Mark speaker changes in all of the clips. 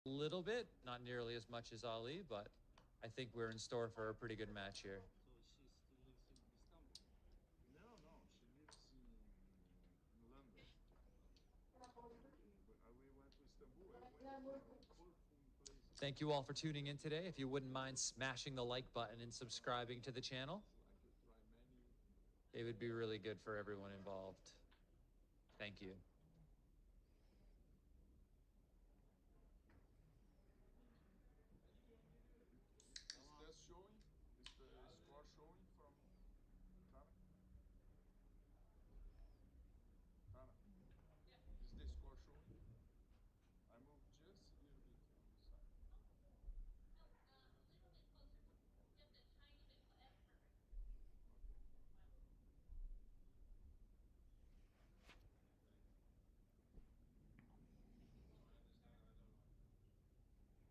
Speaker 1: little bit, not nearly as much as Ali, but I think we're in store for a pretty good match here.
Speaker 2: So she still lives in Istanbul?
Speaker 3: No, no, she lives in London. We went to Istanbul. I went to colorful places.
Speaker 1: Thank you all for tuning in today. If you wouldn't mind smashing the like button and subscribing to the channel, it would be really good for everyone involved. Thank you.
Speaker 3: Is that showing? Is the score showing from Tana? Tana, is the score showing? I moved just a little bit on the side.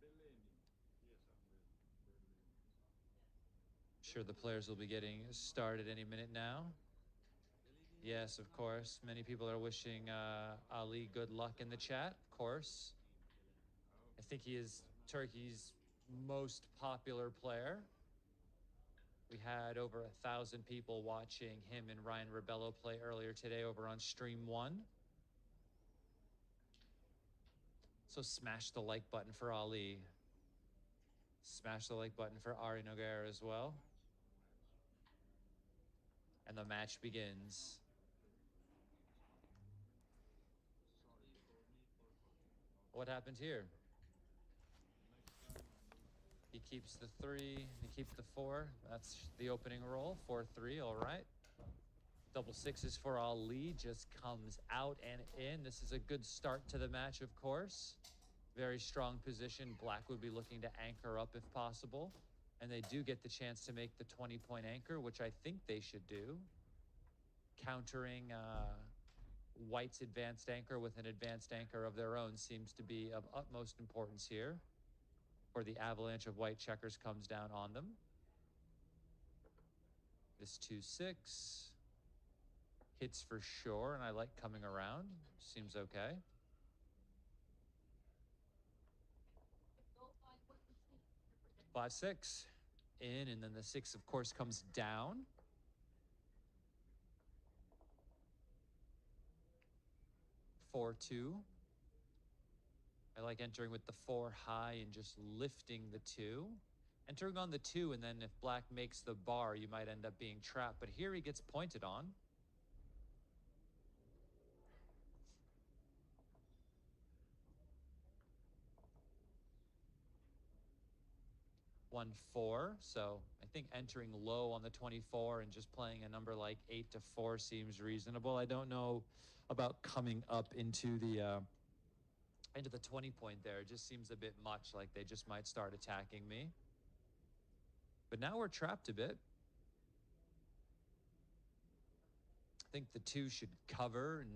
Speaker 3: Belene. Yes, I'm with Belene.
Speaker 1: Sure, the players will be getting started any minute now. Yes, of course. Many people are wishing Ali good luck in the chat, of course. I think he is Turkey's most popular player. We had over 1,000 people watching him and Ryan Rebello play earlier today over on Stream 1. So smash the like button for Ali. Smash the like button for Ari Nogueira as well. And the match begins. What happened here? He keeps the 3, he keeps the 4. That's the opening roll, 4-3, all right. Double sixes for Ali, just comes out and in. This is a good start to the match, of course. Very strong position. Black would be looking to anchor up if possible. And they do get the chance to make the 20-point anchor, which I think they should do. Countering White's advanced anchor with an advanced anchor of their own seems to be of utmost importance here, or the avalanche of white checkers comes down on them. This 2-6 hits for sure, and I like coming around. Seems okay. Five, 6 in, and then the 6, of course, comes down. 4-2. I like entering with the 4 high and just lifting the 2. Entering on the 2, and then if Black makes the bar, you might end up being trapped. But here he gets pointed on. One 4, so I think entering low on the 24 and just playing a number like 8-4 seems reasonable. I don't know about coming up into the 20 point there. It just seems a bit much, like they just might start attacking me. But now we're trapped a bit. I think the 2 should cover, and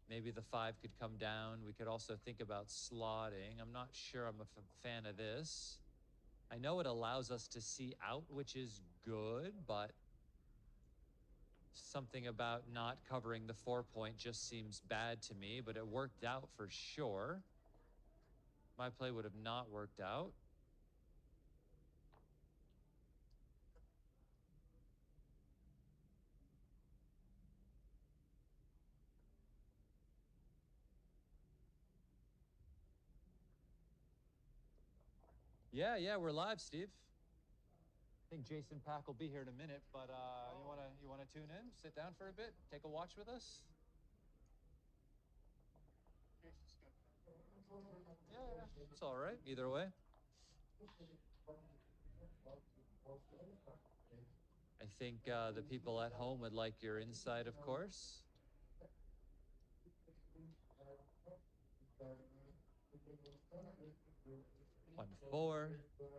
Speaker 1: maybe the 5 could come down. We could also think about slotting. I'm not sure I'm a fan of this. I know it allows us to see out, which is good, but something about not covering the 4 point just seems bad to me, but it worked out for sure. My play would have not worked out. Yeah, we're live, Steve. I think Jason Pack will be here in a minute, but you wanna tune in, sit down for a bit, take a watch with us? Yeah, it's all right. Either way. I think the people at home would like your insight, of course. 1-4.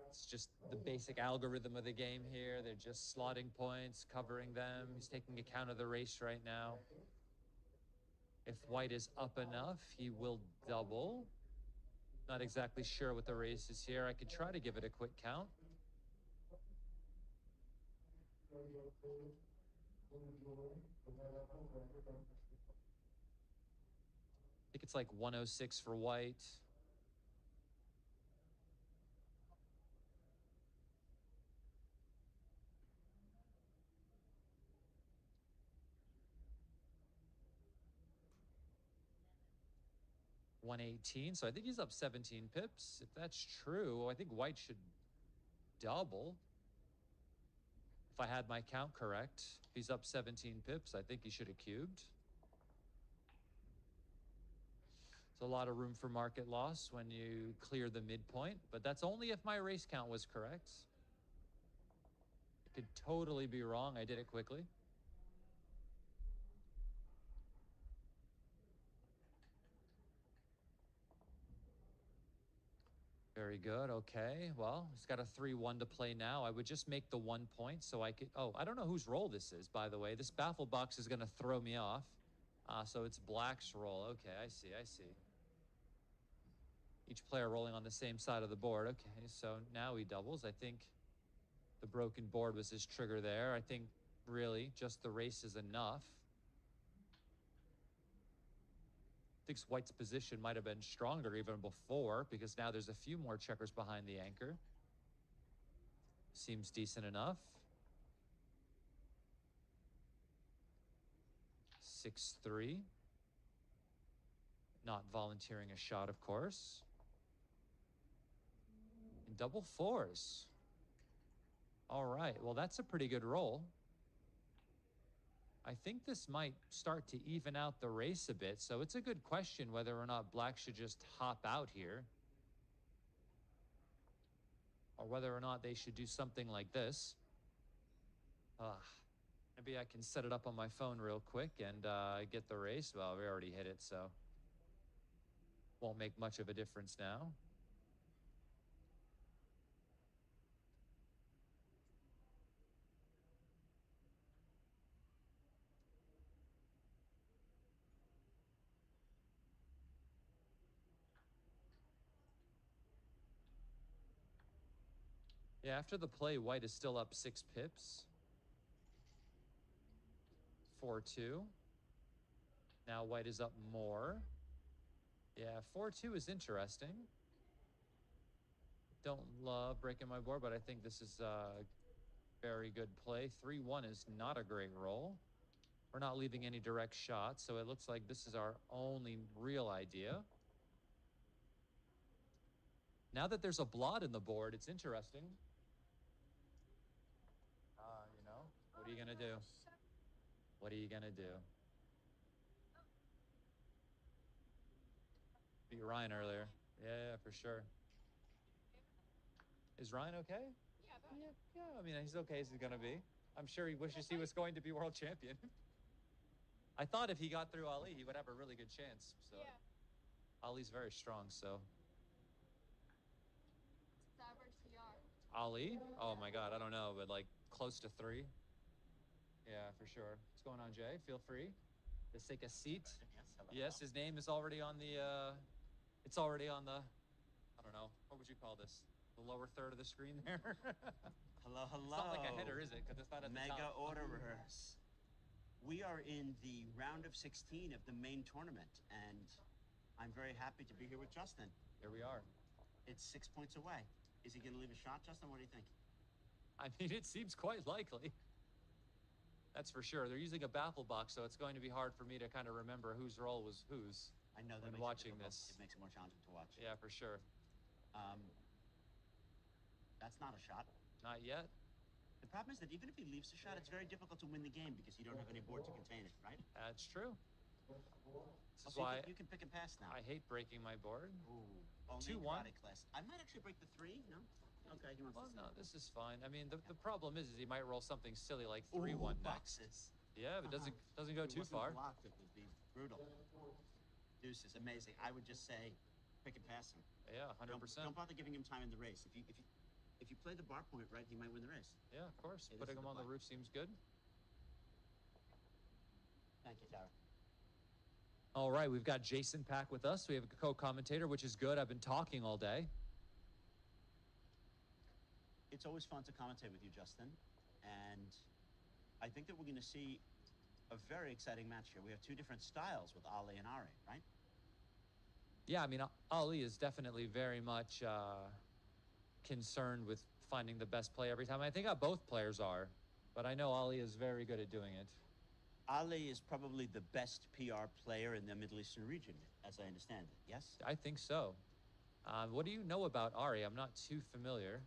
Speaker 1: It's just the basic algorithm of the game here. They're just slotting points, covering them. He's taking account of the race right now. If white is up enough, he will double. Not exactly sure what the race is here. I could try to give it a quick count. I think think it's like 106 for white. $118, so I think he's up 17 pips. If that's true, I think white should double. If I had my count correct, if he's up 17 pips, I think he should have cubed. It's a lot of room for market loss when you clear the midpoint, but that's only if my race count was correct. It could totally be wrong. I did it quickly. Very good. Okay. Well, he's got a 3-1 to play now. I would just make the 1 point so I could. Oh, I don't know whose roll this is, by the way. This baffle box is going to throw me off. So it's black's roll. Okay, I see. I see. Each player rolling on the same side of the board. Okay, so now he doubles. I think the broken board was his trigger there. I think really just the race is enough. I think white's position might have been stronger even before because now there's a few more checkers behind the anchor. Seems decent enough. 6-3. Not volunteering a shot, of course. And double fours. All right, well, that's a pretty good roll. I think this might start to even out the race a bit, so it's a good question whether or not black should just hop out here. Or whether or not they should do something like this. Maybe I can set it up on my phone real quick and get the race. Well, we already hit it, so won't make much of a difference now. Yeah, after the play, white is still up 6 pips. 4-2. Now white is up more. Yeah, 4-2 is interesting. Don't love breaking my board, but I think this is a very good play. 3-1 is not a great roll. We're not leaving any direct shots, so it looks like this is our only real idea. Now that there's a blot in the board, it's interesting. You know, what are you going to do? What are you going to do? Beat Ryan earlier. Yeah, for sure. Is Ryan okay? Yeah, I mean, he's okay as he's going to be. I'm sure he wishes he was going to be world champion. I thought if he got through Ali, he would have a really good chance. So Ali's very strong, so. Ali? Oh my God, I don't know, but like close to 3. Yeah, for sure. What's going on, Jay? Feel free to take a seat. Yes, his name is already on the, it's already on the, I don't know, what would you call this? The lower third of the screen there?
Speaker 4: Hello, hello.
Speaker 1: It's not like a header, is it? Because it's not at the
Speaker 4: Mega
Speaker 1: top.
Speaker 4: order rehearse. We are in the round of 16 of the main tournament, and I'm very happy to be here with Justin.
Speaker 1: Here we are.
Speaker 4: It's 6 points away. Is he going to leave a shot, Justin? What do you think?
Speaker 1: I mean, it seems quite likely. That's for sure. They're using a baffle box, so it's going to be hard for me to kind of remember whose role was whose.
Speaker 4: I know that
Speaker 1: when
Speaker 4: makes
Speaker 1: watching
Speaker 4: it
Speaker 1: this.
Speaker 4: It makes it more challenging to watch.
Speaker 1: Yeah, for sure.
Speaker 4: That's not a shot.
Speaker 1: Not yet.
Speaker 4: The problem is that even if he leaves a shot, it's very difficult to win the game because you don't have any board to contain it, right?
Speaker 1: That's true. This is
Speaker 4: Also,
Speaker 1: why
Speaker 4: you can pick and pass now.
Speaker 1: I hate breaking my board.
Speaker 4: Ooh, only
Speaker 1: 2-1.
Speaker 4: karate class. I might actually break the 3. No? Okay, he wants
Speaker 1: Well,
Speaker 4: to.
Speaker 1: no, this is fine. I mean, the problem is he might roll something silly like 3-1 next.
Speaker 4: Boxes.
Speaker 1: Yeah, but doesn't go too far.
Speaker 4: Blocked, it would be brutal. Deuces, amazing. I would just say, pick and pass him.
Speaker 1: Yeah, 100%.
Speaker 4: Don't bother giving him time in the race. If you play the bar point right, he might win the race.
Speaker 1: Yeah, of course.
Speaker 4: Hey,
Speaker 1: Putting him on the roof seems good.
Speaker 4: Thank you, Tara.
Speaker 1: All right, we've got Jason Pack with us. We have a co-commentator, which is good. I've been talking all day.
Speaker 4: It's always fun to commentate with you, Justin. And I think that we're going to see a very exciting match here. We have 2 different styles with Ali and Ari, right?
Speaker 1: Yeah, I mean, Ali is definitely very much concerned with finding the best play every time. I think both players are, but I know Ali is very good at doing it.
Speaker 4: Ali is probably the best PR player in the Middle Eastern region, as I understand it. Yes.
Speaker 1: I think so. What do you know about Ari? I'm not too familiar.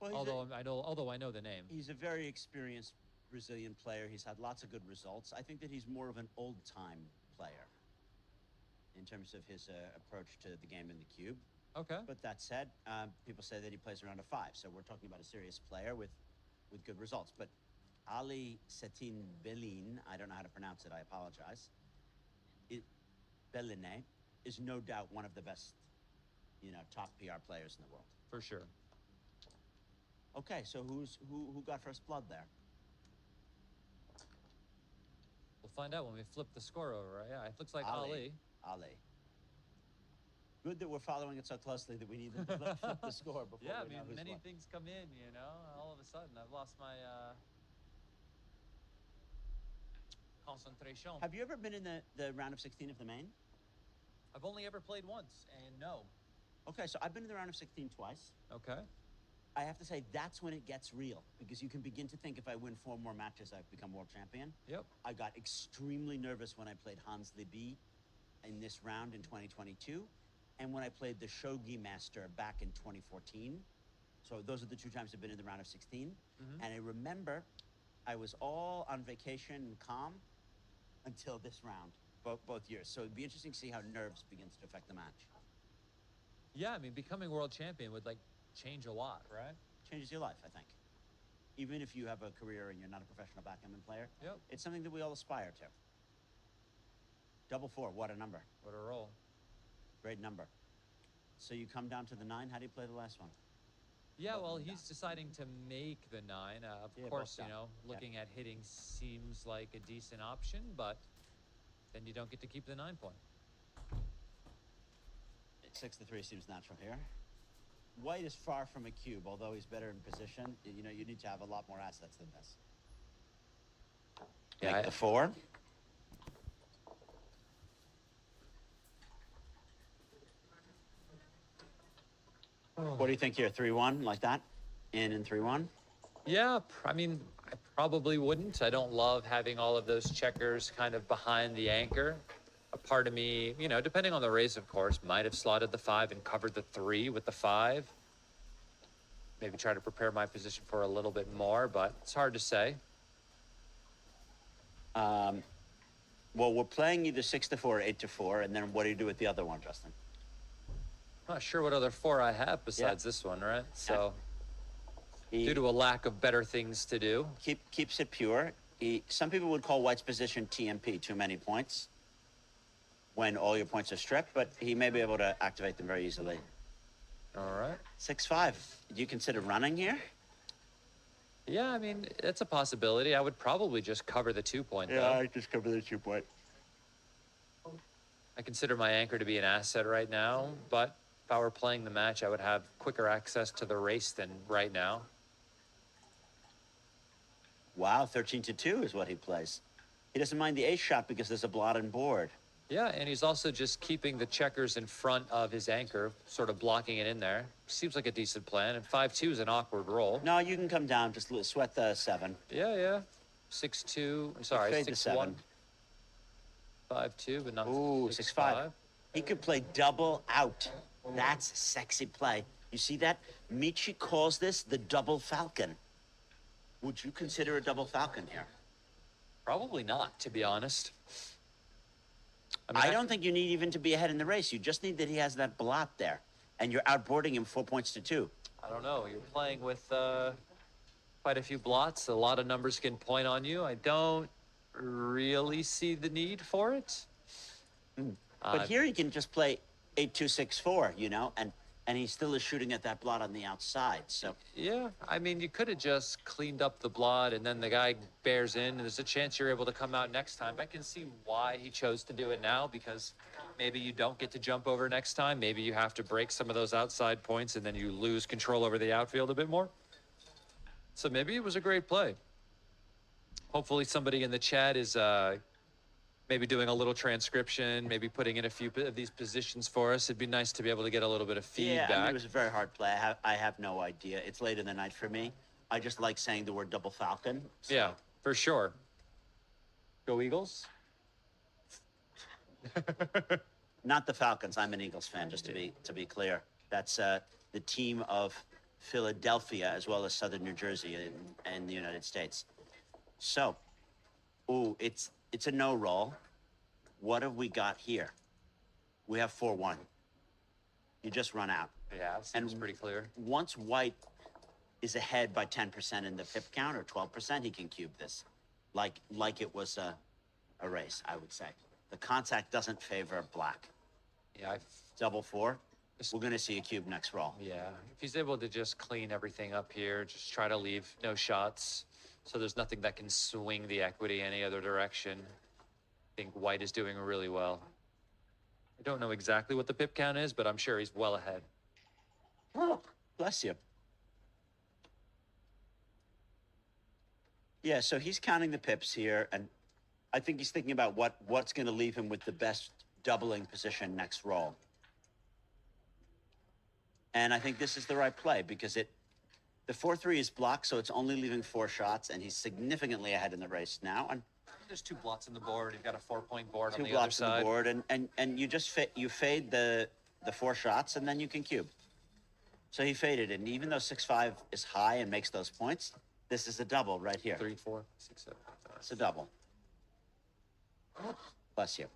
Speaker 4: Well,
Speaker 1: Although I know the name.
Speaker 4: he's a very experienced Brazilian player. He's had lots of good results. I think that he's more of an old-time player in terms of his approach to the game in the cube.
Speaker 1: Okay.
Speaker 4: But that said, people say that he plays around a 5, so we're talking about a serious player with good results. But Ali Cetin Belene, I don't know how to pronounce it, I apologize. Belene is no doubt one of the best, top PR players in the world.
Speaker 1: For sure.
Speaker 4: Okay, so who got first blood there?
Speaker 1: We'll find out when we flip the score over, right? Yeah, it looks like Ali.
Speaker 4: Ali. Good that we're following it so closely that we need to flip the score before
Speaker 1: Yeah, I
Speaker 4: we know
Speaker 1: mean,
Speaker 4: who's
Speaker 1: many
Speaker 4: won.
Speaker 1: things come in, all of a sudden. I've lost my concentration.
Speaker 4: Have you ever been in the round of 16 of the main?
Speaker 1: I've only ever played once, and no.
Speaker 4: Okay, so I've been in the round of 16 twice.
Speaker 1: Okay.
Speaker 4: I have to say, that's when it gets real, because you can begin to think if I win 4 more matches, I've become world champion.
Speaker 1: Yep.
Speaker 4: I got extremely nervous when I played Hans Libby in this round in 2022, and when I played the Shogi Master back in 2014. So those are the 2 times I've been in the round of 16.
Speaker 1: Mm-hmm.
Speaker 4: And I remember I was all on vacation and calm until this round, both years. So it'd be interesting to see how nerves begins to affect the match.
Speaker 1: Yeah, I mean, becoming world champion would change a lot, right?
Speaker 4: Changes your life, I think. Even if you have a career and you're not a professional backgammon player,
Speaker 1: Yep.
Speaker 4: It's something that we all aspire to. 4-4, what a number.
Speaker 1: What a roll.
Speaker 4: Great number. So you come down to the 9. How do you play the last one?
Speaker 1: Yeah, well,
Speaker 4: Button
Speaker 1: he's
Speaker 4: down.
Speaker 1: deciding to make the 9. Of
Speaker 4: Yeah,
Speaker 1: course,
Speaker 4: both down.
Speaker 1: looking at hitting seems like a decent option, but then you don't get to keep the 9 point.
Speaker 4: 6-3 seems natural here. White is far from a cube, although he's better in position. You need to have a lot more assets than this.
Speaker 1: Yeah,
Speaker 4: Make the 4. What do you think here? 3-1, like that? In 3-1?
Speaker 1: Yeah, I mean, I probably wouldn't. I don't love having all of those checkers kind of behind the anchor. A part of me, depending on the race, of course, might have slotted the 5 and covered the 3 with the 5. Maybe try to prepare my position for a little bit more, but it's hard to say.
Speaker 4: Well, we're playing either 6-4 or 8-4, and then what do you do with the other one, Justin?
Speaker 1: I'm not sure what other 4 I have besides this one, right? So,
Speaker 4: He
Speaker 1: due to a lack of better things to do.
Speaker 4: keeps it pure. Some people would call White's position TMP, too many points, when all your points are stripped, but he may be able to activate them very easily.
Speaker 1: All right.
Speaker 4: 6-5. Do you consider running here?
Speaker 1: Yeah, I mean, it's a possibility. I would probably just cover the 2 point, though.
Speaker 4: I just cover the 2 point.
Speaker 1: I consider my anchor to be an asset right now, but if I were playing the match, I would have quicker access to the race than right now.
Speaker 4: Wow, 13-2 is what he plays. He doesn't mind the ace shot because there's a blot on board.
Speaker 1: Yeah, and he's also just keeping the checkers in front of his anchor, sort of blocking it in there. Seems like a decent plan. And 5-2 is an awkward roll.
Speaker 4: No, you can come down, just sweat the 7.
Speaker 1: Yeah. 6-2. I'm sorry,
Speaker 4: Fade the
Speaker 1: 6-1.
Speaker 4: 7.
Speaker 1: 5-2, but not
Speaker 4: Ooh,
Speaker 1: 6-5.
Speaker 4: 6-5. He could play double out. That's a sexy play. You see that? Michi calls this the double falcon. Would you consider a double falcon here?
Speaker 1: Probably not, to be honest.
Speaker 4: I don't think you need even to be ahead in the race. You just need that he has that blot there, and you're outboarding him 4 points to 2.
Speaker 1: I don't know. You're playing with quite a few blots. A lot of numbers can point on you. I don't really see the need for it.
Speaker 4: But here he can just play 8-2-6-4, and he still is shooting at that blot on the outside. So
Speaker 1: Yeah, I mean, you could have just cleaned up the blot and then the guy bears in, and there's a chance you're able to come out next time. I can see why he chose to do it now, because maybe you don't get to jump over next time. Maybe you have to break some of those outside points and then you lose control over the outfield a bit more. So maybe it was a great play. Hopefully somebody in the chat is maybe doing a little transcription, maybe putting in a few of these positions for us. It'd be nice to be able to get a little bit of feedback.
Speaker 4: Yeah, I mean, it was a very hard play. I have no idea. It's late in the night for me. I just like saying the word double falcon. So.
Speaker 1: Yeah, for sure. Go Eagles.
Speaker 4: Not the Falcons. I'm an Eagles fan, just to be clear. That's the team of Philadelphia as well as Southern New Jersey in the United States. So, ooh, it's a no roll. What have we got here? We have 4-1. You just run out.
Speaker 1: Yeah, seems pretty clear.
Speaker 4: Once White is ahead by 10% in the pip count or 12%, he can cube this, like it was a race. I would say the contact doesn't favor black.
Speaker 1: Yeah,
Speaker 4: Double 4. We're going to see a cube next roll.
Speaker 1: yeah. If he's able to just clean everything up here, just try to leave no shots, so there's nothing that can swing the equity any other direction. I think White is doing really well. I don't know exactly what the pip count is, but I'm sure he's well ahead.
Speaker 4: Oh, bless you. Yeah, so he's counting the pips here, and I think he's thinking about what's going to leave him with the best doubling position next roll. And I think this is the right play because the 4-3 is blocked, so it's only leaving 4 shots, and he's significantly ahead in the race now. And
Speaker 1: There's 2 blots in the board. You've got a 4-point board on
Speaker 4: 2
Speaker 1: the other
Speaker 4: blocks on
Speaker 1: side.
Speaker 4: the board, and you just fade the 4 shots, and then you can cube. So he faded it, and even though 6-5 is high and makes those points, this is a double right here.
Speaker 1: 3, 4, 6, 7.
Speaker 4: It's a double. Bless you.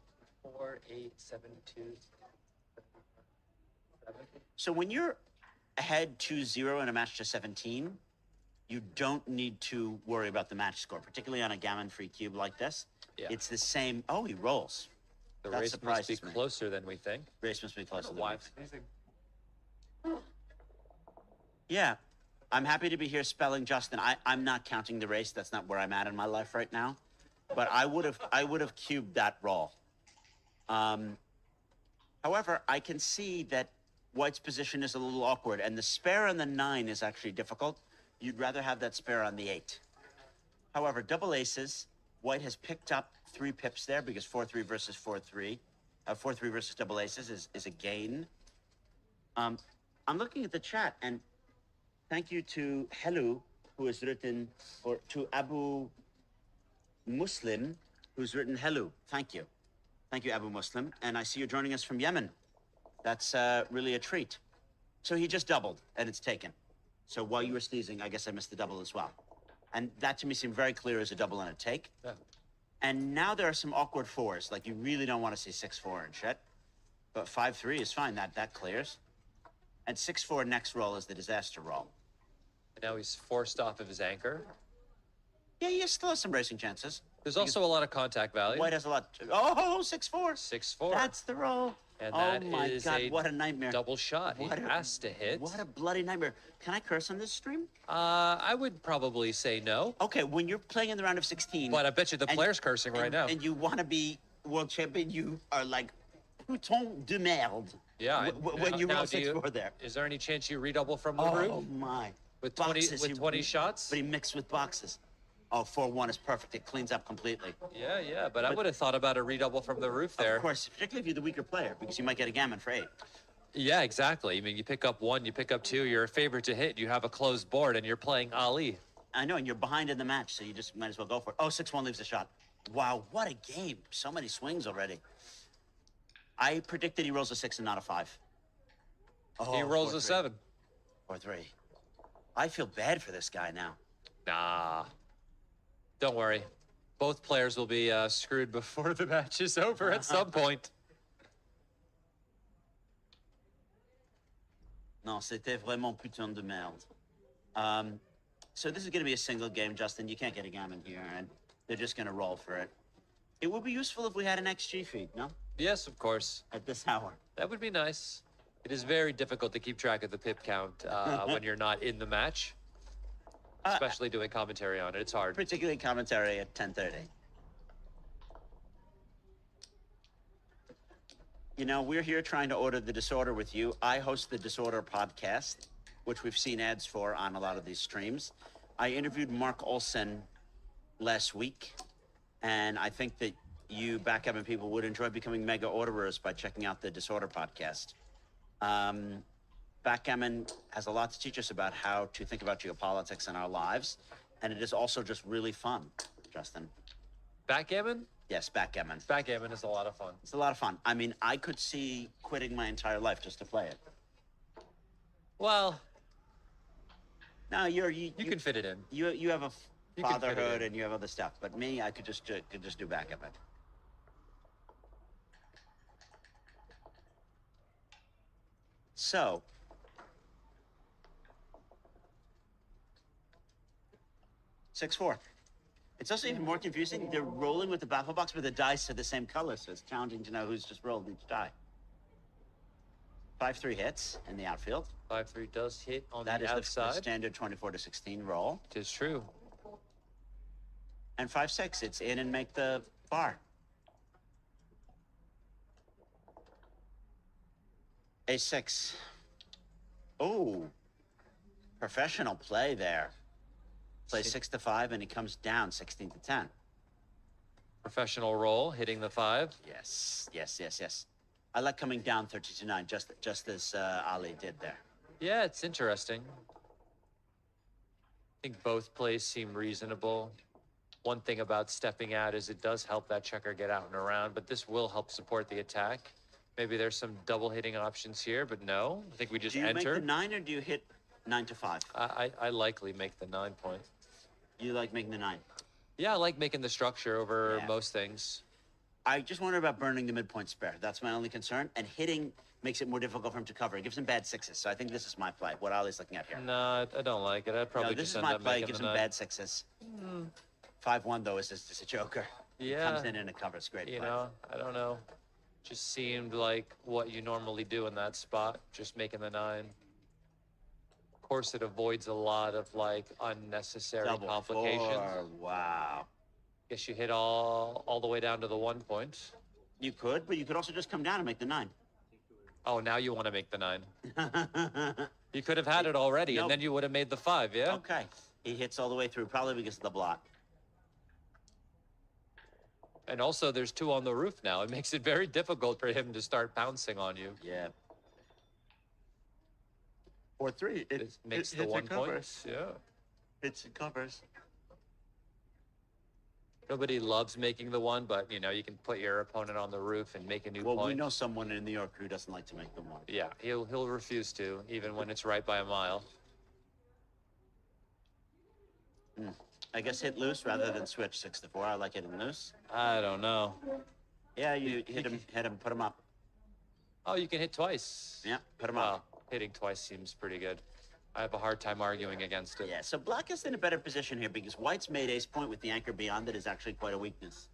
Speaker 1: 4, 8, 7, 2, 7.
Speaker 4: So when you're ahead 2-0 in a match to 17, you don't need to worry about the match score, particularly on a gammon-free cube like this.
Speaker 1: Yeah.
Speaker 4: It's the same. Oh, he rolls.
Speaker 1: The
Speaker 4: That
Speaker 1: race must be
Speaker 4: surprises me.
Speaker 1: closer than we think.
Speaker 4: Race must be closer than
Speaker 1: Why?
Speaker 4: we- Yeah, I'm happy to be here spelling Justin. I'm not counting the race. That's not where I'm at in my life right now. But I would have cubed that roll. However, I can see that White's position is a little awkward, and the spare on the 9 is actually difficult. You'd rather have that spare on the 8. However, double aces, White has picked up 3 pips there because 4-3 versus 4-3. 4-3 versus double aces is a gain. I'm looking at the chat, and thank you to Helu, who has written, or to Abu Muslim, who's written Helu. Thank you. Thank you, Abu Muslim. And I see you're joining us from Yemen. That's really a treat. So he just doubled, and it's taken. So while you were sneezing, I guess I missed the double as well. And that to me seemed very clear as a double and a take.
Speaker 1: Yeah.
Speaker 4: And now there are some awkward 4s. Like you really don't want to see 6-4 and shit. But 5-3 is fine. That clears. And 6-4 next roll is the disaster roll.
Speaker 1: Now he's forced off of his anchor.
Speaker 4: Yeah, he still has some racing chances.
Speaker 1: There's also a lot of contact value.
Speaker 4: White has a lot. Oh, 6-4.
Speaker 1: 6-4.
Speaker 4: That's the roll.
Speaker 1: And
Speaker 4: oh
Speaker 1: that
Speaker 4: my
Speaker 1: is
Speaker 4: God, what a nightmare.
Speaker 1: Double shot. He
Speaker 4: What a-
Speaker 1: has to hit.
Speaker 4: What a bloody nightmare. Can I curse on this stream?
Speaker 1: I would probably say no,
Speaker 4: Okay, when you're playing in the round of 16.
Speaker 1: but I bet you the
Speaker 4: and-
Speaker 1: player's cursing right now.
Speaker 4: And you want to be world champion, you are like, putain de merde.
Speaker 1: Yeah.
Speaker 4: When you
Speaker 1: now
Speaker 4: roll
Speaker 1: do you-
Speaker 4: 6-4 there.
Speaker 1: Is there any chance you redouble from the
Speaker 4: Oh
Speaker 1: roof
Speaker 4: my.
Speaker 1: with 20
Speaker 4: Boxes,
Speaker 1: with
Speaker 4: he-
Speaker 1: 20 shots?
Speaker 4: But he mixed with boxes. Oh, 4-1 is perfect. It cleans up completely.
Speaker 1: Yeah, but I would have thought about a redouble from the roof there.
Speaker 4: Of course, particularly if you're the weaker player, because you might get a gammon for 8.
Speaker 1: Yeah, exactly. I mean, you pick up 1, you pick up 2, you're a favorite to hit, you have a closed board, and you're playing Ali.
Speaker 4: I know, and you're behind in the match, so you just might as well go for it. Oh, 6-1 leaves a shot. Wow, what a game. So many swings already. I predicted he rolls a 6 and not a 5. Oh,
Speaker 1: He rolls
Speaker 4: 4-3.
Speaker 1: a 7.
Speaker 4: 4-3. I feel bad for this guy now.
Speaker 1: Nah. Don't worry. Both players will be screwed before the match is over at some point.
Speaker 4: Non, c'était vraiment putain de merde. So this is going to be a single game, Justin. You can't get a gammon here, and they're just going to roll for it. It would be useful if we had an XG feed, no?
Speaker 1: Yes, of course.
Speaker 4: At this hour.
Speaker 1: That would be nice. It is very difficult to keep track of the pip count when you're not in the match, especially doing commentary on it. It's hard.
Speaker 4: Particularly commentary at 10:30. You know, we're here trying to order the disorder with you. I host the Disorder podcast, which we've seen ads for on a lot of these streams. I interviewed Mark Olson last week, and I think that you backgammon people would enjoy becoming mega orderers by checking out the Disorder podcast. Backgammon has a lot to teach us about how to think about geopolitics in our lives, and it is also just really fun, Justin.
Speaker 1: Backgammon?
Speaker 4: Yes, backgammon.
Speaker 1: Backgammon is a lot of fun.
Speaker 4: It's a lot of fun. I mean, I could see quitting my entire life just to play it.
Speaker 1: Well,
Speaker 4: No,
Speaker 1: you can fit it in.
Speaker 4: You have a
Speaker 1: You can fit it
Speaker 4: fatherhood
Speaker 1: in.
Speaker 4: and you have other stuff, but me, I could just do backgammon. So, six four. It's also even more confusing. They're rolling with the baffle box, but the dice are the same color, so it's challenging to know who's just rolled each die. 5-3 hits in the outfield.
Speaker 1: 5-3 does hit on
Speaker 4: That
Speaker 1: the
Speaker 4: is the
Speaker 1: outside.
Speaker 4: standard 24-16 roll.
Speaker 1: It is true.
Speaker 4: And 5-6, it's in and make the bar. A6. Oh, professional play there. Plays 6-5, and he comes down 16-10.
Speaker 1: Professional roll, hitting the 5.
Speaker 4: Yes, yes, yes, yes. I like coming down 30-9, just as Ali did there.
Speaker 1: Yeah, it's interesting. I think both plays seem reasonable. One thing about stepping out is it does help that checker get out and around, but this will help support the attack. Maybe there's some double hitting options here, but no. I think we just
Speaker 4: Do you
Speaker 1: enter.
Speaker 4: make the 9 or do you hit 9-5?
Speaker 1: I likely make the 9 point.
Speaker 4: You like making the 9.
Speaker 1: Yeah, I like making the structure over
Speaker 4: Yeah.
Speaker 1: most things.
Speaker 4: I just wonder about burning the midpoint spare. That's my only concern. And hitting makes it more difficult for him to cover. It gives him bad 6s. So I think this is my play, what Ali's looking at here.
Speaker 1: No, I don't like it. I'd probably
Speaker 4: No, this
Speaker 1: just
Speaker 4: is
Speaker 1: end
Speaker 4: my
Speaker 1: up
Speaker 4: play. It
Speaker 1: making
Speaker 4: gives
Speaker 1: the
Speaker 4: him
Speaker 1: 9.
Speaker 4: bad 6s. 5-1, though, is just a joker.
Speaker 1: Yeah.
Speaker 4: Comes in and it covers. Great
Speaker 1: You
Speaker 4: play.
Speaker 1: know, I don't know. Just seemed like what you normally do in that spot, just making the 9. Of course, it avoids a lot of like unnecessary
Speaker 4: Double
Speaker 1: complications.
Speaker 4: 4. Wow.
Speaker 1: Guess you hit all the way down to the 1 point.
Speaker 4: You could, but you could also just come down and make the 9.
Speaker 1: Oh, now you want to make the 9. You could have had it already,
Speaker 4: Nope.
Speaker 1: and then you would have made the 5, yeah?
Speaker 4: Okay. He hits all the way through, probably because of the blot.
Speaker 1: And also, there's 2 on the roof now. It makes it very difficult for him to start pouncing on you.
Speaker 4: Yeah. 4-3.
Speaker 1: It makes the 1 point. Yeah.
Speaker 4: Hits and covers.
Speaker 1: Nobody loves making the 1, but you know, you can put your opponent on the roof and make a new
Speaker 4: Well,
Speaker 1: point.
Speaker 4: we know someone in New York who doesn't like to make the 1.
Speaker 1: Yeah, he'll refuse to, even when it's right by a mile.
Speaker 4: I guess hit loose rather than switch 6-4. I like hitting loose.
Speaker 1: I don't know.
Speaker 4: Yeah, you hit him, put him up.
Speaker 1: Oh, you can hit twice.
Speaker 4: Yeah, put him
Speaker 1: Well,
Speaker 4: up.
Speaker 1: hitting twice seems pretty good. I have a hard time arguing against it.
Speaker 4: Yeah, so black is in a better position here because white's made ace point with the anchor beyond it is actually quite a weakness.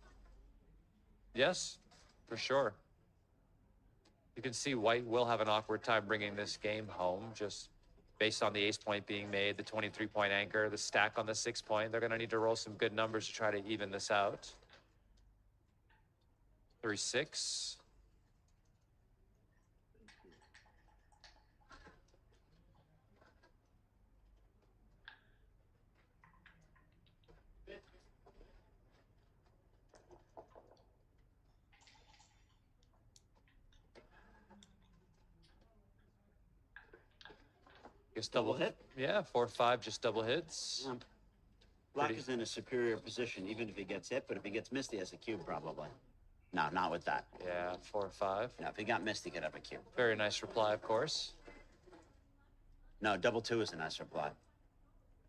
Speaker 1: Yes, for sure. You can see white will have an awkward time bringing this game home, just based on the ace point being made, the 23-point anchor, the stack on the 6 point. They're going to need to roll some good numbers to try to even this out. 3-6. Just double hit. Yeah, 4-5, just double hits.
Speaker 4: Yeah. Black
Speaker 1: Pretty-
Speaker 4: is in a superior position, even if he gets hit, but if he gets missed, he has a cube probably. No, not with that.
Speaker 1: Yeah, 4-5.
Speaker 4: No, if he got missed, he could have a cube.
Speaker 1: Very nice reply, of course.
Speaker 4: No, double 2 is a nice reply.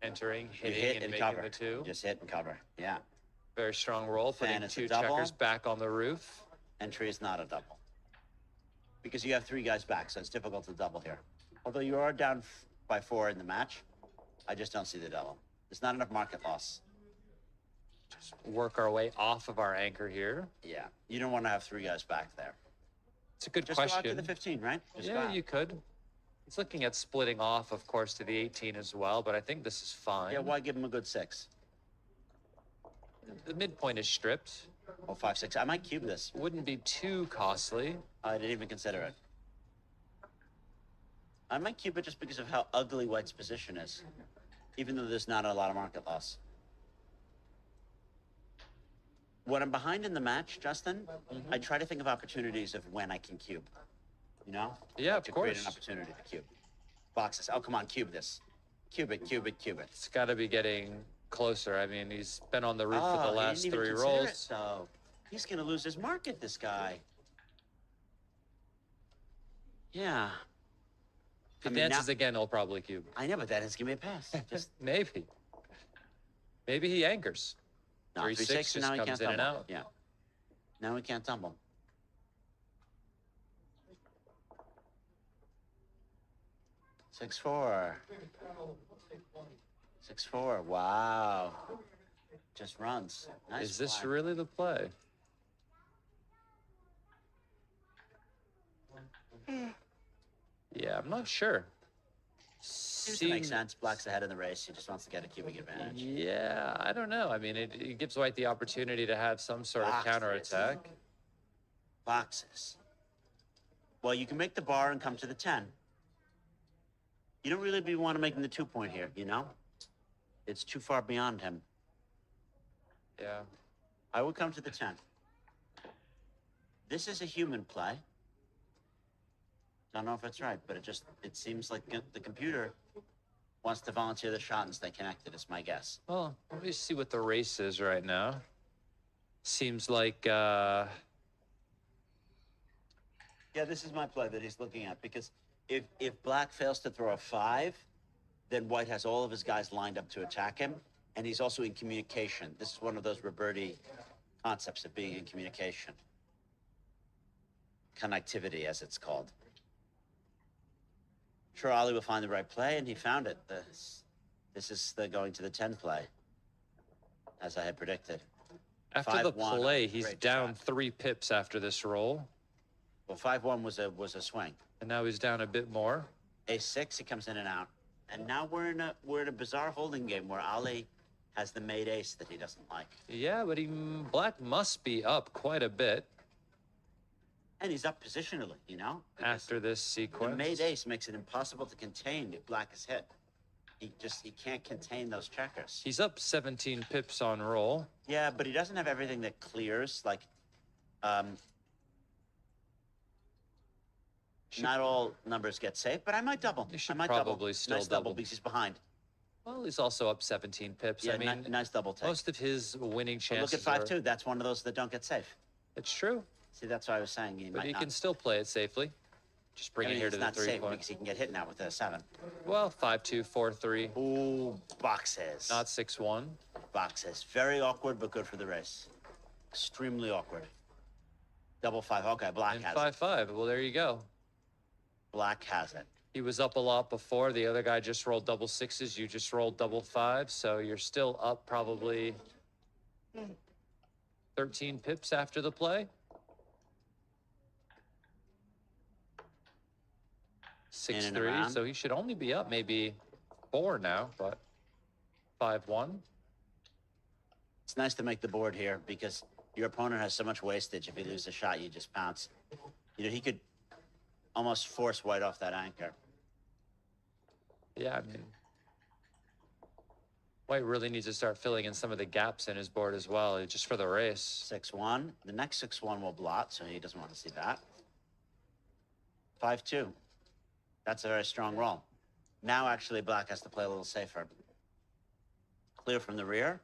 Speaker 1: Entering,
Speaker 4: You
Speaker 1: hitting,
Speaker 4: hit
Speaker 1: and
Speaker 4: and
Speaker 1: making
Speaker 4: cover.
Speaker 1: the 2.
Speaker 4: Just hit and cover. Yeah.
Speaker 1: Very strong roll,
Speaker 4: Fan
Speaker 1: putting
Speaker 4: is a
Speaker 1: 2
Speaker 4: double.
Speaker 1: checkers back on the roof.
Speaker 4: Entry is not a double. Because you have 3 guys back, so it's difficult to double here. Although you are down by 4 in the match, I just don't see the double. There's not enough market loss.
Speaker 1: Just work our way off of our anchor here.
Speaker 4: Yeah. You don't want to have 3 guys back there.
Speaker 1: It's a good
Speaker 4: Just go out to
Speaker 1: question.
Speaker 4: the 15, right? Just go
Speaker 1: Yeah,
Speaker 4: out.
Speaker 1: you could. It's looking at splitting off, of course, to the 18 as well, but I think this is fine.
Speaker 4: Yeah, why give him a good 6?
Speaker 1: The midpoint is stripped.
Speaker 4: Oh, 5-6. I might cube this.
Speaker 1: Wouldn't be too costly.
Speaker 4: I didn't even consider it. I might cube it just because of how ugly white's position is. Even though there's not a lot of market loss. when I'm behind in the match, Justin, I try to think of opportunities of when I can cube. You know?
Speaker 1: Yeah, of
Speaker 4: to create an
Speaker 1: course.
Speaker 4: opportunity to cube. Boxes. Oh, come on, cube this. Cube it, cube it, cube it.
Speaker 1: It's got to be getting closer. I mean, he's been on the roof for the
Speaker 4: He
Speaker 1: last
Speaker 4: didn't even
Speaker 1: 3
Speaker 4: consider
Speaker 1: rolls.
Speaker 4: it, though. He's going to lose his market, this guy. Yeah.
Speaker 1: If he
Speaker 4: I mean,
Speaker 1: dances
Speaker 4: now-
Speaker 1: again, he'll probably cube.
Speaker 4: I know, but that is give me a pass. Just
Speaker 1: Maybe. Maybe he anchors.
Speaker 4: no,
Speaker 1: 3-6
Speaker 4: 3-6,
Speaker 1: just
Speaker 4: and now he
Speaker 1: comes
Speaker 4: can't
Speaker 1: in and
Speaker 4: tumble.
Speaker 1: out.
Speaker 4: Yeah. Now he can't tumble. Six four. 6-4. Wow. Just runs. Nice.
Speaker 1: Is this
Speaker 4: fly.
Speaker 1: really the play? Yeah, I'm not sure.
Speaker 4: Seems to make
Speaker 1: Seems-
Speaker 4: sense. Black's ahead in the race. He just wants to get a cubing advantage.
Speaker 1: Yeah, I don't know. I mean, it gives White the opportunity to have some sort of
Speaker 4: Boxes.
Speaker 1: counterattack.
Speaker 4: Boxes. Well, you can make the bar and come to the 10. You don't really want to make him the 2-point here, you know? It's too far beyond him.
Speaker 1: Yeah.
Speaker 4: I would come to the 10. This is a human play. Don't know if it's right, but it seems like the computer wants to volunteer the shot and stay connected, is my guess.
Speaker 1: Well, let me see what the race is right now. Seems like
Speaker 4: Yeah, this is my play that he's looking at, because if Black fails to throw a 5, then White has all of his guys lined up to attack him, and he's also in communication. This is one of those Roberti concepts of being in communication. Connectivity, as it's called. Sure, Ollie will find the right play, and he found it. This is the going to the 10 play, as I had predicted.
Speaker 1: after the
Speaker 4: 5-1,
Speaker 1: play, he's
Speaker 4: great
Speaker 1: down
Speaker 4: shot.
Speaker 1: 3 pips after this roll,
Speaker 4: Well, 5-1 was a swing.
Speaker 1: and now he's down a bit more.
Speaker 4: A6, he comes in and out. And now we're in a bizarre holding game where Ali has the made ace that he doesn't like.
Speaker 1: Yeah, but Black must be up quite a bit
Speaker 4: And he's up positionally, you know? because
Speaker 1: after this
Speaker 4: the
Speaker 1: sequence.
Speaker 4: made ace makes it impossible to contain if Black is hit. He can't contain those checkers.
Speaker 1: He's up 17 pips on roll.
Speaker 4: Yeah, but he doesn't have everything that clears. Like, not all numbers get safe, but I might double.
Speaker 1: You should
Speaker 4: I might
Speaker 1: probably
Speaker 4: double.
Speaker 1: still
Speaker 4: nice double
Speaker 1: double.
Speaker 4: because he's behind.
Speaker 1: Well, he's also up 17 pips.
Speaker 4: Yeah,
Speaker 1: I mean,
Speaker 4: nice double take.
Speaker 1: most of his winning
Speaker 4: But look
Speaker 1: chances
Speaker 4: at
Speaker 1: are...
Speaker 4: 5-2. That's one of those that don't get safe.
Speaker 1: It's true,
Speaker 4: See, that's what I was saying. He
Speaker 1: but
Speaker 4: might
Speaker 1: he
Speaker 4: not.
Speaker 1: can still play it safely. Just bring
Speaker 4: I mean,
Speaker 1: it here
Speaker 4: it's
Speaker 1: to the
Speaker 4: not safe
Speaker 1: 3-point.
Speaker 4: because he can get hit now with a 7.
Speaker 1: Well, 5-2, 4-3,
Speaker 4: Ooh, boxes.
Speaker 1: not 6-1.
Speaker 4: Boxes. Very awkward, but good for the race. Extremely awkward. Double 5. Okay, Black
Speaker 1: And
Speaker 4: has it.
Speaker 1: 5-5. Well, there you go.
Speaker 4: Black has it.
Speaker 1: He was up a lot before. The other guy just rolled double 6s. You just rolled double 5s. So you're still up probably 13 pips after the play. 6-3.
Speaker 4: around.
Speaker 1: So he should only be up maybe 4 now, but 5-1.
Speaker 4: It's nice to make the board here because your opponent has so much wastage. If you lose a shot, you just pounce. You know, he could almost force White off that anchor.
Speaker 1: Yeah, I mean, White really needs to start filling in some of the gaps in his board as well, just for the race.
Speaker 4: 6-1. The next 6-1 will blot, so he doesn't want to see that. 5-2. That's a very strong roll. Now, actually, Black has to play a little safer. Clear from the rear.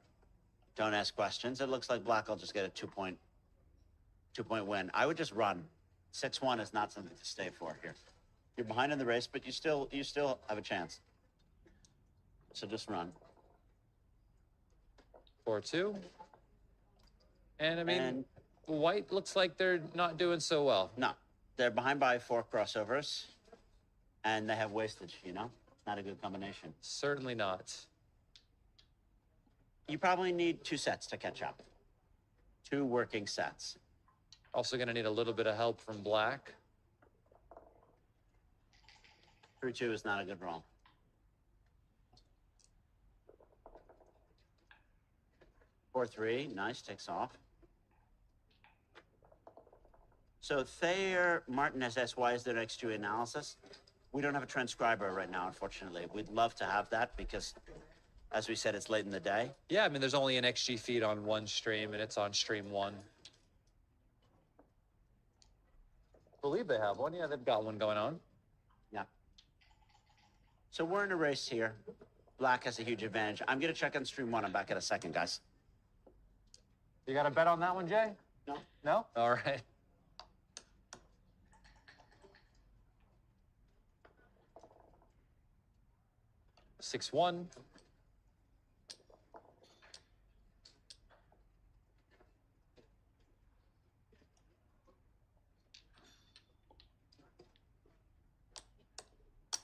Speaker 4: Don't ask questions. It looks like Black will just get a 2-point win. I would just run. 6-1 is not something to stay for here. You're behind in the race, but you still have a chance. So just run.
Speaker 1: 4-2. And I mean,
Speaker 4: And
Speaker 1: White looks like they're not doing so well.
Speaker 4: no, they're behind by 4 crossovers, and they have wastage. You know, not a good combination.
Speaker 1: Certainly not.
Speaker 4: You probably need 2 sets to catch up. 2 working sets.
Speaker 1: Also going to need a little bit of help from Black.
Speaker 4: 3-2 is not a good roll. 4-3, nice, takes off. So Thayer Martinez asks, why is there next to analysis? We don't have a transcriber right now, unfortunately. We'd love to have that because As we said, it's late in the day.
Speaker 1: Yeah, I mean, there's only an XG feed on one stream, and it's on stream 1. Believe they have one. Yeah, they've got one going on.
Speaker 4: Yeah. So we're in a race here. Black has a huge advantage. I'm going to check on stream 1. I'm back in a second, guys.
Speaker 1: You got a bet on that one, Jay?
Speaker 4: No.
Speaker 1: No? All right. Six one.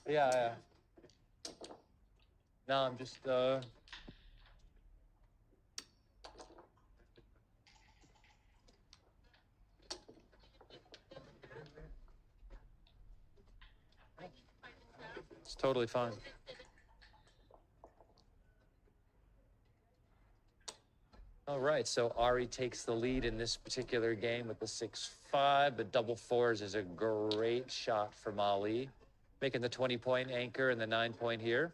Speaker 1: Yeah. No, I'm just it's totally fine. All right, so Ari takes the lead in this particular game with the 6-5, but double fours is a great shot from Ali, making the 20-point anchor and the 9-point here.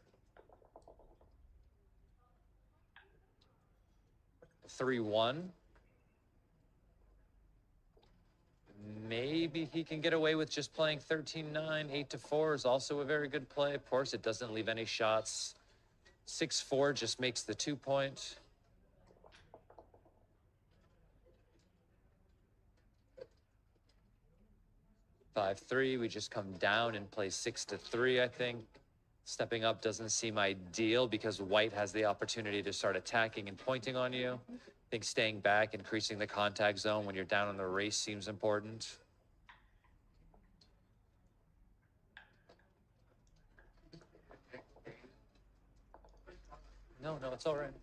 Speaker 1: 3-1. Maybe he can get away with just playing 13-9. 8-4 is also a very good play. Of course, it doesn't leave any shots. 6-4 just makes the 2-point. Five three, we just come down and play 6-3, I think. Stepping up doesn't seem ideal because white has the opportunity to start attacking and pointing on you. I think staying back, increasing the contact zone when you're down on the race seems important. No, it's all right.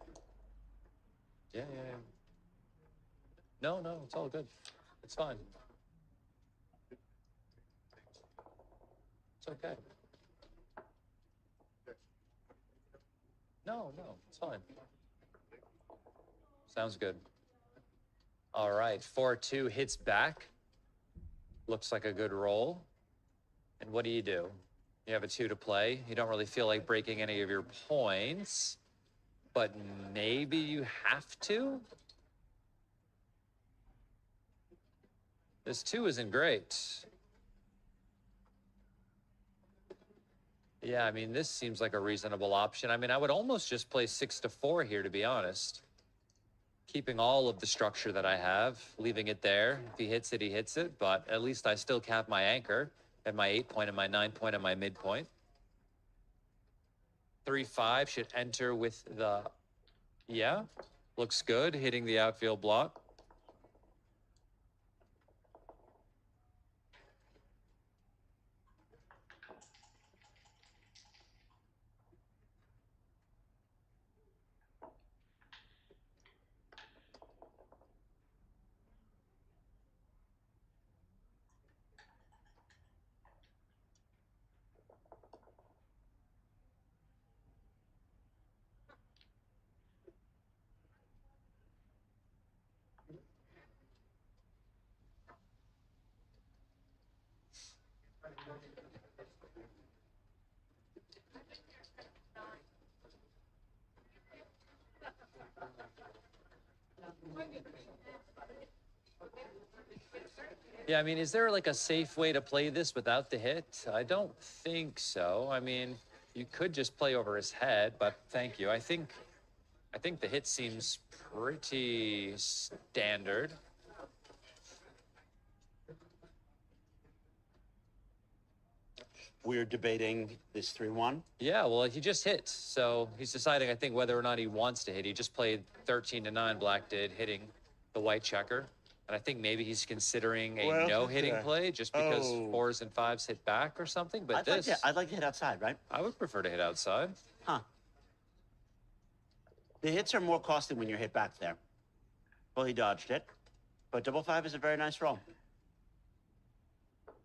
Speaker 1: Yeah. No, it's all good. It's fine. It's okay. No, it's fine. Sounds good. All right, 4-2 hits back. Looks like a good roll. And what do? You have a 2 to play. You don't really feel like breaking any of your points, but maybe you have to? This 2 isn't great. Yeah, I mean, this seems like a reasonable option. I mean, I would almost just play 6-4 here, to be honest. Keeping all of the structure that I have, leaving it there. If he hits it, he hits it, but at least I still cap my anchor at my 8-point and my 9-point and my midpoint. 3-5 should enter with the, yeah, looks good, hitting the outfield block. Yeah, I mean, is there like a safe way to play this without the hit? I don't think so. I mean, you could just play over his head, but thank you. I think the hit seems pretty standard.
Speaker 4: We're debating this 3-1.
Speaker 1: Yeah, well, he just hit, so he's deciding, I think, whether or not he wants to hit. He just played 13-9, Black did, hitting the white checker. And I think maybe he's considering a no-hitting play just because 4s and 5s hit back or something. But
Speaker 4: I'd like to hit outside, right?
Speaker 1: I would prefer to hit outside.
Speaker 4: Huh. The hits are more costly when you're hit back there. Well, he dodged it. But 5-5 is a very nice roll.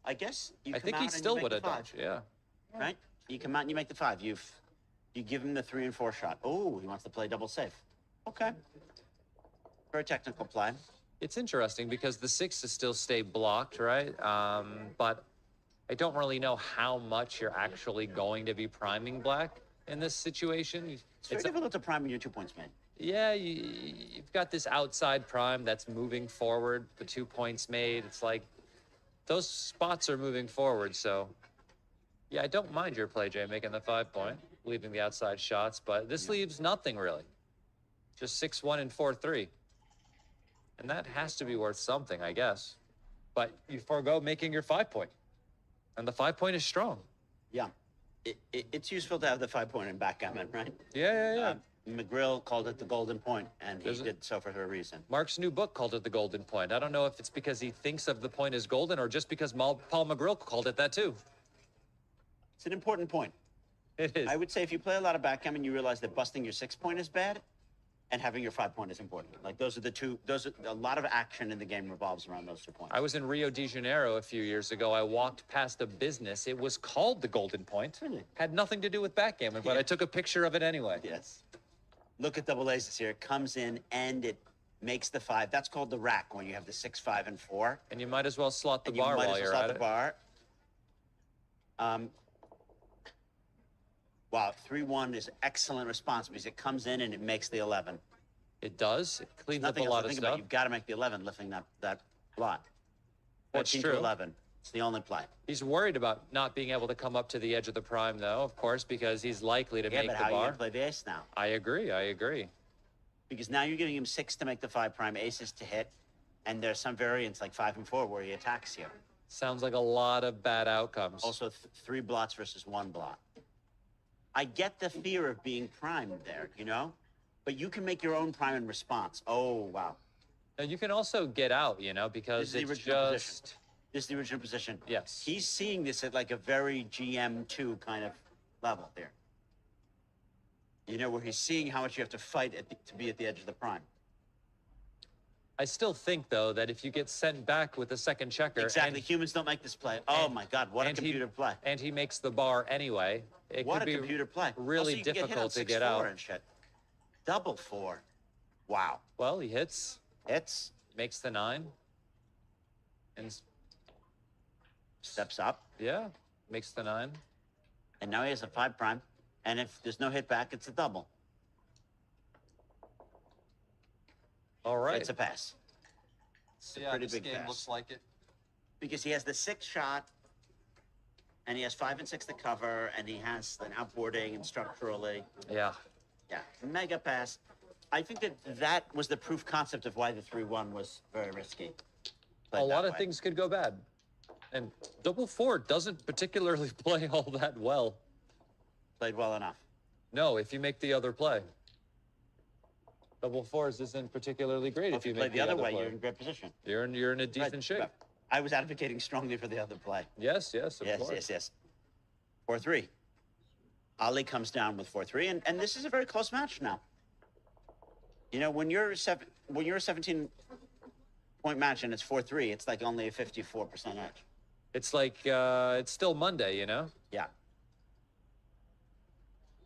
Speaker 4: I guess you
Speaker 1: I
Speaker 4: come
Speaker 1: think
Speaker 4: out
Speaker 1: he
Speaker 4: and you
Speaker 1: still
Speaker 4: make
Speaker 1: would
Speaker 4: the
Speaker 1: have
Speaker 4: 5,
Speaker 1: dodged, yeah.
Speaker 4: right? You come out and you make the 5. You give him the 3 and 4 shot. Oh, he wants to play double safe. Okay. Very technical play.
Speaker 1: It's interesting because the 6s still stay blocked, right? But I don't really know how much you're actually going to be priming Black. in this situation.
Speaker 4: It's very difficult to prime when you're 2 points made.
Speaker 1: Yeah, you've got this outside prime that's moving forward. The 2 points made. It's like those spots are moving forward. So, yeah, I don't mind your play, Jay, making the 5 point, leaving the outside shots. But this leaves nothing really. Just 6-1 and 4-3. And that has to be worth something, I guess. But you forego making your 5 point. And the 5 point is strong.
Speaker 4: Yeah. It's useful to have the 5 point in backgammon, right?
Speaker 1: Yeah.
Speaker 4: McGrill called it the golden point, and he did so for a reason.
Speaker 1: Mark's new book called it the golden point. I don't know if it's because he thinks of the point as golden or just because Paul McGrill called it that too.
Speaker 4: It's an important point.
Speaker 1: It is.
Speaker 4: I would say if you play a lot of backgammon, you realize that busting your 6 point is bad, and having your 5 point is important. Like those are the two. A lot of action in the game revolves around those 2 points.
Speaker 1: I was in Rio de Janeiro a few years ago. I walked past a business. It was called the Golden Point.
Speaker 4: Really?
Speaker 1: Had nothing to do with backgammon, but
Speaker 4: Yeah.
Speaker 1: I took a picture of it anyway.
Speaker 4: Yes. Look at double aces here. It comes in and it makes the 5. That's called the rack when you have the 6, 5, and 4.
Speaker 1: And you might as well slot the
Speaker 4: And you
Speaker 1: bar
Speaker 4: might as
Speaker 1: while
Speaker 4: well
Speaker 1: you're
Speaker 4: slot
Speaker 1: at
Speaker 4: the
Speaker 1: it.
Speaker 4: bar. Wow, 3-1 is excellent response because it comes in and it makes the 11.
Speaker 1: It does. It cleans up a
Speaker 4: Nothing else
Speaker 1: lot
Speaker 4: to
Speaker 1: of
Speaker 4: think
Speaker 1: stuff.
Speaker 4: about. You've got to make the 11 lifting that lot.
Speaker 1: That's
Speaker 4: 14
Speaker 1: true.
Speaker 4: to 11. It's the only play.
Speaker 1: He's worried about not being able to come up to the edge of the prime, though, of course, because he's likely to
Speaker 4: Yeah,
Speaker 1: make
Speaker 4: but
Speaker 1: the
Speaker 4: how are you
Speaker 1: bar.
Speaker 4: going to play the ace now?
Speaker 1: I agree.
Speaker 4: Because now you're giving him 6 to make the 5 prime, aces to hit, and there's some variants like 5 and 4 where he attacks you.
Speaker 1: Sounds like a lot of bad outcomes.
Speaker 4: Also, 3 blots versus 1 blot. I get the fear of being primed there, you know? But you can make your own prime in response. Oh, wow.
Speaker 1: Now, you can also get out, because
Speaker 4: This is the
Speaker 1: it's
Speaker 4: original
Speaker 1: just...
Speaker 4: position. This is the original position.
Speaker 1: Yes.
Speaker 4: He's seeing this at like a very GM2 kind of level here. Where he's seeing how much you have to fight to be at the edge of the prime.
Speaker 1: I still think, though, that if you get sent back with a second checker...
Speaker 4: Exactly. Humans don't make this play. Oh, my God. What a computer play.
Speaker 1: And he makes the bar anyway. It
Speaker 4: What
Speaker 1: could
Speaker 4: a
Speaker 1: be
Speaker 4: computer play.
Speaker 1: really
Speaker 4: Also, you can
Speaker 1: difficult to
Speaker 4: hit
Speaker 1: get
Speaker 4: on 6-4
Speaker 1: out.
Speaker 4: and shit. Double 4. Wow.
Speaker 1: Well, he hits,
Speaker 4: Hits.
Speaker 1: makes the 9, and
Speaker 4: Steps up.
Speaker 1: yeah, makes the 9.
Speaker 4: And now he has a 5 prime. And if there's no hit back, it's a double.
Speaker 1: All right.
Speaker 4: It's a pass. It's a pretty big pass.
Speaker 3: looks like it.
Speaker 4: Because he has the 6 shot, and he has 5 and 6 to cover, and he has an outboarding and structurally.
Speaker 1: Yeah.
Speaker 4: Yeah, mega pass. I think that was the proof concept of why the 3-1 was very risky.
Speaker 1: A
Speaker 4: Played
Speaker 1: lot
Speaker 4: that
Speaker 1: of
Speaker 4: way.
Speaker 1: things could go bad. And double 4 doesn't particularly play all that well.
Speaker 4: Played well enough.
Speaker 1: No, if you make the other play. Double 4s isn't particularly great
Speaker 4: Well,
Speaker 1: if you
Speaker 4: play
Speaker 1: make
Speaker 4: the other way,
Speaker 1: play.
Speaker 4: you're in great position.
Speaker 1: You're in a decent
Speaker 4: Right,
Speaker 1: shape.
Speaker 4: right. I was advocating strongly for the other play.
Speaker 1: Yes, of
Speaker 4: Yes,
Speaker 1: course.
Speaker 4: yes. 4-3. Ali comes down with 4-3, and this is a very close match now. When you're a 17-point match and it's 4-3, it's like only a 54% edge.
Speaker 1: It's like it's still Monday,
Speaker 4: Yeah.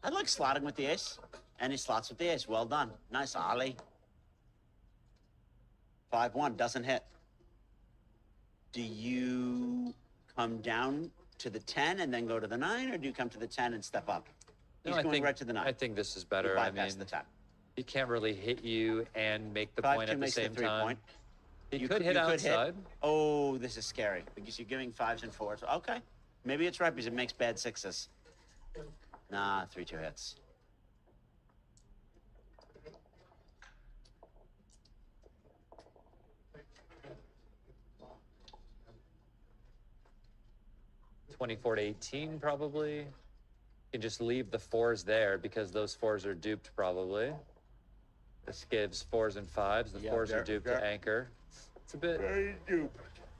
Speaker 4: I like slotting with the ace, and he slots with the ace. Well done. Nice, Ali. 5-1, doesn't hit. Do you come down to the 10 and then go to the 9, or do you come to the 10 and step up? He's
Speaker 1: No,
Speaker 4: going right to the 9.
Speaker 1: I think this is
Speaker 4: You
Speaker 1: better.
Speaker 4: bypass the 10.
Speaker 1: He can't really hit you and make the
Speaker 4: 5-2
Speaker 1: point at the
Speaker 4: makes
Speaker 1: same
Speaker 4: the 3
Speaker 1: time.
Speaker 4: point.
Speaker 1: He
Speaker 4: You
Speaker 1: could hit
Speaker 4: you
Speaker 1: outside.
Speaker 4: Oh, this is scary because you're giving 5s and 4s. Okay. Maybe it's right because it makes bad 6s. Nah, 3-2 hits.
Speaker 1: $24-18 probably. You can just leave the 4s there because those 4s are duped probably. This gives 4s and 5s. The
Speaker 4: Yeah,
Speaker 1: 4s are
Speaker 4: they're-
Speaker 1: duped
Speaker 4: they're-
Speaker 1: to anchor. It's a bit.
Speaker 4: Very dupe.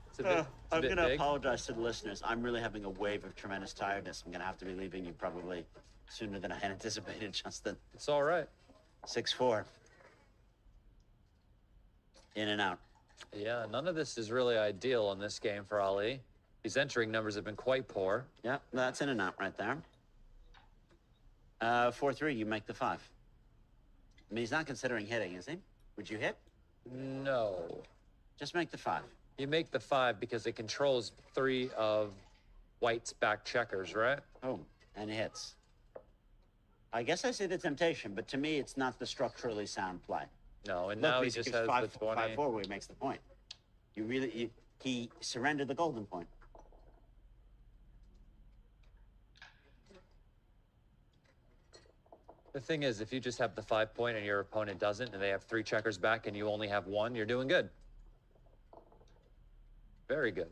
Speaker 1: It's a bit. It's a
Speaker 4: I'm
Speaker 1: bit
Speaker 4: going to
Speaker 1: big.
Speaker 4: apologize to the listeners. I'm really having a wave of tremendous tiredness. I'm going to have to be leaving you probably sooner than I had anticipated, Justin.
Speaker 1: It's all right.
Speaker 4: 6-4. In and out.
Speaker 1: Yeah, none of this is really ideal in this game for Ali. His entering numbers have been quite poor.
Speaker 4: Yeah, that's in and out right there. 4-3, you make the 5. I mean, he's not considering hitting, is he? Would you hit?
Speaker 1: No.
Speaker 4: Just make the 5.
Speaker 1: You make the 5 because it controls 3 of White's back checkers, right?
Speaker 4: Oh, and he hits. I guess I see the temptation, but to me, it's not the structurally sound play.
Speaker 1: No, and
Speaker 4: Look,
Speaker 1: now he
Speaker 4: because
Speaker 1: just
Speaker 4: gives
Speaker 1: has the 20.
Speaker 4: 5-4 where he makes the point. He surrendered the golden point.
Speaker 1: The thing is, if you just have the 5 point and your opponent doesn't, and they have 3 checkers back and you only have 1, you're doing good. Very good.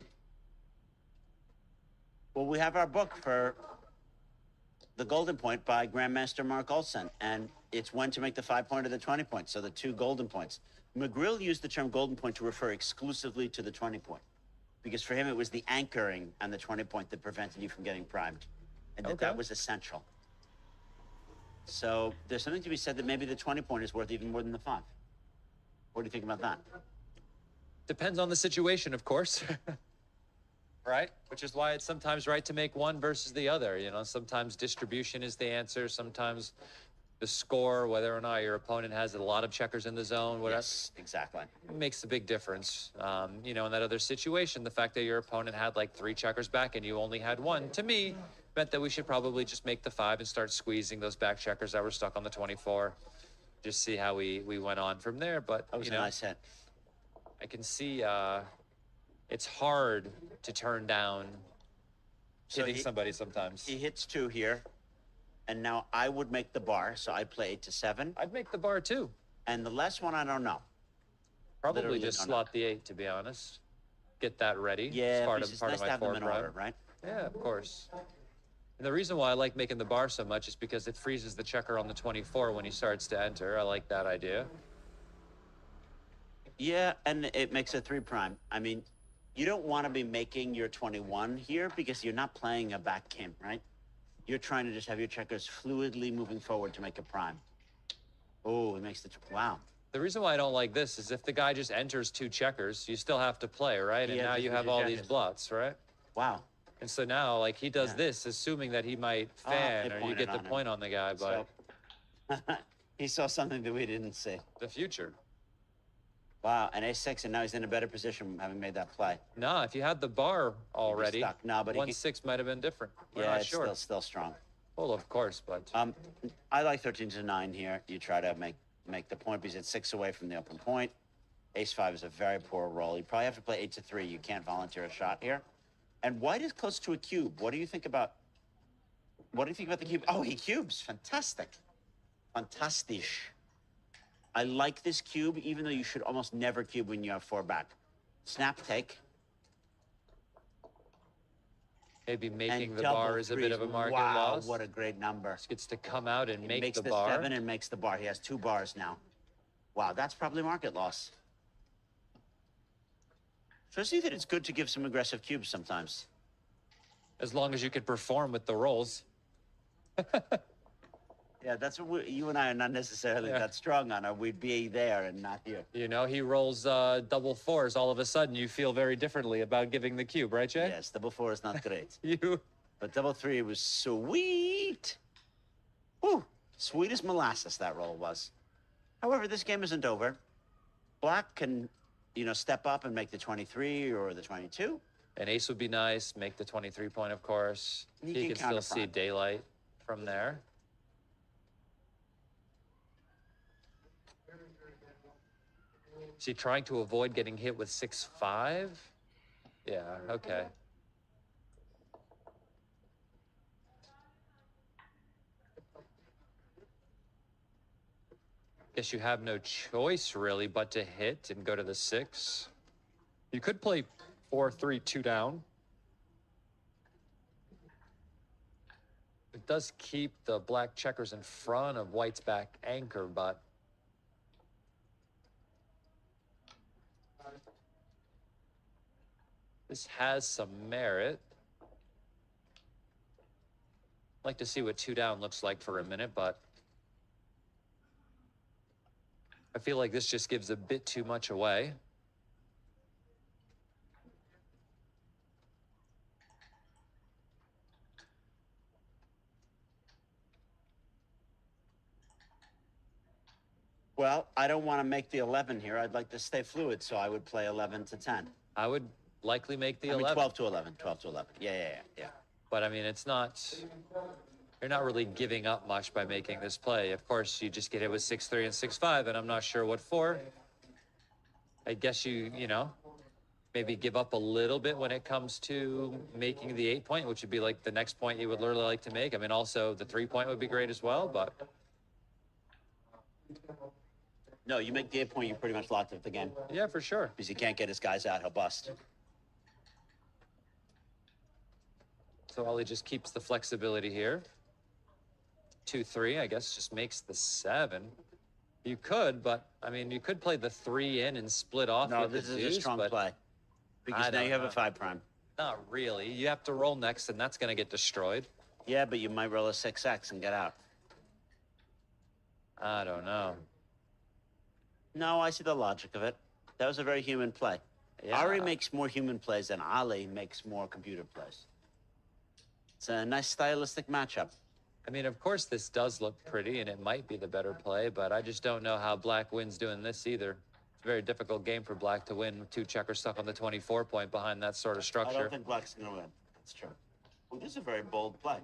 Speaker 4: Well, we have our book for the golden point by Grandmaster Mark Olsen, and it's when to make the 5 point or the 20 point. So the 2 golden points. McGrill used the term golden point to refer exclusively to the 20 point, because for him it was the anchoring on the 20 point that prevented you from getting primed, and that was essential. So there's something to be said that maybe the 20 point is worth even more than the 5. What do you think about that?
Speaker 1: Depends on the situation, of course. Right? Which is why it's sometimes right to make one versus the other. You know, sometimes distribution is the answer. Sometimes the score, whether or not your opponent has a lot of checkers in the zone, whatever.
Speaker 4: Yes, exactly.
Speaker 1: It makes a big difference. You know, in that other situation, the fact that your opponent had like 3 checkers back and you only had 1, to me, meant that we should probably just make the 5 and start squeezing those back checkers that were stuck on the 24. Just see how we went on from there. But,
Speaker 4: That was
Speaker 1: you
Speaker 4: a
Speaker 1: know,
Speaker 4: nice hit.
Speaker 1: I can see it's hard to turn down hitting somebody sometimes.
Speaker 4: He hits 2 here, and now I would make the bar, so I'd play 8 to 7.
Speaker 1: I'd make the bar too.
Speaker 4: And the last one, I don't know.
Speaker 1: Probably
Speaker 4: Literally
Speaker 1: just
Speaker 4: don't
Speaker 1: slot the 8, to be honest. Get that ready.
Speaker 4: Yeah,
Speaker 1: It's part
Speaker 4: it's
Speaker 1: of
Speaker 4: nice to
Speaker 1: my
Speaker 4: have them
Speaker 1: forward
Speaker 4: in order,
Speaker 1: drive.
Speaker 4: right?
Speaker 1: Yeah, of course. And the reason why I like making the bar so much is because it freezes the checker on the 24 when he starts to enter. I like that idea.
Speaker 4: Yeah, and it makes a 3 prime. I mean, you don't want to be making your 21 here because you're not playing a back game, right? You're trying to just have your checkers fluidly moving forward to make a prime. Oh, it makes the wow.
Speaker 1: The reason why I don't like this is if the guy just enters 2 checkers, you still have to play, right? And
Speaker 4: Yeah,
Speaker 1: now
Speaker 4: just
Speaker 1: you
Speaker 4: with
Speaker 1: have
Speaker 4: your
Speaker 1: all these
Speaker 4: checkers.
Speaker 1: blots, right?
Speaker 4: Wow.
Speaker 1: And so now, like, he does
Speaker 4: Yeah.
Speaker 1: this, assuming that he might
Speaker 4: they
Speaker 1: fan or you
Speaker 4: pointed
Speaker 1: get the
Speaker 4: on him.
Speaker 1: point on the guy, but
Speaker 4: So he saw something that we didn't see.
Speaker 1: the future.
Speaker 4: Wow, an A6, and now he's in a better position having made that play.
Speaker 1: No, if you had the bar already,
Speaker 4: stuck. No, but he
Speaker 1: 1-6 might have been different. We're
Speaker 4: Yeah,
Speaker 1: not
Speaker 4: it's
Speaker 1: sure.
Speaker 4: still strong.
Speaker 1: Well, of course, but
Speaker 4: I like 13 to 9 here. You try to make the point because it's 6 away from the open point. Ace 5 is a very poor roll. You probably have to play 8 to 3. You can't volunteer a shot here. And white is close to a cube. What do you think about the cube? Oh, he cubes. Fantastic. Fantastisch. I like this cube, even though you should almost never cube when you have 4 back. Snap take.
Speaker 1: maybe making
Speaker 4: And
Speaker 1: the
Speaker 4: double
Speaker 1: bar is a bit
Speaker 4: threes.
Speaker 1: of a market
Speaker 4: wow,
Speaker 1: loss.
Speaker 4: what a great number.
Speaker 1: Just gets to come out and
Speaker 4: He
Speaker 1: make
Speaker 4: makes
Speaker 1: the
Speaker 4: the
Speaker 1: bar.
Speaker 4: 7 and makes the bar. He has 2 bars now. Wow, that's probably market loss. Shows you that it's good to give some aggressive cubes sometimes.
Speaker 1: As long as you can perform with the rolls.
Speaker 4: Yeah, that's what you and I are not necessarily
Speaker 1: Yeah.
Speaker 4: that strong on. We'd be there and not here.
Speaker 1: You know, he rolls double 4s. All of a sudden, you feel very differently about giving the cube, right, Jay?
Speaker 4: Yes, double 4 is not great.
Speaker 1: You.
Speaker 4: But double 3 was sweet. Whew, sweet as molasses that roll was. However, this game isn't over. Black can, step up and make the 23 or the 22.
Speaker 1: An ace would be nice. Make the 23 point, of course.
Speaker 4: He
Speaker 1: He
Speaker 4: can
Speaker 1: can still see
Speaker 4: counterprime.
Speaker 1: daylight from there. Is he trying to avoid getting hit with 6-5? Yeah, okay. Guess you have no choice really but to hit and go to the 6. You could play 4-3-2 down. It does keep the black checkers in front of white's back anchor, but this has some merit. I'd like to see what 2 down looks like for a minute, but I feel like this just gives a bit too much away.
Speaker 4: Well, I don't want to make the 11 here. I'd like to stay fluid, so I would play 11 to 10.
Speaker 1: I would likely make the
Speaker 4: I mean,
Speaker 1: 11.
Speaker 4: 12 to 11. 12 to 11. Yeah.
Speaker 1: But I mean, it's not you're not really giving up much by making this play. Of course, you just get hit with 6-3 and 6-5, and I'm not sure what for. I guess you know, maybe give up a little bit when it comes to making the 8-point, which would be like the next point you would really like to make. I mean, also the 3-point would be great as well, but
Speaker 4: No, you make the 8-point, you're pretty much locked up the game.
Speaker 1: yeah, for sure.
Speaker 4: Because he can't get his guys out, he'll bust.
Speaker 1: So Ollie just keeps the flexibility here. 2-3, I guess, just makes the 7. You could, but I mean, you could play the 3 in and split off.
Speaker 4: No,
Speaker 1: with
Speaker 4: this
Speaker 1: the
Speaker 4: is
Speaker 1: deuce,
Speaker 4: a strong
Speaker 1: but
Speaker 4: play. Because
Speaker 1: I
Speaker 4: now you
Speaker 1: don't
Speaker 4: have
Speaker 1: know.
Speaker 4: a 5 prime.
Speaker 1: Not really. You have to roll next, and that's going to get destroyed.
Speaker 4: Yeah, but you might roll a 6x and get out.
Speaker 1: I don't know.
Speaker 4: No, I see the logic of it. That was a very human play.
Speaker 1: Yeah.
Speaker 4: Ari makes more human plays than Ali makes more computer plays. It's a nice stylistic matchup.
Speaker 1: I mean, of course, this does look pretty, and it might be the better play, but I just don't know how Black wins doing this either. It's a very difficult game for Black to win with 2 checkers stuck on the 24-point behind that sort of
Speaker 4: I
Speaker 1: structure.
Speaker 4: don't think Black's going to win. That's true. Well, this is a very bold play.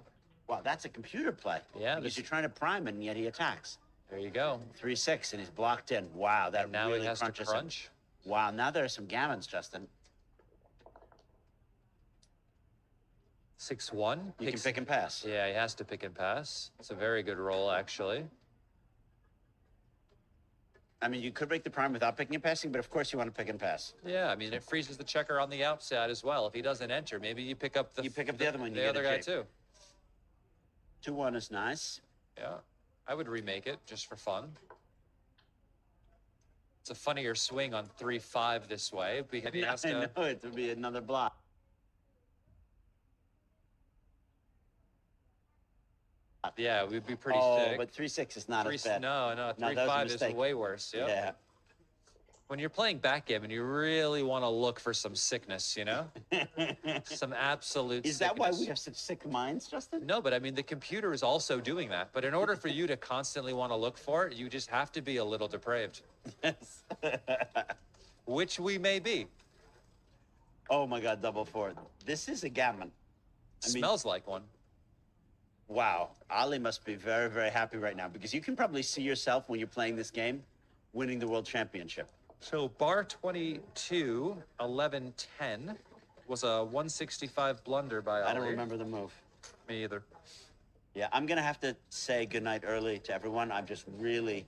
Speaker 4: Wow, that's a computer play.
Speaker 1: Yeah,
Speaker 4: Because
Speaker 1: this-
Speaker 4: you're trying to prime and yet he attacks.
Speaker 1: There you go.
Speaker 4: 3-6 and he's blocked in. Wow, that
Speaker 1: And now
Speaker 4: really
Speaker 1: he has to
Speaker 4: crunches him.
Speaker 1: crunch.
Speaker 4: Wow, now there are some gammons, Justin.
Speaker 1: 6-1.
Speaker 4: You can pick and pass.
Speaker 1: Yeah, he has to pick and pass. It's a very good roll, actually.
Speaker 4: I mean, you could break the prime without picking and passing, but of course you want to pick and pass.
Speaker 1: Yeah, I mean, it freezes the checker on the outside as well. If he doesn't enter, maybe you pick up the
Speaker 4: You pick up the other one, you
Speaker 1: the
Speaker 4: get
Speaker 1: other
Speaker 4: a
Speaker 1: guy
Speaker 4: G.
Speaker 1: too.
Speaker 4: 2-1 is nice.
Speaker 1: Yeah, I would remake it just for fun. It's a funnier swing on 3-5 this way because he has
Speaker 4: I
Speaker 1: to.
Speaker 4: know, it would be another block.
Speaker 1: Yeah, we'd be pretty
Speaker 4: Oh,
Speaker 1: sick.
Speaker 4: but 3-6 is not as bad.
Speaker 1: No,
Speaker 4: No,
Speaker 1: 3-5
Speaker 4: that was a
Speaker 1: is
Speaker 4: mistake.
Speaker 1: way worse. Yep.
Speaker 4: Yeah.
Speaker 1: When you're playing backgammon, you really want to look for some sickness, you know? Some absolute
Speaker 4: Is that why we
Speaker 1: sickness.
Speaker 4: have such sick minds, Justin?
Speaker 1: No, but I mean, the computer is also doing that. But in order for you to constantly want to look for it, you just have to be a little depraved,
Speaker 4: Yes.
Speaker 1: which we may be.
Speaker 4: Oh my God, double 4. This is a gammon. I mean,
Speaker 1: Smells like one.
Speaker 4: wow. Ali must be very, very happy right now because you can probably see yourself when you're playing this game winning the world championship.
Speaker 1: So bar 22, 11-10 was a 165 blunder by Ali.
Speaker 4: I don't remember the move.
Speaker 1: Me either.
Speaker 4: Yeah, I'm going to have to say goodnight early to everyone. I'm just really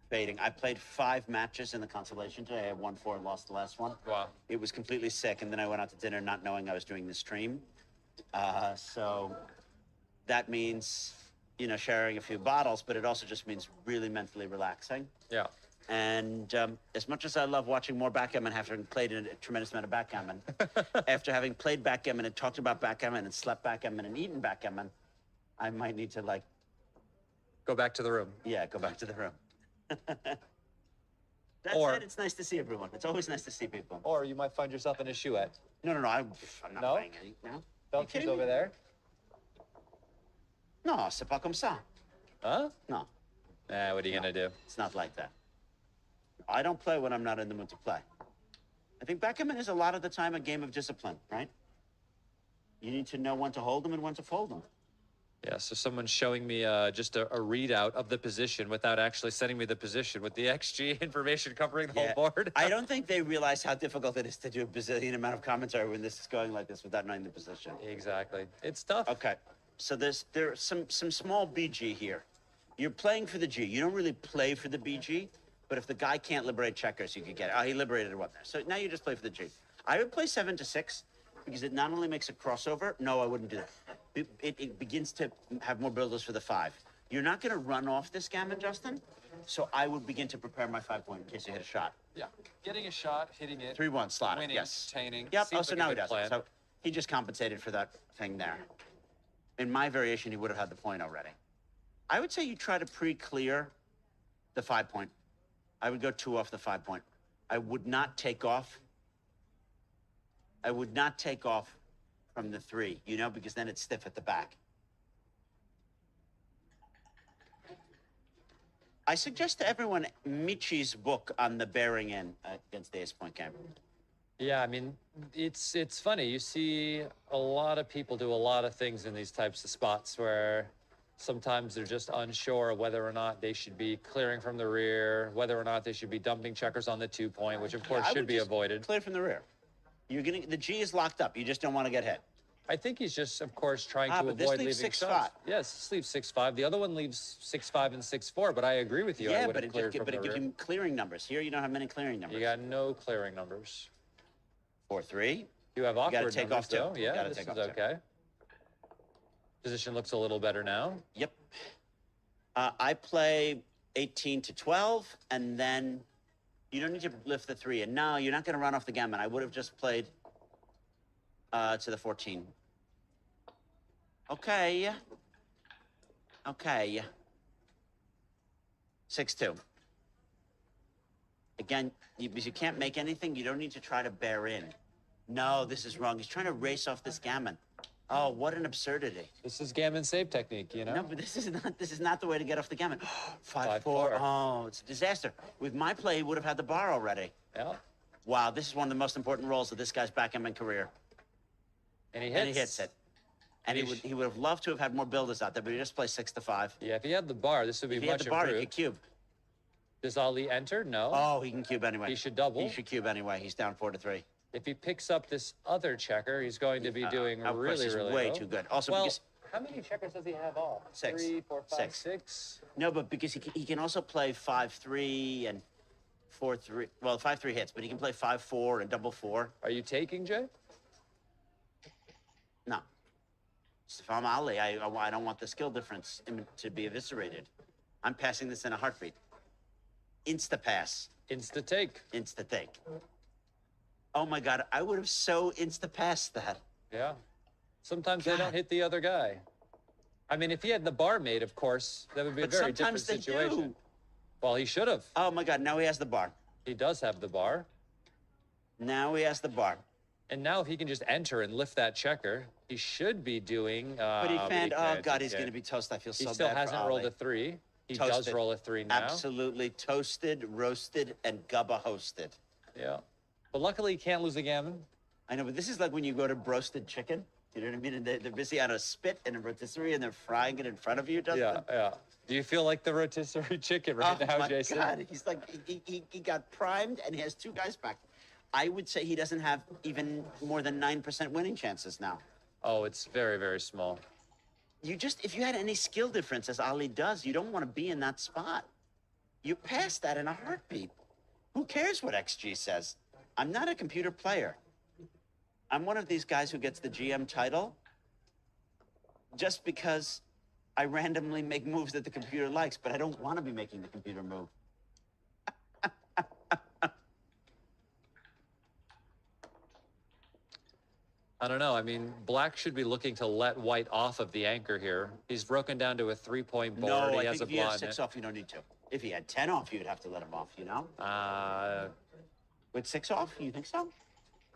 Speaker 4: fading. I played 5 matches in the consolation today. I had won 4 and lost the last one.
Speaker 1: Wow.
Speaker 4: It was completely sick, and then I went out to dinner not knowing I was doing the stream. So that means, you know, sharing a few bottles, but it also just means really mentally relaxing.
Speaker 1: Yeah.
Speaker 4: And as much as I love watching more backgammon, having played a tremendous amount of backgammon, after having played backgammon and talked about backgammon and slept backgammon and eaten backgammon, I might need to, like,
Speaker 1: Go back to the room.
Speaker 4: yeah, go back to the room. That
Speaker 1: Or-
Speaker 4: said, it's nice to see everyone. It's always nice to see people.
Speaker 1: Or you might find yourself in a shoeette.
Speaker 4: No, I'm not
Speaker 1: No?
Speaker 4: buying any now.
Speaker 1: Belcher's
Speaker 4: kidding
Speaker 1: over
Speaker 4: me?
Speaker 1: there.
Speaker 4: No, c'est pas comme ça.
Speaker 1: Huh?
Speaker 4: No,
Speaker 1: What are you going to do?
Speaker 4: it's not like that. I don't play when I'm not in the mood to play. I think backgammon is a lot of the time a game of discipline, right? You need to know when to hold them and when to fold them.
Speaker 1: Yeah, so someone's showing me just a readout of the position without actually sending me the position with the XG information covering the whole board.
Speaker 4: I don't think they realize how difficult it is to do a bazillion amount of commentary when this is going like this without knowing the position.
Speaker 1: Exactly. It's tough.
Speaker 4: Okay, so there's some small BG here. You're playing for the G. You don't really play for the BG, but if the guy can't liberate checkers, you could get it. Oh, he liberated one there. So now you just play for the G. I would play 7-6 because it not only makes a crossover. No, I wouldn't do that. It begins to have more builders for the 5. You're not going to run off this gammon, Justin. So I would begin to prepare my 5-point in case you hit a shot.
Speaker 1: Yeah. Getting a shot, hitting it.
Speaker 4: 3-1 slot.
Speaker 1: Winning,
Speaker 4: Yes.
Speaker 1: obtaining.
Speaker 4: Yep.
Speaker 1: Seems
Speaker 4: Oh, so
Speaker 1: like a
Speaker 4: now he
Speaker 1: good
Speaker 4: does
Speaker 1: plan.
Speaker 4: it. So he just compensated for that thing there. In my variation, he would have had the point already. I would say you try to pre-clear the 5-point. I would go 2 off the 5-point. I would not take off. I would not take off from the 3, you know, because then it's stiff at the back. I suggest to everyone Michi's book on the bearing in against the ace-point game.
Speaker 1: Yeah, I mean, it's funny. You see a lot of people do a lot of things in these types of spots where Sometimes they're just unsure of whether or not they should be clearing from the rear, whether or not they should be dumping checkers on the 2-point, which of course
Speaker 4: I
Speaker 1: should
Speaker 4: would
Speaker 1: be
Speaker 4: just
Speaker 1: avoided.
Speaker 4: Clear from the rear. You're getting the G is locked up. You just don't want to get hit.
Speaker 1: I think he's just, of course, trying
Speaker 4: Ah,
Speaker 1: to
Speaker 4: but this
Speaker 1: avoid
Speaker 4: leaves
Speaker 1: leaving
Speaker 4: 6-5.
Speaker 1: shots. Yes, this leaves 6-5. The other one leaves 6-5 and 6-4, but I agree with you. I
Speaker 4: Yeah,
Speaker 1: would
Speaker 4: but
Speaker 1: have
Speaker 4: it
Speaker 1: cleared
Speaker 4: just
Speaker 1: from
Speaker 4: but
Speaker 1: the
Speaker 4: it gives
Speaker 1: rear.
Speaker 4: you clearing numbers. Here you don't have many clearing numbers.
Speaker 1: You got no clearing numbers.
Speaker 4: 4-3.
Speaker 1: You have
Speaker 4: gotta
Speaker 1: awkward
Speaker 4: take
Speaker 1: numbers,
Speaker 4: off two.
Speaker 1: though.
Speaker 4: You
Speaker 1: Yeah,
Speaker 4: gotta
Speaker 1: this
Speaker 4: take
Speaker 1: is
Speaker 4: off two.
Speaker 1: okay. Position looks a little better now.
Speaker 4: Yep. I play 18 to 12, and then you don't need to lift the 3. And no, you're not going to run off the gammon. I would have just played to the 14. Okay. Okay. 6-2. Again, because you can't make anything, you don't need to try to bear in. No, this is wrong. He's trying to race off this gammon. Oh, what an absurdity.
Speaker 1: This is gammon save technique, you know?
Speaker 4: No, but this is not the way to get off the gammon. 5-4.
Speaker 1: 5-4.
Speaker 4: Oh, it's a disaster. With my play, he would have had the bar already.
Speaker 1: Yeah.
Speaker 4: Wow, this is one of the most important rolls of this guy's backgammon career.
Speaker 1: And he hits.
Speaker 4: And he hits it. And he would have loved to have had more builders out there, but he just plays 6-5.
Speaker 1: Yeah, if he had the bar, this would be
Speaker 4: If he
Speaker 1: much
Speaker 4: had the bar, he
Speaker 1: improved.
Speaker 4: could cube.
Speaker 1: Does Ali enter? No.
Speaker 4: Oh, he can cube anyway.
Speaker 1: He should double.
Speaker 4: He should cube anyway. He's down 4-3.
Speaker 1: If he picks up this other checker, he's going to be doing
Speaker 4: Of course,
Speaker 1: really,
Speaker 4: he's
Speaker 1: really
Speaker 4: way
Speaker 1: well.
Speaker 4: too good. Also,
Speaker 1: Well,
Speaker 4: because
Speaker 1: how many checkers does he have off?
Speaker 4: 6.
Speaker 1: 3, 4, 5,
Speaker 4: 6.
Speaker 1: 6.
Speaker 4: no, but because he can also play 5-3 and 4-3. Well, 5-3 hits, but he can play 5-4 and double 4.
Speaker 1: Are you taking, Jay?
Speaker 4: No. If I'm Ali, I don't want the skill difference to be eviscerated. I'm passing this in a heartbeat. Insta pass.
Speaker 1: Insta take.
Speaker 4: Insta take. Oh my God, I would have so insta passed that.
Speaker 1: Yeah. Sometimes they don't
Speaker 4: God.
Speaker 1: hit the other guy. I mean, if he had the bar made, of course, that would be a
Speaker 4: But
Speaker 1: very different
Speaker 4: sometimes they
Speaker 1: situation.
Speaker 4: do.
Speaker 1: Well, he should have.
Speaker 4: Oh my God, now he has the bar.
Speaker 1: He does have the bar.
Speaker 4: Now he has the bar.
Speaker 1: And now if he can just enter and lift that checker, he should be doing...
Speaker 4: But he fanned, oh
Speaker 1: can't,
Speaker 4: God,
Speaker 1: he
Speaker 4: he's going to
Speaker 1: can't.
Speaker 4: be toast. I feel
Speaker 1: He
Speaker 4: so
Speaker 1: still
Speaker 4: bad for
Speaker 1: hasn't
Speaker 4: Ali.
Speaker 1: rolled a 3. He does
Speaker 4: Toasted.
Speaker 1: roll a 3 now.
Speaker 4: Absolutely toasted, roasted, and gubba hosted.
Speaker 1: Yeah. But luckily, he can't lose a gammon.
Speaker 4: I know, but this is like when you go to broasted chicken. You know what I mean? And they're busy on a spit and a rotisserie, and they're frying it in front of you, Justin.
Speaker 1: Yeah, yeah. Do you feel like the rotisserie chicken right
Speaker 4: Oh
Speaker 1: now,
Speaker 4: my
Speaker 1: Jason?
Speaker 4: God, he's like he got primed, and he has 2 guys back. I would say he doesn't have even more than 9% winning chances now.
Speaker 1: Oh, it's very, very small.
Speaker 4: If you had any skill difference, as Ali does, you don't want to be in that spot. You pass that in a heartbeat. Who cares what XG says? I'm not a computer player. I'm one of these guys who gets the GM title just because I randomly make moves that the computer likes, but I don't want to be making the computer move.
Speaker 1: I don't know. I mean, black should be looking to let white off of the anchor here. He's broken down to a 3-point board.
Speaker 4: No,
Speaker 1: He
Speaker 4: I
Speaker 1: has
Speaker 4: think
Speaker 1: a
Speaker 4: if you have
Speaker 1: blonde.
Speaker 4: 6 off, you don't need to. If he had 10 off, you'd have to let him off, you know? With 6 off, you think so?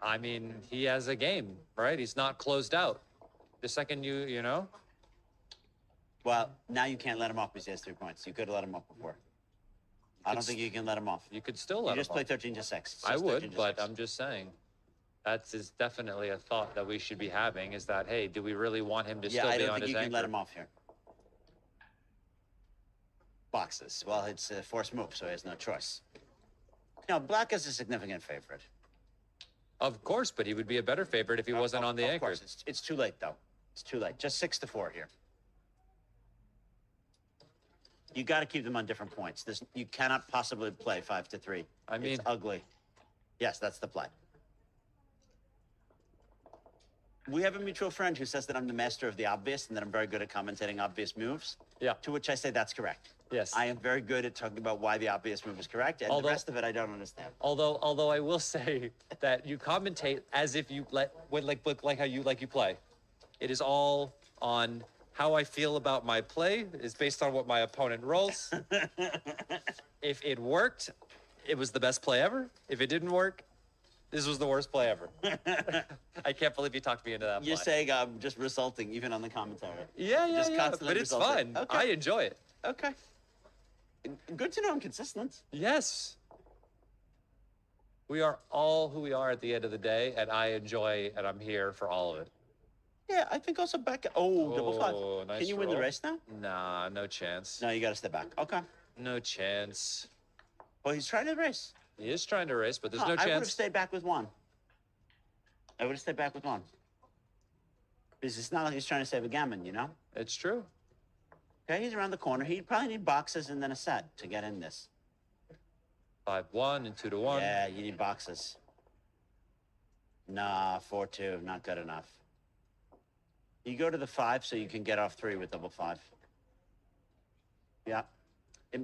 Speaker 1: I mean, he has a game, right? He's not closed out. The second you know?
Speaker 4: Well, now you can't let him off because he has 3 points. You could have let him off before. I don't think you can let him off.
Speaker 1: You could still
Speaker 4: You
Speaker 1: let
Speaker 4: just
Speaker 1: him
Speaker 4: play
Speaker 1: off.
Speaker 4: 13 to 6.
Speaker 1: I
Speaker 4: 6,
Speaker 1: would,
Speaker 4: 13 to
Speaker 1: but
Speaker 4: 6.
Speaker 1: I'm just saying. That is definitely a thought that we should be having is that, hey, do we really want him to
Speaker 4: Yeah,
Speaker 1: still
Speaker 4: I
Speaker 1: be
Speaker 4: don't
Speaker 1: on
Speaker 4: think
Speaker 1: his
Speaker 4: you
Speaker 1: anchor?
Speaker 4: can let him off here. Boxes. Well, it's a forced move, so he has no choice. No, black is a significant favorite.
Speaker 1: Of course, but he would be a better favorite if he wasn't on the
Speaker 4: Of
Speaker 1: anchor.
Speaker 4: course, it's too late, though. It's too late. Just 6 to 4 here. You got to keep them on different points. You cannot possibly play 5 to 3.
Speaker 1: I mean-
Speaker 4: it's ugly. Yes, that's the play. We have a mutual friend who says that I'm the master of the obvious and that I'm very good at commentating obvious moves.
Speaker 1: Yeah.
Speaker 4: To which I say that's correct.
Speaker 1: Yes.
Speaker 4: I am very good at talking about why the obvious move is correct, and
Speaker 1: Although-
Speaker 4: the rest of it I don't understand.
Speaker 1: Although I will say that you commentate as if you like how you play. It is all on how I feel about my play. It's based on what my opponent rolls. If it worked, it was the best play ever. If it didn't work, this was the worst play ever. I can't believe you talked me into that
Speaker 4: You're
Speaker 1: play.
Speaker 4: saying I'm just resulting even on the commentary.
Speaker 1: Yeah,
Speaker 4: just
Speaker 1: yeah,
Speaker 4: constantly
Speaker 1: but it's
Speaker 4: resulting.
Speaker 1: fun.
Speaker 4: Okay.
Speaker 1: I enjoy it.
Speaker 4: Okay. Good to know I'm consistent.
Speaker 1: Yes. We are all who we are at the end of the day, and I enjoy, and I'm here for all of it.
Speaker 4: Yeah, I think also back. Oh, double five.
Speaker 1: Oh, nice
Speaker 4: Can you win the
Speaker 1: roll.
Speaker 4: race now?
Speaker 1: Nah, no chance.
Speaker 4: No, you got to step back. Okay.
Speaker 1: No chance.
Speaker 4: Well, he's trying to race.
Speaker 1: He is trying to race, but there's no
Speaker 4: I would have
Speaker 1: chance.
Speaker 4: stayed back with one. I would have stayed back with one. Because it's not like he's trying to save a gammon, you know?
Speaker 1: It's true.
Speaker 4: Okay, he's around the corner. He'd probably need boxes and then a set to get in this.
Speaker 1: 5-1 and 2-1.
Speaker 4: Yeah, you need boxes. Nah, 4-2, not good enough. You go to the 5 so you can get off 3 with double 5. Yeah.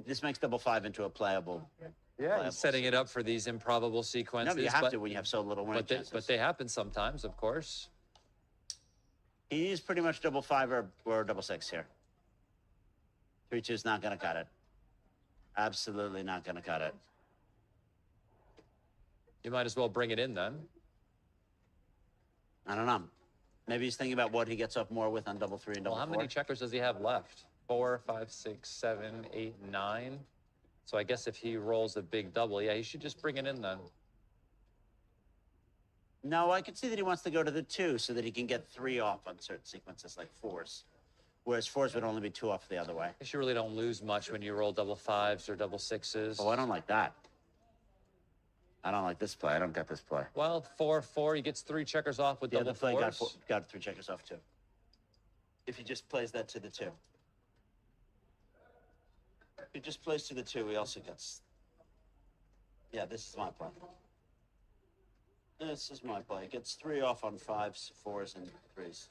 Speaker 4: This makes double 5 into a playable.
Speaker 1: Yeah,
Speaker 4: playable
Speaker 1: he's setting it up for these improbable
Speaker 4: No,
Speaker 1: sequences.
Speaker 4: but you have to when you have so little winning chances.
Speaker 1: But they happen sometimes, of course.
Speaker 4: He needs pretty much double 5 or double 6 here. 3-2 is not going to cut it. Absolutely not going to cut it.
Speaker 1: You might as well bring it in then.
Speaker 4: I don't know. Maybe he's thinking about what he gets off more with on double 3 and double
Speaker 1: Well, how
Speaker 4: 4.
Speaker 1: many checkers does he have left? 4, 5, 6, 7, 8, 9. So I guess if he rolls a big double, yeah, he should just bring it in then.
Speaker 4: No, I can see that he wants to go to the 2 so that he can get 3 off on certain sequences like 4s. Whereas 4s would only be 2 off the other way.
Speaker 1: I guess you really don't lose much when you roll double 5s or double 6s.
Speaker 4: Oh, I don't like that. I don't like this play. I don't get this play.
Speaker 1: Well, 4-4, he gets 3 checkers off with
Speaker 4: Yeah,
Speaker 1: double
Speaker 4: the play
Speaker 1: fours.
Speaker 4: got 3 checkers off too. If he just plays that to the 2. If he just plays to the 2, he also gets. Yeah, this is my play. This is my play. He gets 3 off on 5s, 4s, and 3s.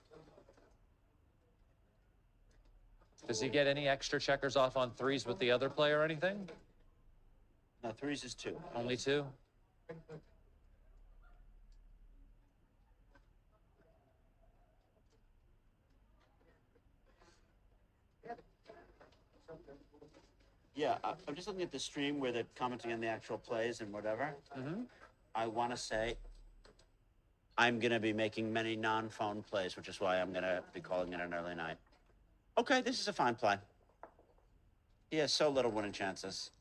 Speaker 1: Does he get any extra checkers off on 3s with the other play or anything?
Speaker 4: No, 3s is 2.
Speaker 1: Only 2?
Speaker 4: Yeah, I'm just looking at the stream where they're commenting on the actual plays and whatever.
Speaker 1: Mm-hmm.
Speaker 4: I want to say I'm going to be making many non-phone plays, which is why I'm going to be calling it an early night. Okay, this is a fine play. He has so little winning chances.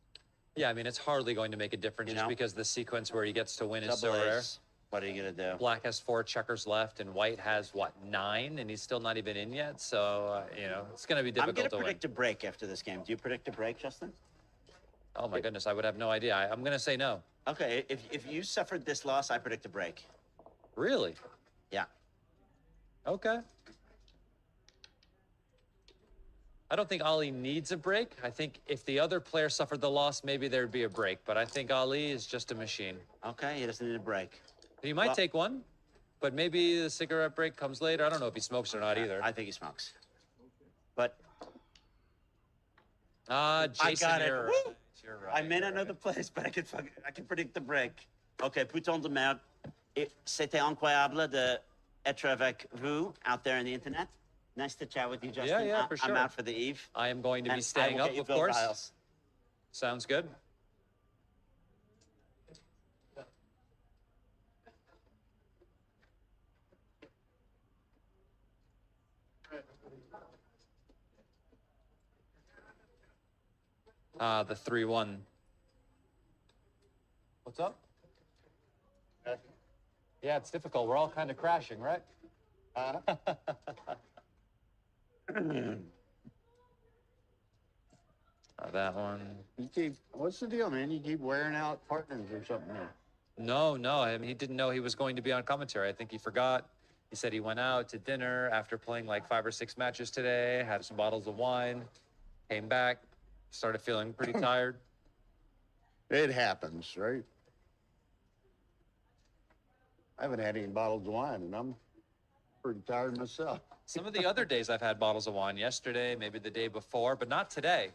Speaker 1: Yeah, I mean, it's hardly going to make a difference
Speaker 4: You
Speaker 1: just
Speaker 4: know?
Speaker 1: because the sequence where he gets to win is
Speaker 4: Double
Speaker 1: so rare.
Speaker 4: ace. What are you going to do?
Speaker 1: Black has 4 checkers left, and White has, what, 9? And he's still not even in yet. So, you know, it's going to be
Speaker 4: I'm
Speaker 1: difficult
Speaker 4: going to
Speaker 1: to win.
Speaker 4: predict a break after this game. Do you predict a break, Justin?
Speaker 1: Oh, my goodness, I would have no idea. I'm going to say no.
Speaker 4: Okay, if you suffered this loss, I predict a break.
Speaker 1: Really?
Speaker 4: Yeah.
Speaker 1: Okay. I don't think Ali needs a break. I think if the other player suffered the loss, maybe there'd be a break. But I think Ali is just a machine.
Speaker 4: Okay, he doesn't need a break.
Speaker 1: He might
Speaker 4: Well-
Speaker 1: take one, but maybe the cigarette break comes later. I don't know if he smokes or not either.
Speaker 4: I think he smokes. But
Speaker 1: Jason,
Speaker 4: got it.
Speaker 1: you're
Speaker 4: Woo!
Speaker 1: right. You're right.
Speaker 4: I may not
Speaker 1: you're
Speaker 4: know
Speaker 1: right.
Speaker 4: the plays, but I can predict the break. Okay, Pouton de merde. C'était incroyable d'être avec vous out there on the internet. Nice to chat with you, Justin.
Speaker 1: Yeah, for
Speaker 4: I'm
Speaker 1: sure.
Speaker 4: out for the eve.
Speaker 1: I am going to
Speaker 4: And
Speaker 1: be staying
Speaker 4: I will
Speaker 1: up,
Speaker 4: get you
Speaker 1: of
Speaker 4: Bill
Speaker 1: course.
Speaker 4: Riles.
Speaker 1: Sounds good. The 3-1. What's up? Yeah, it's difficult. We're all kind of crashing, right? That one.
Speaker 5: You keep, what's the deal, man? You keep wearing out partners or something there.
Speaker 1: No. I mean, he didn't know he was going to be on commentary. I think he forgot. He said he went out to dinner after playing like 5 or 6 matches today, had some bottles of wine, came back, started feeling pretty tired.
Speaker 5: It happens, right? I haven't had any bottles of wine, and I'm pretty tired myself.
Speaker 1: Some of the other days I've had bottles of wine, yesterday, maybe the day before, but not today.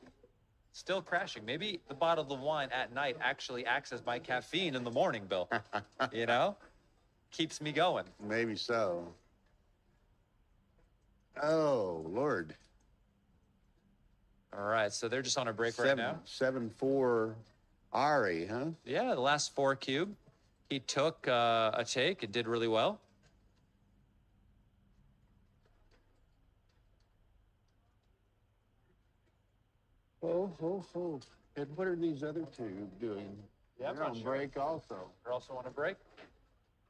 Speaker 1: Still crashing. Maybe the bottle of wine at night actually acts as my caffeine in the morning, Bill. You know? Keeps me going.
Speaker 5: Maybe so. Oh, Lord.
Speaker 1: All right, so they're just on a break right now.
Speaker 5: 7-4 Ari, huh?
Speaker 1: Yeah, the last 4 cube. He took a take and did really well.
Speaker 5: Oh. And what are these other two doing?
Speaker 1: Yeah, I'm
Speaker 5: They're
Speaker 1: not
Speaker 5: on
Speaker 1: sure.
Speaker 5: break also.
Speaker 1: They're also on a break.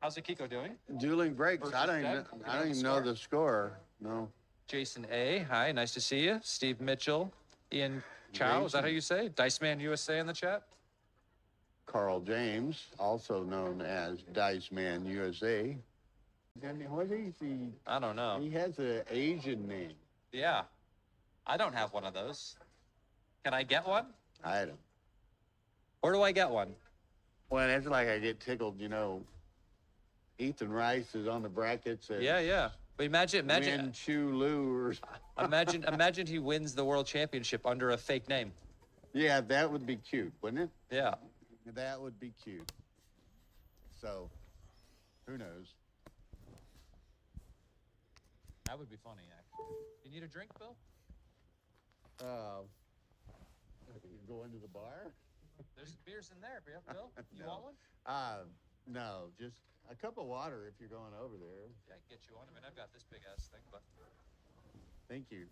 Speaker 1: How's Akiko doing?
Speaker 5: Dueling breaks.
Speaker 1: Versus
Speaker 5: I don't even.
Speaker 1: Jack? You
Speaker 5: I
Speaker 1: know
Speaker 5: don't
Speaker 1: the
Speaker 5: even know
Speaker 1: score?
Speaker 5: the score. No.
Speaker 1: Jason A. Hi, nice to see you. Steve Mitchell, Ian Chow. Is that how
Speaker 5: Jason.
Speaker 1: you say? Dice Man USA in the chat.
Speaker 5: Carl James, also known as Dice Man USA. And what is he?
Speaker 1: I don't know.
Speaker 5: He has an Asian name.
Speaker 1: Yeah, I don't have one of those. Can I get one?
Speaker 5: I don't.
Speaker 1: Where do I get one?
Speaker 5: Well, that's like I get tickled. Ethan Rice is on the brackets. And
Speaker 1: Yeah. But imagine,
Speaker 5: Win Chu Lu or
Speaker 1: imagine he wins the world championship under a fake name.
Speaker 5: yeah, that would be cute, wouldn't it?
Speaker 1: Yeah.
Speaker 5: That would be cute. So, who knows?
Speaker 1: That would be funny, actually. You need a drink, Bill?
Speaker 5: You go into the bar?
Speaker 1: There's beers in there, Bill. You
Speaker 5: No.
Speaker 1: want one?
Speaker 5: No, just a cup of water if you're going over there.
Speaker 1: Yeah, I can get you one. I mean, I've got this big ass thing, but
Speaker 5: Thank you.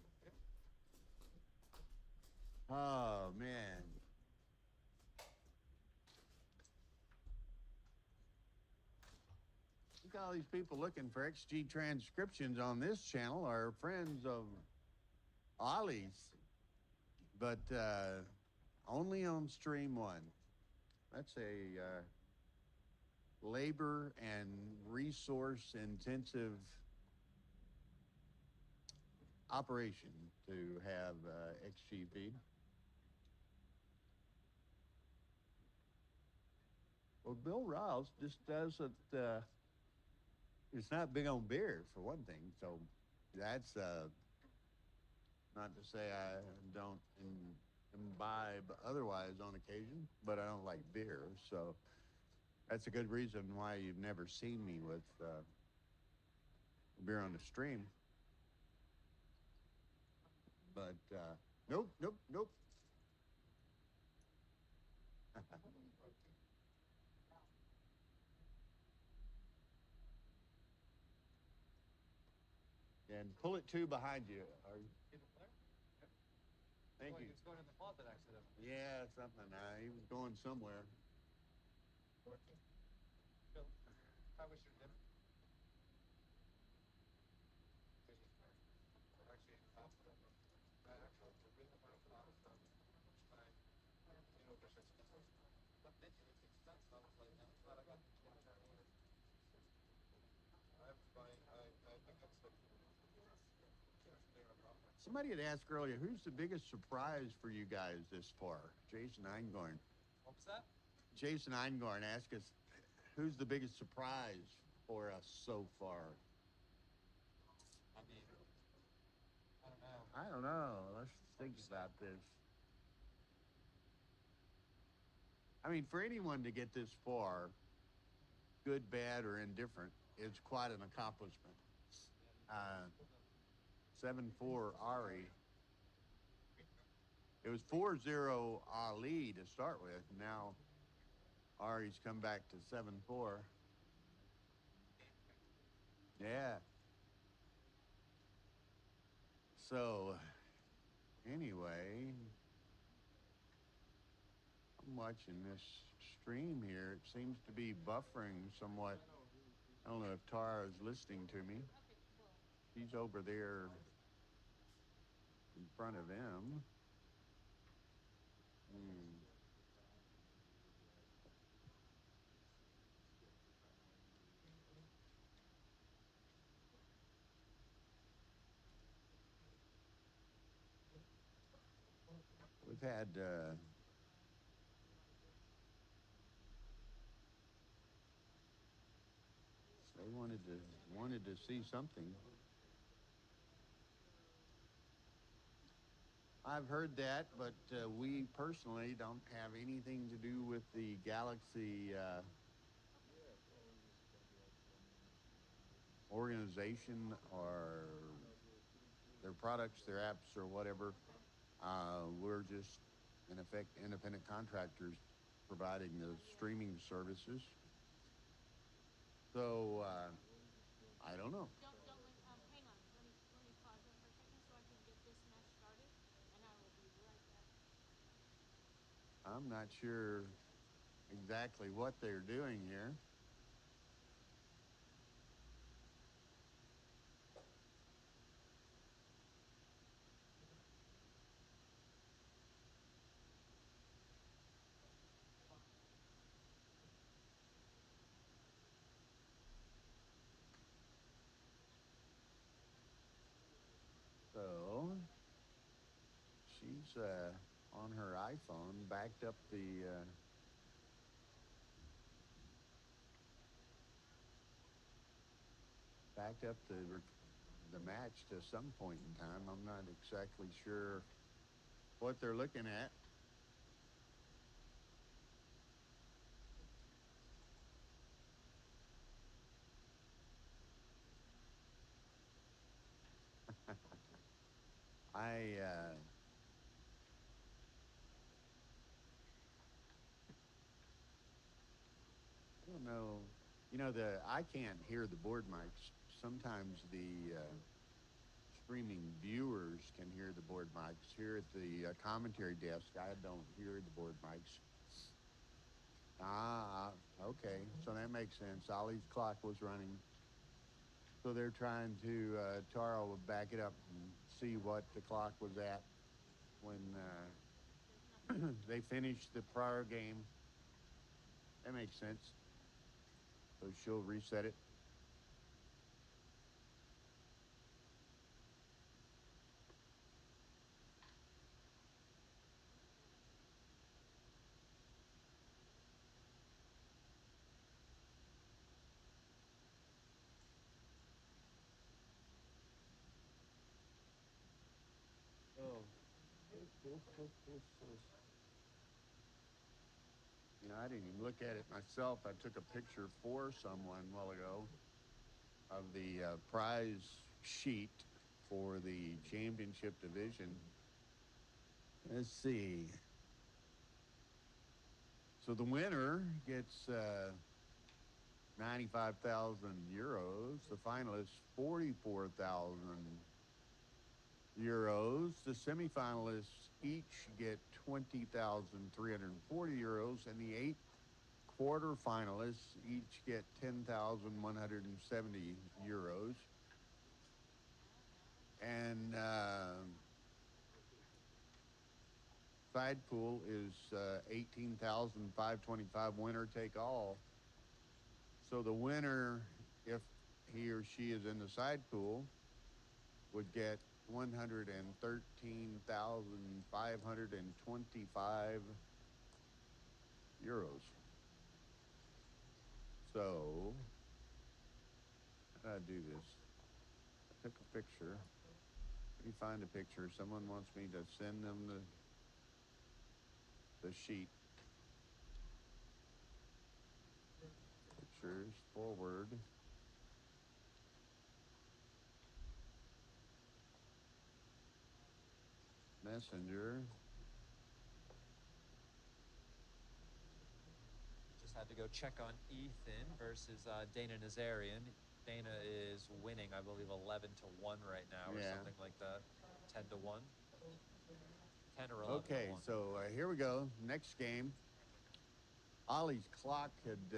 Speaker 5: Oh man. Look at all these people looking for XG transcriptions on this channel are friends of Ollie's, but only on stream one. That's a labor and resource intensive operation to have XG feed. Well, Bill Rouse just doesn't. It's not big on beer for one thing, so that's not to say I don't imbibe otherwise on occasion, but I don't like beer, so that's a good reason why you've never seen me with beer on the stream. But nope. And pull it two behind you. Thank you.
Speaker 1: It's going in the closet accidentally.
Speaker 5: Yeah, something. He was going somewhere.
Speaker 1: Bill, how was your dinner?
Speaker 5: Somebody had asked earlier, who's the biggest surprise for you guys this far? Jason Eingorn.
Speaker 1: What was that?
Speaker 5: Jason Eingorn asked us, who's the biggest surprise for us so far?
Speaker 1: I mean, I don't know.
Speaker 5: I don't know. Let's think about this. I mean, for anyone to get this far, good, bad, or indifferent, is quite an accomplishment. 7-4 Ari. It was 4-0 Ali to start with. Now Ari's come back to 7-4. Yeah. So, anyway, I'm watching this stream here. It seems to be buffering somewhat. I don't know if Tara's listening to me. She's over there in front of him. We've had they wanted to see something. I've heard that, but we personally don't have anything to do with the Galaxy organization or their products, their apps, or whatever. We're just, in effect, independent contractors providing the streaming services. So, I don't know.
Speaker 6: Don't hang on. Let me pause it for a second so I can get this match started, and I will be right back.
Speaker 5: I'm not sure exactly what they're doing here. on her iPhone backed up the match to some point in time. I'm not exactly sure what they're looking at. I don't know. You know, I can't hear the board mics. Sometimes the streaming viewers can hear the board mics. Here at the commentary desk, I don't hear the board mics. Okay. So that makes sense. Ollie's clock was running. So they're trying to, Taro will back it up and see what the clock was at when they finished the prior game. That makes sense. So she'll reset it. Oh. You know, I didn't even look at it myself. I took a picture for someone a while ago of the prize sheet for the championship division. Let's see. So the winner gets 95,000 euros. The finalists 44,000 euros. The semifinalists each get 20,340 euros, and the 8 quarterfinalists each get 10,170 euros. And side pool is 18,525, winner take all. So the winner, if he or she is in the side pool, would get 113,525 euros. So, how do I do this? I took a picture. Let me find a picture. Someone wants me to send them the sheet. Pictures, forward. Messenger.
Speaker 1: Just had to go check on Ethan versus Dana Nazarian. Dana is winning, I believe, 11-1 right now, or something like that. 10-1. 10 or 11.
Speaker 5: Okay, so here we go. Next game. Ollie's clock had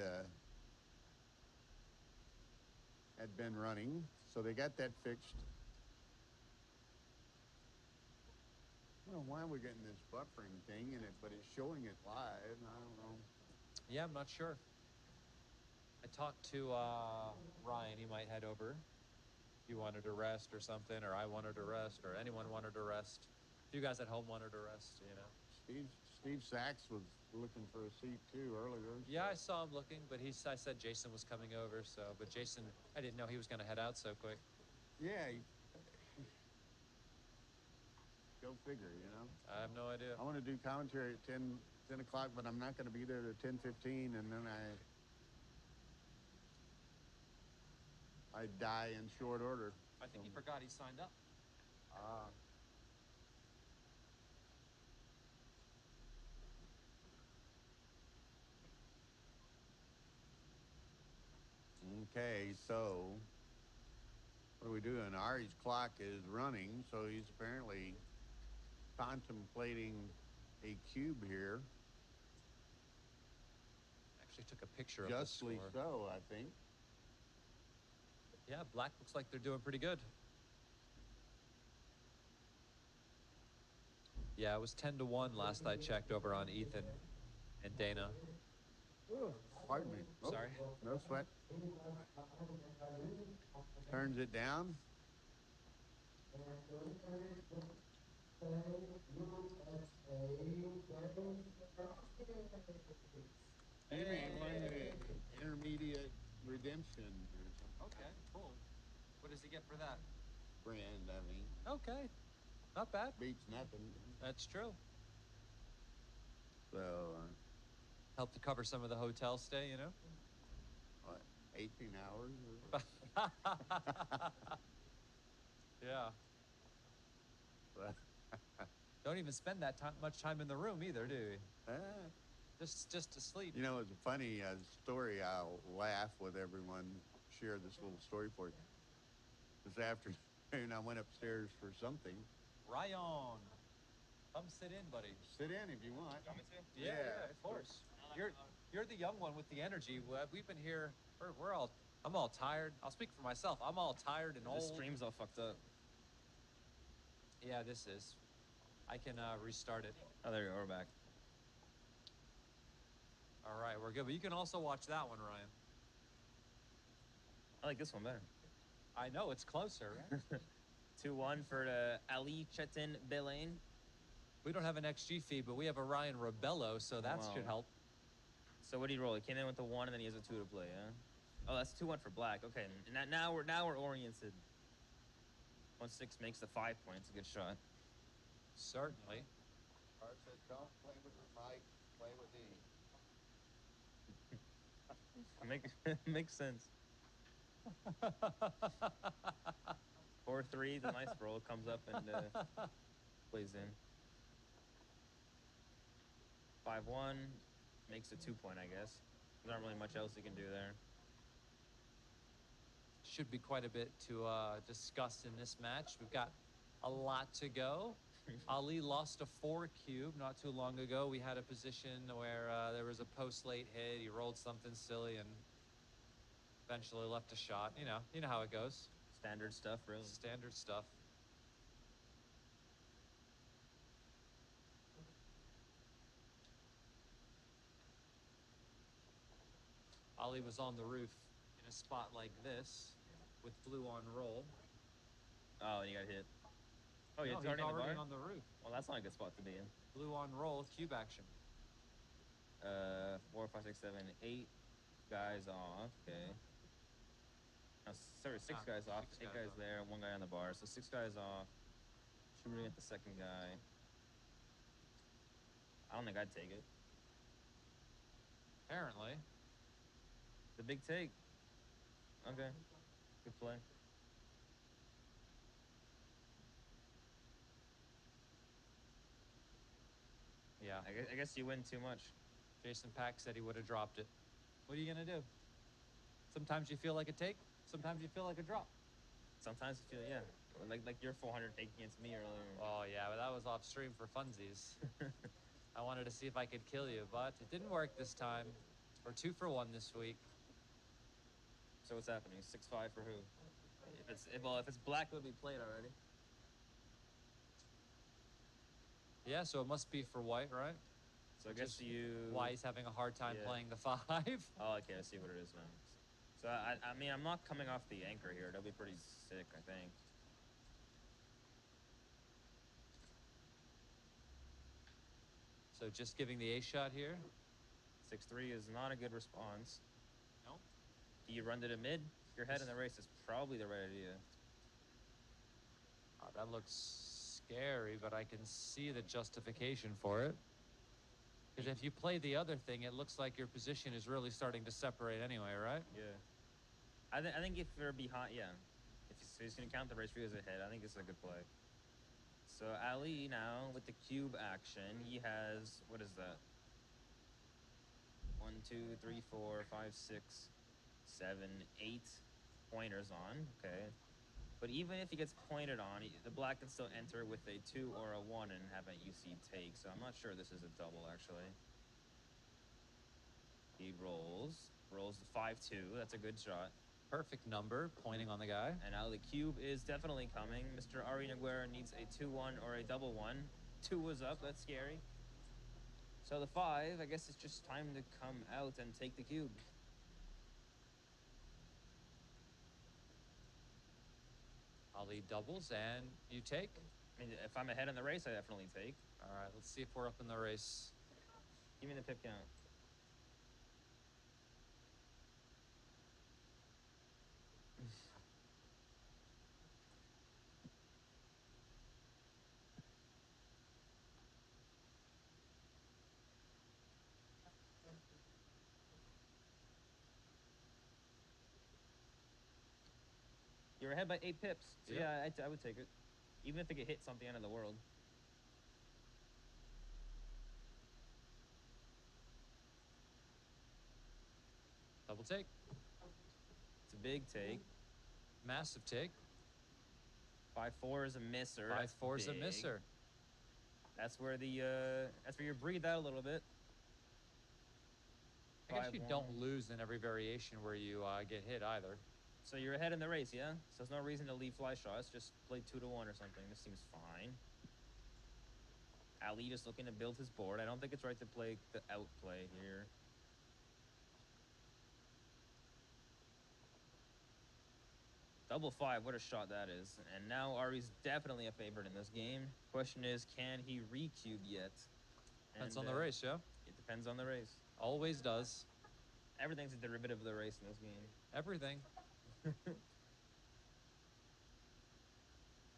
Speaker 5: been running, so they got that fixed. I don't know why we're getting this buffering thing in it, but it's showing it live. I don't know.
Speaker 1: Yeah, I'm not sure. I talked to Ryan. He might head over. If you wanted to rest or something, or I wanted to rest, or anyone wanted to rest. If you guys at home wanted to rest, you know.
Speaker 5: Steve Sachs was looking for a seat too earlier. So.
Speaker 1: Yeah, I saw him looking, but I said Jason was coming over. So, but Jason, I didn't know he was going to head out so quick.
Speaker 5: Yeah. Go figure, you know.
Speaker 1: I have no idea.
Speaker 5: I want to do commentary at 10 o'clock, but I'm not going to be there at 10:15, and then I die in short order.
Speaker 1: I think he forgot he signed up.
Speaker 5: Okay, so what are we doing? Ari's clock is running, so he's apparently contemplating a cube here.
Speaker 1: Actually took a picture of
Speaker 5: Justly
Speaker 1: the score.
Speaker 5: so, I think.
Speaker 1: Yeah, Black looks like they're doing pretty good. Yeah, it was 10-1 last I checked over on Ethan and Dana.
Speaker 5: Pardon me. Oh,
Speaker 1: Sorry.
Speaker 5: No sweat. Turns it down. You may want intermediate redemption or something.
Speaker 1: Okay, cool. What does he get for that?
Speaker 5: Brand, I mean,
Speaker 1: Okay, not bad.
Speaker 5: beats nothing.
Speaker 1: That's true.
Speaker 5: So,
Speaker 1: Help to cover some of the hotel stay, you know?
Speaker 5: what, 18 hours? Or
Speaker 1: Yeah.
Speaker 5: but,
Speaker 1: Don't even spend that much time in the room either, do you?
Speaker 5: uh,
Speaker 1: Just to sleep.
Speaker 5: you know, it's a funny story. I'll laugh with everyone, share this little story for you. This afternoon, I went upstairs for something.
Speaker 1: Ryan, come sit in, buddy.
Speaker 5: Sit in if you want.
Speaker 1: Yeah, of course. You're the young one with the energy. We've been here. We're all. I'm all tired. I'll speak for myself. I'm all tired and
Speaker 7: The
Speaker 1: old.
Speaker 7: stream's all fucked up.
Speaker 1: Yeah, this is. I can restart it.
Speaker 7: Oh, there you go. We're back.
Speaker 1: All right, we're good. But you can also watch that one, Ryan.
Speaker 7: I like this one better.
Speaker 1: I know it's closer, right?
Speaker 7: 2-1 for the Ali Cetin Belene.
Speaker 1: We don't have an XG feed, but we have a Ryan Rebello, so that
Speaker 7: Wow.
Speaker 1: should help.
Speaker 7: So what did he roll? He came in with the 1, and then he has a 2 to play. Yeah. Oh, that's 2-1 for black. Okay, and now we're oriented. 1-6 makes the 5 points. A good shot.
Speaker 1: Certainly.
Speaker 5: Art says, don't play with the mic, play with
Speaker 7: Makes sense. 4-3. The nice roll comes up and plays in. 5-1 makes a 2-point, I guess. There's not really much else you can do there.
Speaker 1: Should be quite a bit to discuss in this match. We've got a lot to go. Ali lost a 4 cube not too long ago. We had a position where there was a post late hit. He rolled something silly and eventually left a shot. You know how it goes.
Speaker 7: Standard stuff, really.
Speaker 1: Standard stuff. Ali was on the roof in a spot like this with blue on roll.
Speaker 7: Oh, you got hit. Oh, yeah,
Speaker 1: No,
Speaker 7: it's
Speaker 1: he's
Speaker 7: already on the bar?
Speaker 1: on the roof.
Speaker 7: Well, that's not a good spot to be in.
Speaker 1: Blue on roll, cube action.
Speaker 7: 4, 5, 6, 7, 8 guys off. Okay. No, sorry, 6 guys off. 8 guys there, 1 guy on the bar. So 6 guys off. Shooting at the second guy. I don't think I'd take it.
Speaker 1: Apparently.
Speaker 7: The big take. Okay. Good play.
Speaker 1: Yeah.
Speaker 7: I guess you win too much.
Speaker 1: Jason Pack said he would have dropped it. What are you going to do? Sometimes you feel like a take, sometimes you feel like a drop.
Speaker 7: Sometimes you feel, yeah. Like your 400 take against me earlier.
Speaker 1: Oh, yeah, but that was off stream for funsies. I wanted to see if I could kill you, but it didn't work this time. We're 2 for 1 this week.
Speaker 7: So what's happening? 6-5 for who? If it's black, it would be played already.
Speaker 1: Yeah, so it must be for white, right?
Speaker 7: So I guess
Speaker 1: Just why he's having a hard time playing the 5.
Speaker 7: Oh, okay, I see what it is now. So I mean, I'm not coming off the anchor here. That'll be pretty sick, I think.
Speaker 1: So just giving the A shot here.
Speaker 7: 6-3 is not a good response.
Speaker 1: No.
Speaker 7: Do you run to the mid? Your head in the race is probably the right idea.
Speaker 1: Oh, that looks scary, but I can see the justification for it. Because if you play the other thing, it looks like your position is really starting to separate anyway, right?
Speaker 7: Yeah. I think if you're behind, yeah. If he's going to count the race for you as a hit, I think this is a good play. So Ali now with the cube action, he has, what is that? 1, 2, 3, 4, 5, 6, 7, 8 pointers on. Okay. But even if he gets pointed on, the black can still enter with a 2 or a 1 and have an UC take. So I'm not sure this is a double, actually. He rolls the 5-2. That's a good shot.
Speaker 1: Perfect number, pointing on the guy.
Speaker 7: And now the cube is definitely coming. Mr. Ari Nogueira needs a 2-1 or a double 1. 2 was up. That's scary. So the 5, I guess it's just time to come out and take the cube.
Speaker 1: Ali doubles and you take.
Speaker 7: I mean, if I'm ahead in the race, I definitely take.
Speaker 1: All right, let's see if we're up in the race.
Speaker 7: Give me the pip count. You're ahead by 8 pips. So
Speaker 1: Yep.
Speaker 7: yeah, I would take it. Even if it could hit something end of the world.
Speaker 1: Double take.
Speaker 7: It's a big take.
Speaker 1: Massive take.
Speaker 7: 5-4 is a misser.
Speaker 1: 5-4 is a
Speaker 7: big.
Speaker 1: misser.
Speaker 7: That's where you breathe out a little bit.
Speaker 1: I guess you
Speaker 7: 5-1.
Speaker 1: don't lose in every variation where you get hit either.
Speaker 7: So you're ahead in the race, yeah? So there's no reason to leave fly shots. Just play 2-1 or something. This seems fine. Ali just looking to build his board. I don't think it's right to play the outplay here. Double 5, what a shot that is. And now Ari's definitely a favorite in this game. Question is, can he recube yet?
Speaker 1: Depends
Speaker 7: And,
Speaker 1: on the race, yeah?
Speaker 7: It depends on the race.
Speaker 1: Always does.
Speaker 7: Everything's a derivative of the race in this game.
Speaker 1: Everything.
Speaker 7: A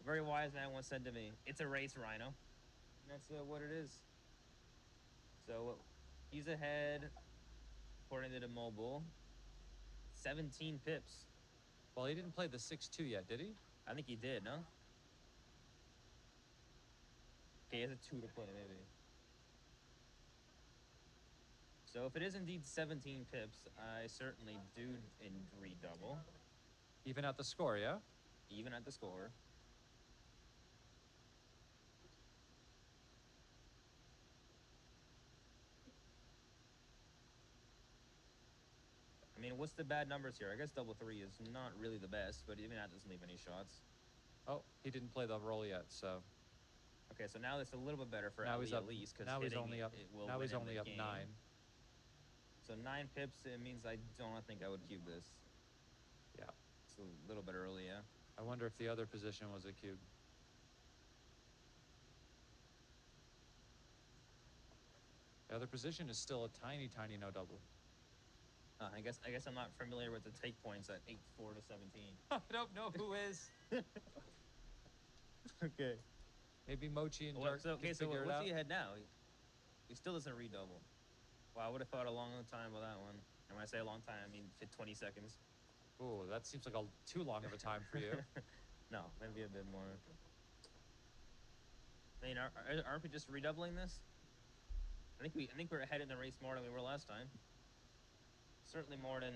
Speaker 7: very wise man once said to me, "It's a race, Rhino." And that's what it is. So he's ahead, according to the mobile. 17 pips.
Speaker 1: Well, he didn't play the 6-2 yet, did he?
Speaker 7: I think he did, no? Okay, he has a 2 to play, maybe. So if it is indeed 17 pips, I certainly do in redouble,
Speaker 1: Even at the score, yeah?
Speaker 7: even at the score. I mean, what's the bad numbers here? I guess double 3 is not really the best, but even that doesn't leave any shots.
Speaker 1: Oh, he didn't play the roll yet, so
Speaker 7: Okay, so now it's a little bit better for
Speaker 1: now
Speaker 7: Ali
Speaker 1: he's up.
Speaker 7: at least, because
Speaker 1: Now he's only up.
Speaker 7: it will
Speaker 1: Now
Speaker 7: win
Speaker 1: he's
Speaker 7: him
Speaker 1: only
Speaker 7: the
Speaker 1: up
Speaker 7: game.
Speaker 1: 9.
Speaker 7: So 9 pips, it means I don't think I would cube this.
Speaker 1: Yeah.
Speaker 7: It's a little bit early, yeah.
Speaker 1: I wonder if the other position was a cube. The other position is still a tiny, tiny no double.
Speaker 7: I guess I'm not familiar with the take points at 8-4 to 17.
Speaker 1: I don't know who is.
Speaker 7: Okay.
Speaker 1: Maybe Mochi and Dirk.
Speaker 7: So
Speaker 1: can figure it
Speaker 7: what's
Speaker 1: out.
Speaker 7: he ahead now? He still doesn't redouble. Wow, I would have thought a long time with that one. And when I say a long time, I mean 20 seconds.
Speaker 1: Ooh, that seems like too long of a time for you.
Speaker 7: No, maybe a bit more. I mean, aren't we just redoubling this? I think we're ahead in the race more than we were last time. Certainly more than.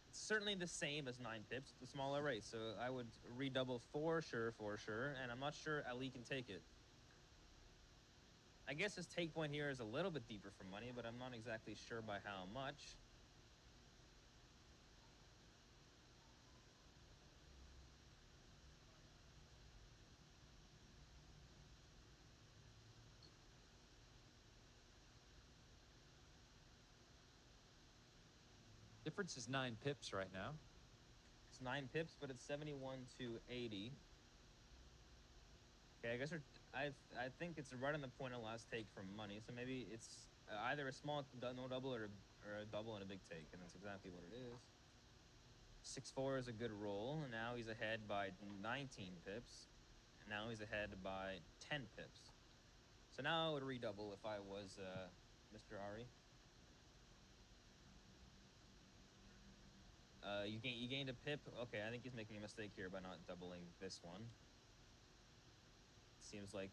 Speaker 7: It's certainly the same as 9 pips. It's a smaller race, so I would redouble for sure, and I'm not sure Ali can take it. I guess his take point here is a little bit deeper for money, but I'm not exactly sure by how much.
Speaker 1: Difference is 9 pips right now.
Speaker 7: It's 9 pips, but it's 71 to 80. Okay, I guess I think it's right on the point of last take for money. So maybe it's either a small no double or a double and a big take, and that's exactly what it is. 6-4 is a good roll, and now he's ahead by 19 pips. And now he's ahead by 10 pips. So now I would redouble if I was Mr. Ari. You gained a pip. Okay, I think he's making a mistake here by not doubling this one. Seems like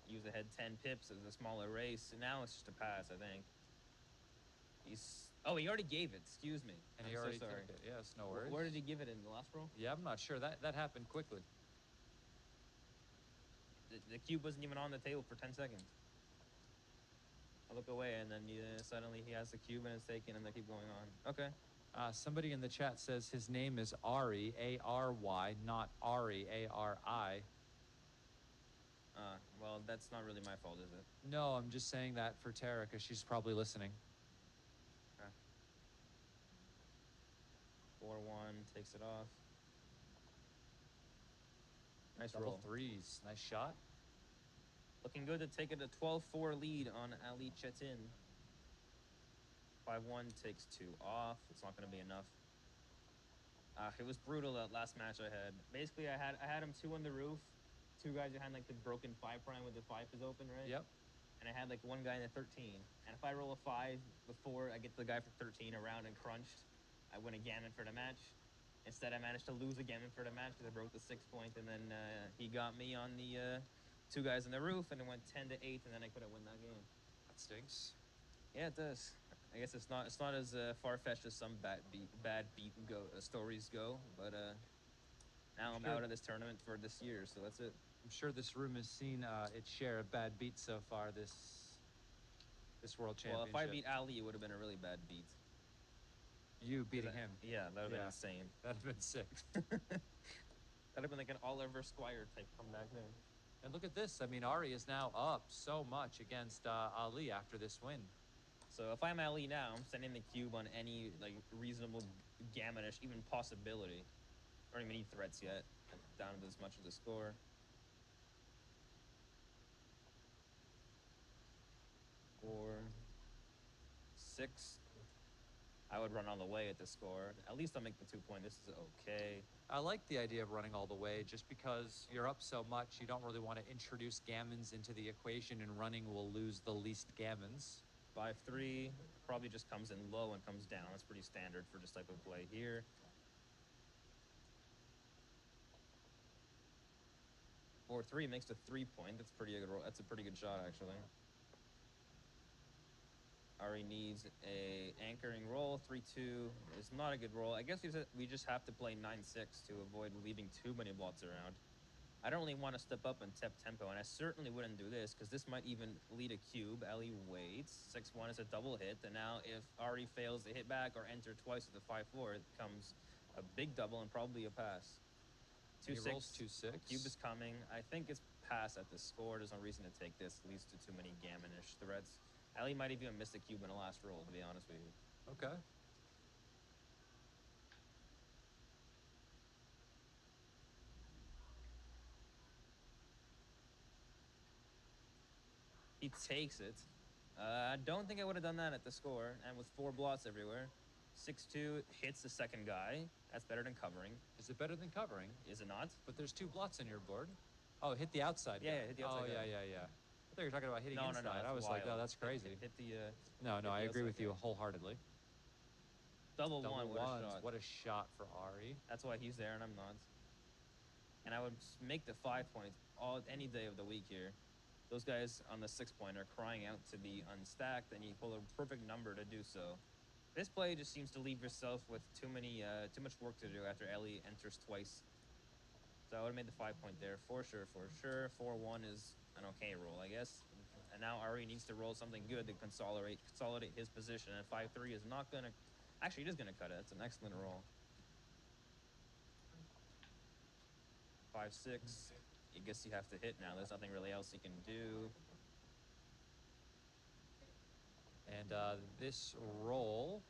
Speaker 7: he was ahead 10 pips as a smaller race. And now it's just a pass, I think. Oh, he already gave it. Excuse me.
Speaker 1: And
Speaker 7: I'm
Speaker 1: he already
Speaker 7: so sorry.
Speaker 1: took it. Yes, no worries.
Speaker 7: Where did he give it in the last roll?
Speaker 1: Yeah, I'm not sure. That happened quickly.
Speaker 7: The cube wasn't even on the table for 10 seconds. I look away, and then suddenly he has the cube and it's taken, and they keep going on. Okay.
Speaker 1: Somebody in the chat says his name is Ari, A-R-Y, not Ari, A-R-I.
Speaker 7: Well, that's not really my fault, is it?
Speaker 1: No, I'm just saying that for Tara because she's probably listening.
Speaker 7: 4-1 takes it off. Nice
Speaker 1: Double
Speaker 7: roll.
Speaker 1: threes. Nice shot.
Speaker 7: Looking good to take it a 12-4 lead on Ali Cetin. 5-1 takes 2 off. It's not going to be enough. It was brutal that last match I had. Basically, I had him 2 on the roof. 2 guys who had like the broken 5 prime with the 5 is open, right?
Speaker 1: Yep.
Speaker 7: And I had like 1 guy in the 13. And if I roll a 5 before I get the guy for 13 around and crunched, I win a gammon for the match. Instead, I managed to lose a gammon for the match because I broke the 6 point, and then he got me on the 2 guys on the roof, and it went 10-8, and then I couldn't win that game.
Speaker 1: That stinks.
Speaker 7: Yeah, it does. I guess it's not as far-fetched as some bad beat stories go, but now I'm
Speaker 1: Sure.
Speaker 7: out of this tournament for this year, so that's it.
Speaker 1: I'm sure this room has seen its share of bad beats so far this World
Speaker 7: Well,
Speaker 1: Championship.
Speaker 7: if I beat Ali, it would have been a really bad beat.
Speaker 1: You beating him.
Speaker 7: Yeah, that would have been
Speaker 1: Yeah.
Speaker 7: insane.
Speaker 1: That'd have been sick.
Speaker 7: That'd have been like an Oliver Squire type comeback there.
Speaker 1: And look at this. I mean, Ari is now up so much against Ali after this win.
Speaker 7: So if I'm Ali now, I'm sending the cube on any like reasonable gammonish, even possibility. I don't even need threats yet. Down to as much of the score. 4, 6. I would run all the way at the score. At least I'll make the 2 point. This is okay.
Speaker 1: I like the idea of running all the way just because you're up so much. You don't really want to introduce gammons into the equation, and running will lose the least gammons.
Speaker 7: 5-3 probably just comes in low and comes down. That's pretty standard for this type of play here. 4-3 makes the 3 point. That's pretty good. That's a pretty good shot actually. Ari needs a anchoring roll. 3-2 is not a good roll. I guess we just have to play 9-6 to avoid leaving too many blots around. I don't really want to step up and tap tempo, and I certainly wouldn't do this because this might even lead a cube. Ali waits. 6-1 is a double hit, and now if Ari fails to hit back or enter twice with a 5-4, it becomes a big double and probably a pass.
Speaker 1: 2-6.
Speaker 7: 2-6. Cube is coming. I think it's pass at the score. There's no reason to take this. Leads to too many gammonish threats. Ali might even miss the cube in the last roll, to be honest with you.
Speaker 1: Okay.
Speaker 7: He takes it. I don't think I would have done that at the score, and with 4 blots everywhere. 6-2 hits the second guy. That's better than covering.
Speaker 1: Is it better than covering?
Speaker 7: Is it not?
Speaker 1: But there's 2 blots on your board. Oh, hit the outside.
Speaker 7: Yeah,
Speaker 1: guy.
Speaker 7: yeah, hit the outside
Speaker 1: Oh,
Speaker 7: guy.
Speaker 1: yeah. I thought you were talking about hitting
Speaker 7: No,
Speaker 1: inside.
Speaker 7: that's
Speaker 1: I was like,
Speaker 7: wild.
Speaker 1: oh, that's crazy.
Speaker 7: Hit the.
Speaker 1: No,
Speaker 7: hit
Speaker 1: I
Speaker 7: the
Speaker 1: agree
Speaker 7: outside
Speaker 1: with you
Speaker 7: guy.
Speaker 1: wholeheartedly.
Speaker 7: Double
Speaker 1: Double
Speaker 7: one. What
Speaker 1: ones.
Speaker 7: a shot.
Speaker 1: What a shot for Ari.
Speaker 7: That's why he's there and I'm not. And I would make the 5 point any day of the week here. Those guys on the 6 point are crying out to be unstacked, and you pull a perfect number to do so. This play just seems to leave yourself with too much work to do after Ellie enters twice. So I would have made the 5 point there for sure. 4-1 is an okay roll, I guess. And now Ari needs to roll something good to consolidate his position. And 5-3 is not gonna. Actually, it is gonna cut it. It's an excellent roll. 5-6. I guess you have to hit now. There's nothing really else you can do.
Speaker 1: And this roll,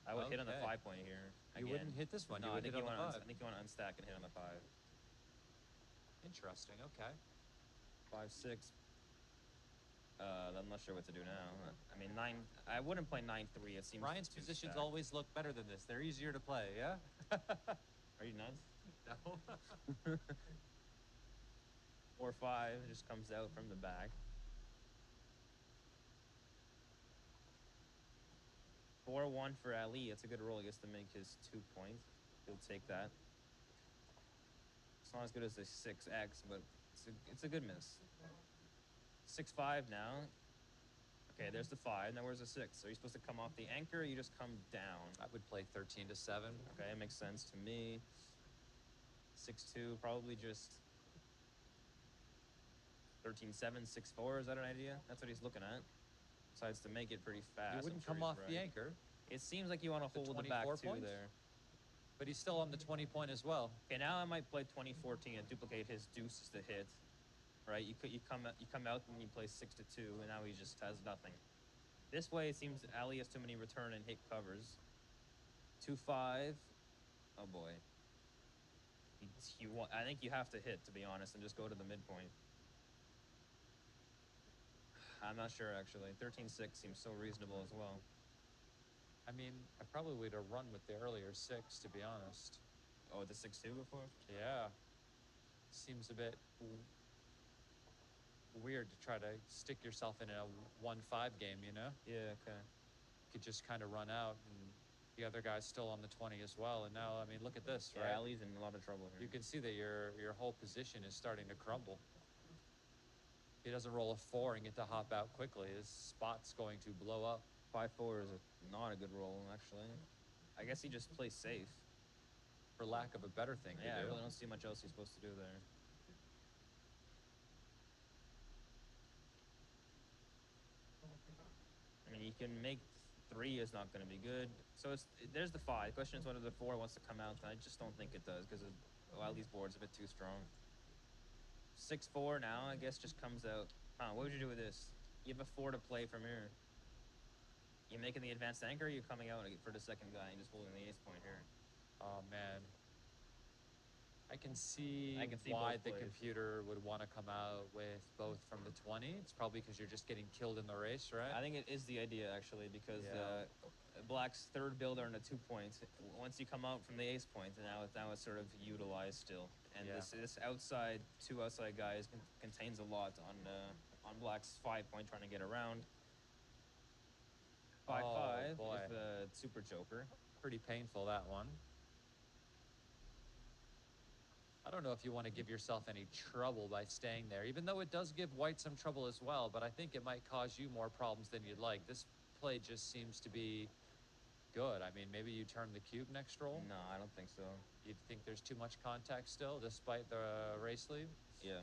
Speaker 7: I would hit on the
Speaker 1: Okay.
Speaker 7: 5 point here.
Speaker 1: you
Speaker 7: Again.
Speaker 1: wouldn't hit this one.
Speaker 7: No,
Speaker 1: You
Speaker 7: I
Speaker 1: would
Speaker 7: think
Speaker 1: hit
Speaker 7: you
Speaker 1: on the
Speaker 7: want
Speaker 1: 5.
Speaker 7: I think you want to unstack and hit on the 5.
Speaker 1: Interesting. Okay.
Speaker 7: 5-6. I'm not sure what to do now. I mean, 9. I wouldn't play 9-3. It seems
Speaker 1: Ryan's
Speaker 7: too
Speaker 1: positions
Speaker 7: stacked.
Speaker 1: always look better than this. They're easier to play, yeah?
Speaker 7: Are you nuts?
Speaker 1: No.
Speaker 7: 4-5 just comes out from the back. 4-1 for Ali. It's a good roll. He gets to make his 2 point. He'll take that. It's not as good as the 6x, but it's a good miss. 6-5 now. Okay, there's the 5. Now where's the 6? Are you supposed to come off the anchor, or you just come down?
Speaker 1: I would play 13-7.
Speaker 7: Okay, it makes sense to me. 6-2, probably just 13-7, 6-4. Is that an idea? That's what he's looking at. Decides to make it pretty fast.
Speaker 1: You
Speaker 7: I'm
Speaker 1: wouldn't
Speaker 7: sure
Speaker 1: come
Speaker 7: he's
Speaker 1: off the
Speaker 7: right.
Speaker 1: anchor,
Speaker 7: It seems like you want to
Speaker 1: The
Speaker 7: hold the back
Speaker 1: 24
Speaker 7: two
Speaker 1: points?
Speaker 7: there.
Speaker 1: but he's still on the 20 point as well.
Speaker 7: Okay, now I might play 20-14 and duplicate his deuces to hit. Right? You come out and you play 6-2, and now he just has nothing. This way, it seems Ali has too many return and hit covers. 2-5. Oh boy. I think you have to hit, to be honest, and just go to the midpoint. I'm not sure, actually. 13-6 seems so reasonable as well.
Speaker 1: I mean, I probably would have run with the earlier 6, to be honest.
Speaker 7: Oh, the 6-2 before?
Speaker 1: Yeah. Seems a bit weird to try to stick yourself in a 1-5 game, you know?
Speaker 7: Yeah, okay.
Speaker 1: You could just kind of run out, and the other guy's still on the 20 as well. And now, I mean, look at this,
Speaker 7: Yeah,
Speaker 1: right?
Speaker 7: Ali's in a lot of trouble here.
Speaker 1: You can see that your whole position is starting to crumble. He doesn't roll a 4 and get to hop out quickly. His spot's going to blow up.
Speaker 7: 5-4 is not a good roll, actually. I guess he just plays safe.
Speaker 1: For lack of a better thing
Speaker 7: Yeah,
Speaker 1: to
Speaker 7: I
Speaker 1: do.
Speaker 7: really don't see much else he's supposed to do there. I mean, he can make 3 is not going to be good. So there's the 5. The question is whether the 4 wants to come out. I just don't think it does because a lot of these boards are a bit too strong. 6-4 now, I guess, just comes out. Huh, what would you do with this? You have a 4 to play from here. You making the advanced anchor, or you coming out for the second guy and just holding the ace point here?
Speaker 1: Oh, man. I can see
Speaker 7: see
Speaker 1: why
Speaker 7: both
Speaker 1: the
Speaker 7: plays.
Speaker 1: computer would want to come out with both from the 20. It's probably because you're just getting killed in the race, right?
Speaker 7: I think it is the idea, actually, because
Speaker 1: Yeah.
Speaker 7: Black's third builder on a 2 point, once you come out from the ace point, and now it's sort of utilized still. And
Speaker 1: Yeah.
Speaker 7: this outside, 2 outside guys contains a lot on Black's 5 point trying to get around. 5-5
Speaker 1: boy.
Speaker 7: is the super joker.
Speaker 1: Pretty painful, that one. I don't know if you want to give yourself any trouble by staying there, even though it does give white some trouble as well, but I think it might cause you more problems than you'd like. This play just seems to be good. I mean, maybe you turn the cube next roll?
Speaker 7: No, I don't think so.
Speaker 1: You think there's too much contact still, despite the race lead?
Speaker 7: Yeah.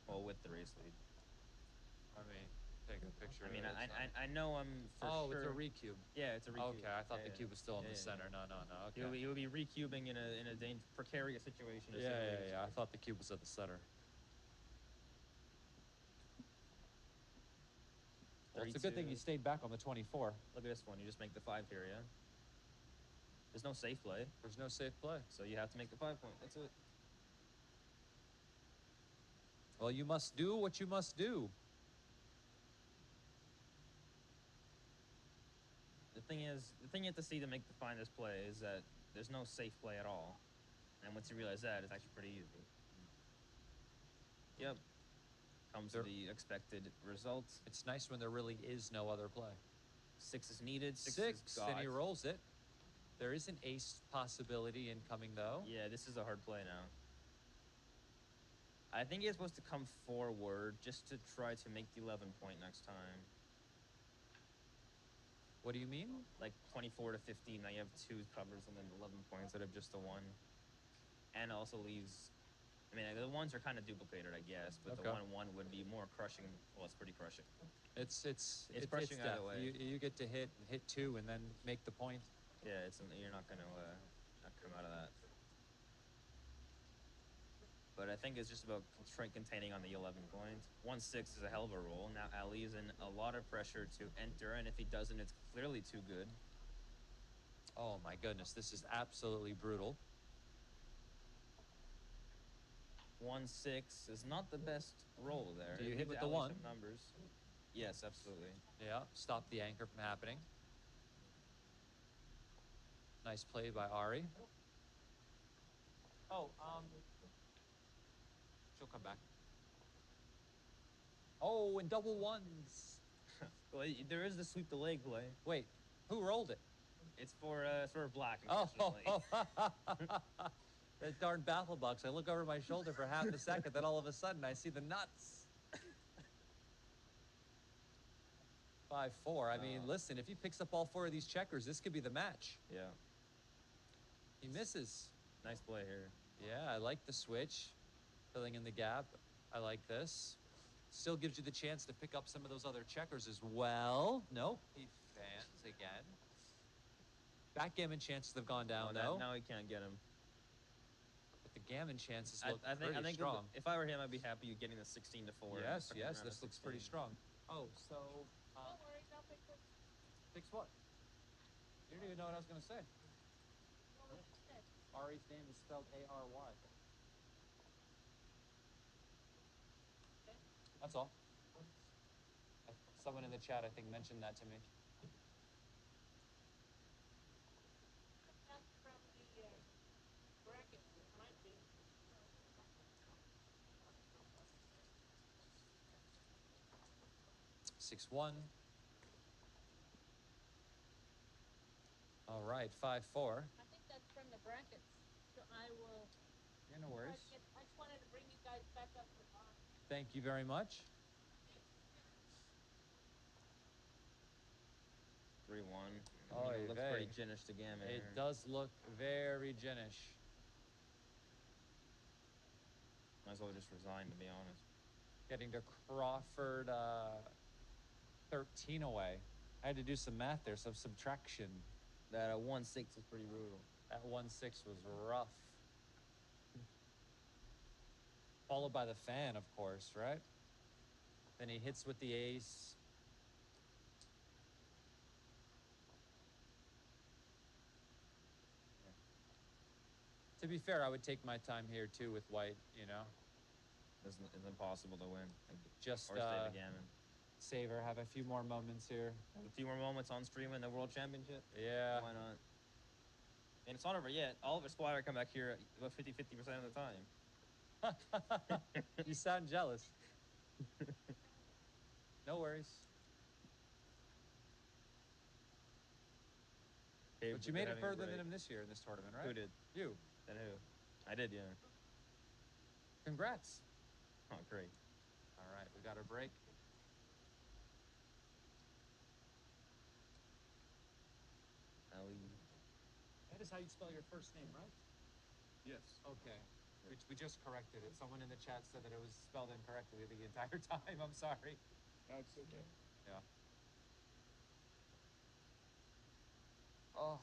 Speaker 7: Well, with the race lead.
Speaker 1: I mean, take a picture
Speaker 7: I mean,
Speaker 1: of it.
Speaker 7: I know I'm for
Speaker 1: Oh,
Speaker 7: sure.
Speaker 1: it's a recube.
Speaker 7: Yeah, it's a recube.
Speaker 1: Okay, I thought
Speaker 7: Yeah,
Speaker 1: the cube was still in the center.
Speaker 7: yeah.
Speaker 1: No. Okay.
Speaker 7: It would be recubing in a precarious situation.
Speaker 1: Yeah. I thought the cube was at the center. Well, it's a good thing you
Speaker 7: 32.
Speaker 1: stayed back on the 24.
Speaker 7: Look at this one. You just make the 5 here, yeah? There's no safe play,
Speaker 1: There's no safe play.
Speaker 7: so you have to make the 5 point. That's it.
Speaker 1: Well, you must do what you must do.
Speaker 7: The thing you have to see to find this play is that there's no safe play at all. And once you realize that, it's actually pretty easy. Yep. Comes the expected result.
Speaker 1: It's nice when there really is no other play.
Speaker 7: 6 is needed. 6 is
Speaker 1: and he
Speaker 7: got.
Speaker 1: rolls it. There is an ace possibility incoming, though.
Speaker 7: Yeah, this is a hard play now. I think he's supposed to come forward just to try to make the 11 point next time.
Speaker 1: What do you mean?
Speaker 7: Like 24 to 15, now you have 2 covers and then 11 points instead of just the 1. And it also leaves, I mean, the 1s are kind of duplicated, I guess, but
Speaker 1: Okay.
Speaker 7: the 1-1 would be more crushing. Well, it's pretty crushing.
Speaker 1: It's
Speaker 7: crushing either
Speaker 1: death.
Speaker 7: way.
Speaker 1: You get to hit 2 and then make the point.
Speaker 7: Yeah, you're not going to not come out of that. But I think it's just about containing on the 11 point. 1-6 is a hell of a roll. Now Ali's in a lot of pressure to enter, and if he doesn't, it's clearly too good.
Speaker 1: Oh my goodness, this is absolutely brutal.
Speaker 7: 1-6 is not the best roll there.
Speaker 1: Do you
Speaker 7: It
Speaker 1: hit
Speaker 7: gives
Speaker 1: with the
Speaker 7: Ali
Speaker 1: 1?
Speaker 7: some numbers. Yes, absolutely.
Speaker 1: Yeah, stop the anchor from happening. Nice play by Ari. Oh, she'll come back. Oh, and double 1s.
Speaker 7: Well, there is the sweep the leg play.
Speaker 1: Wait, who rolled it?
Speaker 7: It's for Black,
Speaker 1: Oh,
Speaker 7: unfortunately.
Speaker 1: that darn baffle box. I look over my shoulder for half a second, then all of a sudden I see the nuts. 5-4. I mean, listen, if he picks up all 4 of these checkers, this could be the match.
Speaker 7: Yeah.
Speaker 1: He misses.
Speaker 7: Nice play here.
Speaker 1: Yeah, I like the switch. Filling in the gap. I like this. Still gives you the chance to pick up some of those other checkers as well. Nope, he fans again. Backgammon chances have gone down, though.
Speaker 7: Now he can't get him.
Speaker 1: But the gammon chances
Speaker 7: I
Speaker 1: look
Speaker 7: think
Speaker 1: pretty strong.
Speaker 7: if I were him, I'd be happy you getting the 16 to 4.
Speaker 1: Yes,
Speaker 7: Second
Speaker 1: yes,
Speaker 7: round
Speaker 1: this
Speaker 7: of
Speaker 1: looks
Speaker 7: 16.
Speaker 1: pretty strong. Oh, so,
Speaker 6: Don't worry, I'll pick this.
Speaker 1: fix what? You didn't even know what I was going to say.
Speaker 6: What was it said?
Speaker 1: Ari's name is spelled A-R-Y. That's all. Someone in the chat, I think, mentioned that to me.
Speaker 6: That's from the brackets. It might be.
Speaker 1: 6-1. All right, 5-4.
Speaker 6: I think that's from the brackets. So I will.
Speaker 1: Yeah, no
Speaker 6: try
Speaker 1: worries.
Speaker 6: to I just wanted to bring you guys back up to par.
Speaker 1: Thank you very much.
Speaker 7: 3-1.
Speaker 1: Oh,
Speaker 7: It looks pretty
Speaker 1: vey.
Speaker 7: ginish to Gammon
Speaker 1: It
Speaker 7: here.
Speaker 1: does look very ginish.
Speaker 7: Might as well just resign, to be honest.
Speaker 1: Getting to Crawford 13 away. I had to do some math there, some subtraction.
Speaker 7: That 1-6 is pretty brutal.
Speaker 1: That 1-6 was rough. Followed by the fan, of course, right? Then he hits with the ace. To be fair, I would take my time here too with white, you know.
Speaker 7: It's impossible to win.
Speaker 1: Just
Speaker 7: Or stay the Gammon.
Speaker 1: savor, have a few more moments here.
Speaker 7: A few more moments on stream in the World Championship.
Speaker 1: Yeah.
Speaker 7: Why not? And it's not over yet. Oliver Squire come back here about 50% of the time.
Speaker 1: You sound jealous. No worries.
Speaker 7: Okay,
Speaker 1: But you
Speaker 7: they're
Speaker 1: made it
Speaker 7: having a
Speaker 1: further than
Speaker 7: break.
Speaker 1: him this year in this tournament, right?
Speaker 7: Who did?
Speaker 1: You.
Speaker 7: Then who? I did, yeah.
Speaker 1: Congrats.
Speaker 7: Oh, great.
Speaker 1: All right, we got a break.
Speaker 7: Ali.
Speaker 1: That is how you spell your first name, right?
Speaker 3: Yes.
Speaker 1: Okay. We just corrected it. Someone in the chat said that it was spelled incorrectly the entire time. I'm sorry.
Speaker 3: That's okay.
Speaker 1: Yeah. Oh.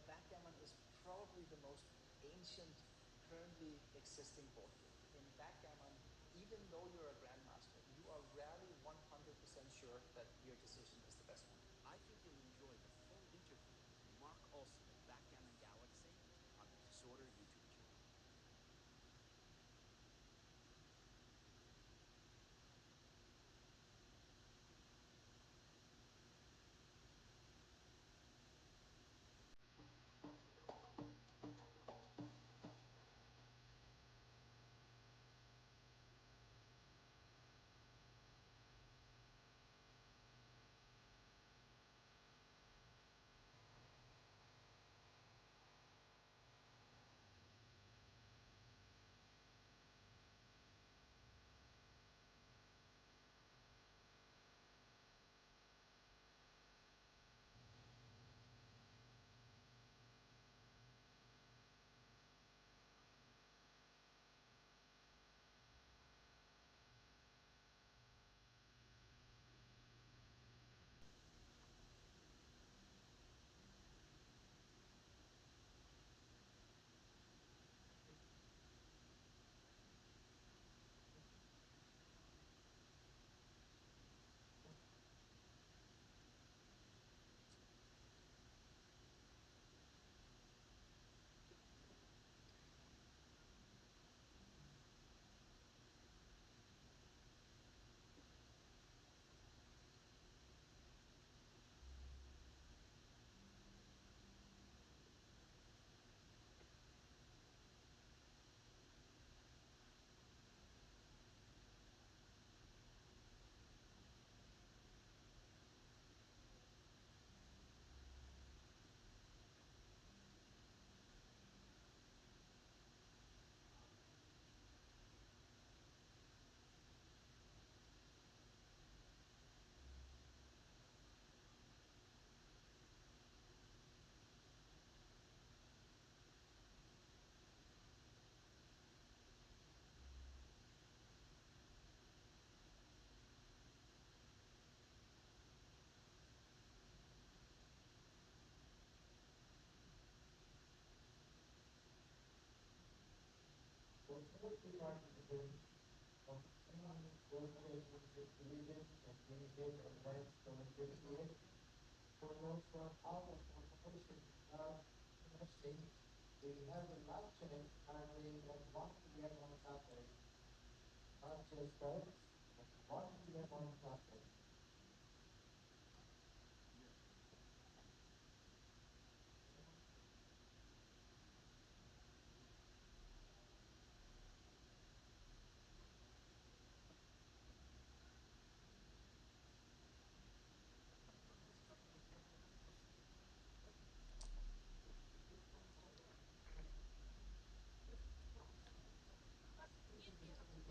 Speaker 8: Backgammon is probably the most ancient currently existing board game. In backgammon, even though you're a grandmaster, you are rarely 100% sure that your decision is the best one.
Speaker 4: I think you'll enjoy the full interview with Mark Olson of Backgammon Galaxy on the Disorder YouTube channel.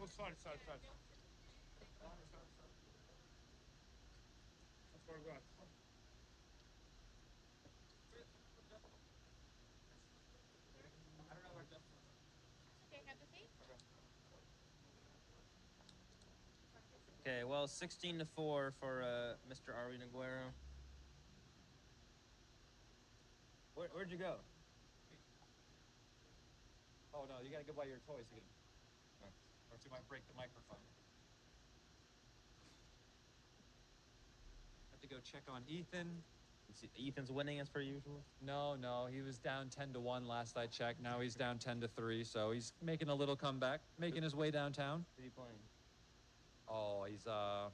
Speaker 3: Oh, sorry. I forgot.
Speaker 7: Okay, well, 16-4 for Mr. Ari Nogueira. Where'd you go?
Speaker 1: Oh no, you gotta go buy your toys again. Or else you might break the microphone. Have to go check on Ethan.
Speaker 7: Ethan's winning as per usual.
Speaker 1: No, he was down 10-1 last I checked. Now he's down 10-3, so he's making a little comeback, making his way downtown.
Speaker 7: Who are you playing?
Speaker 1: Oh, he's oh,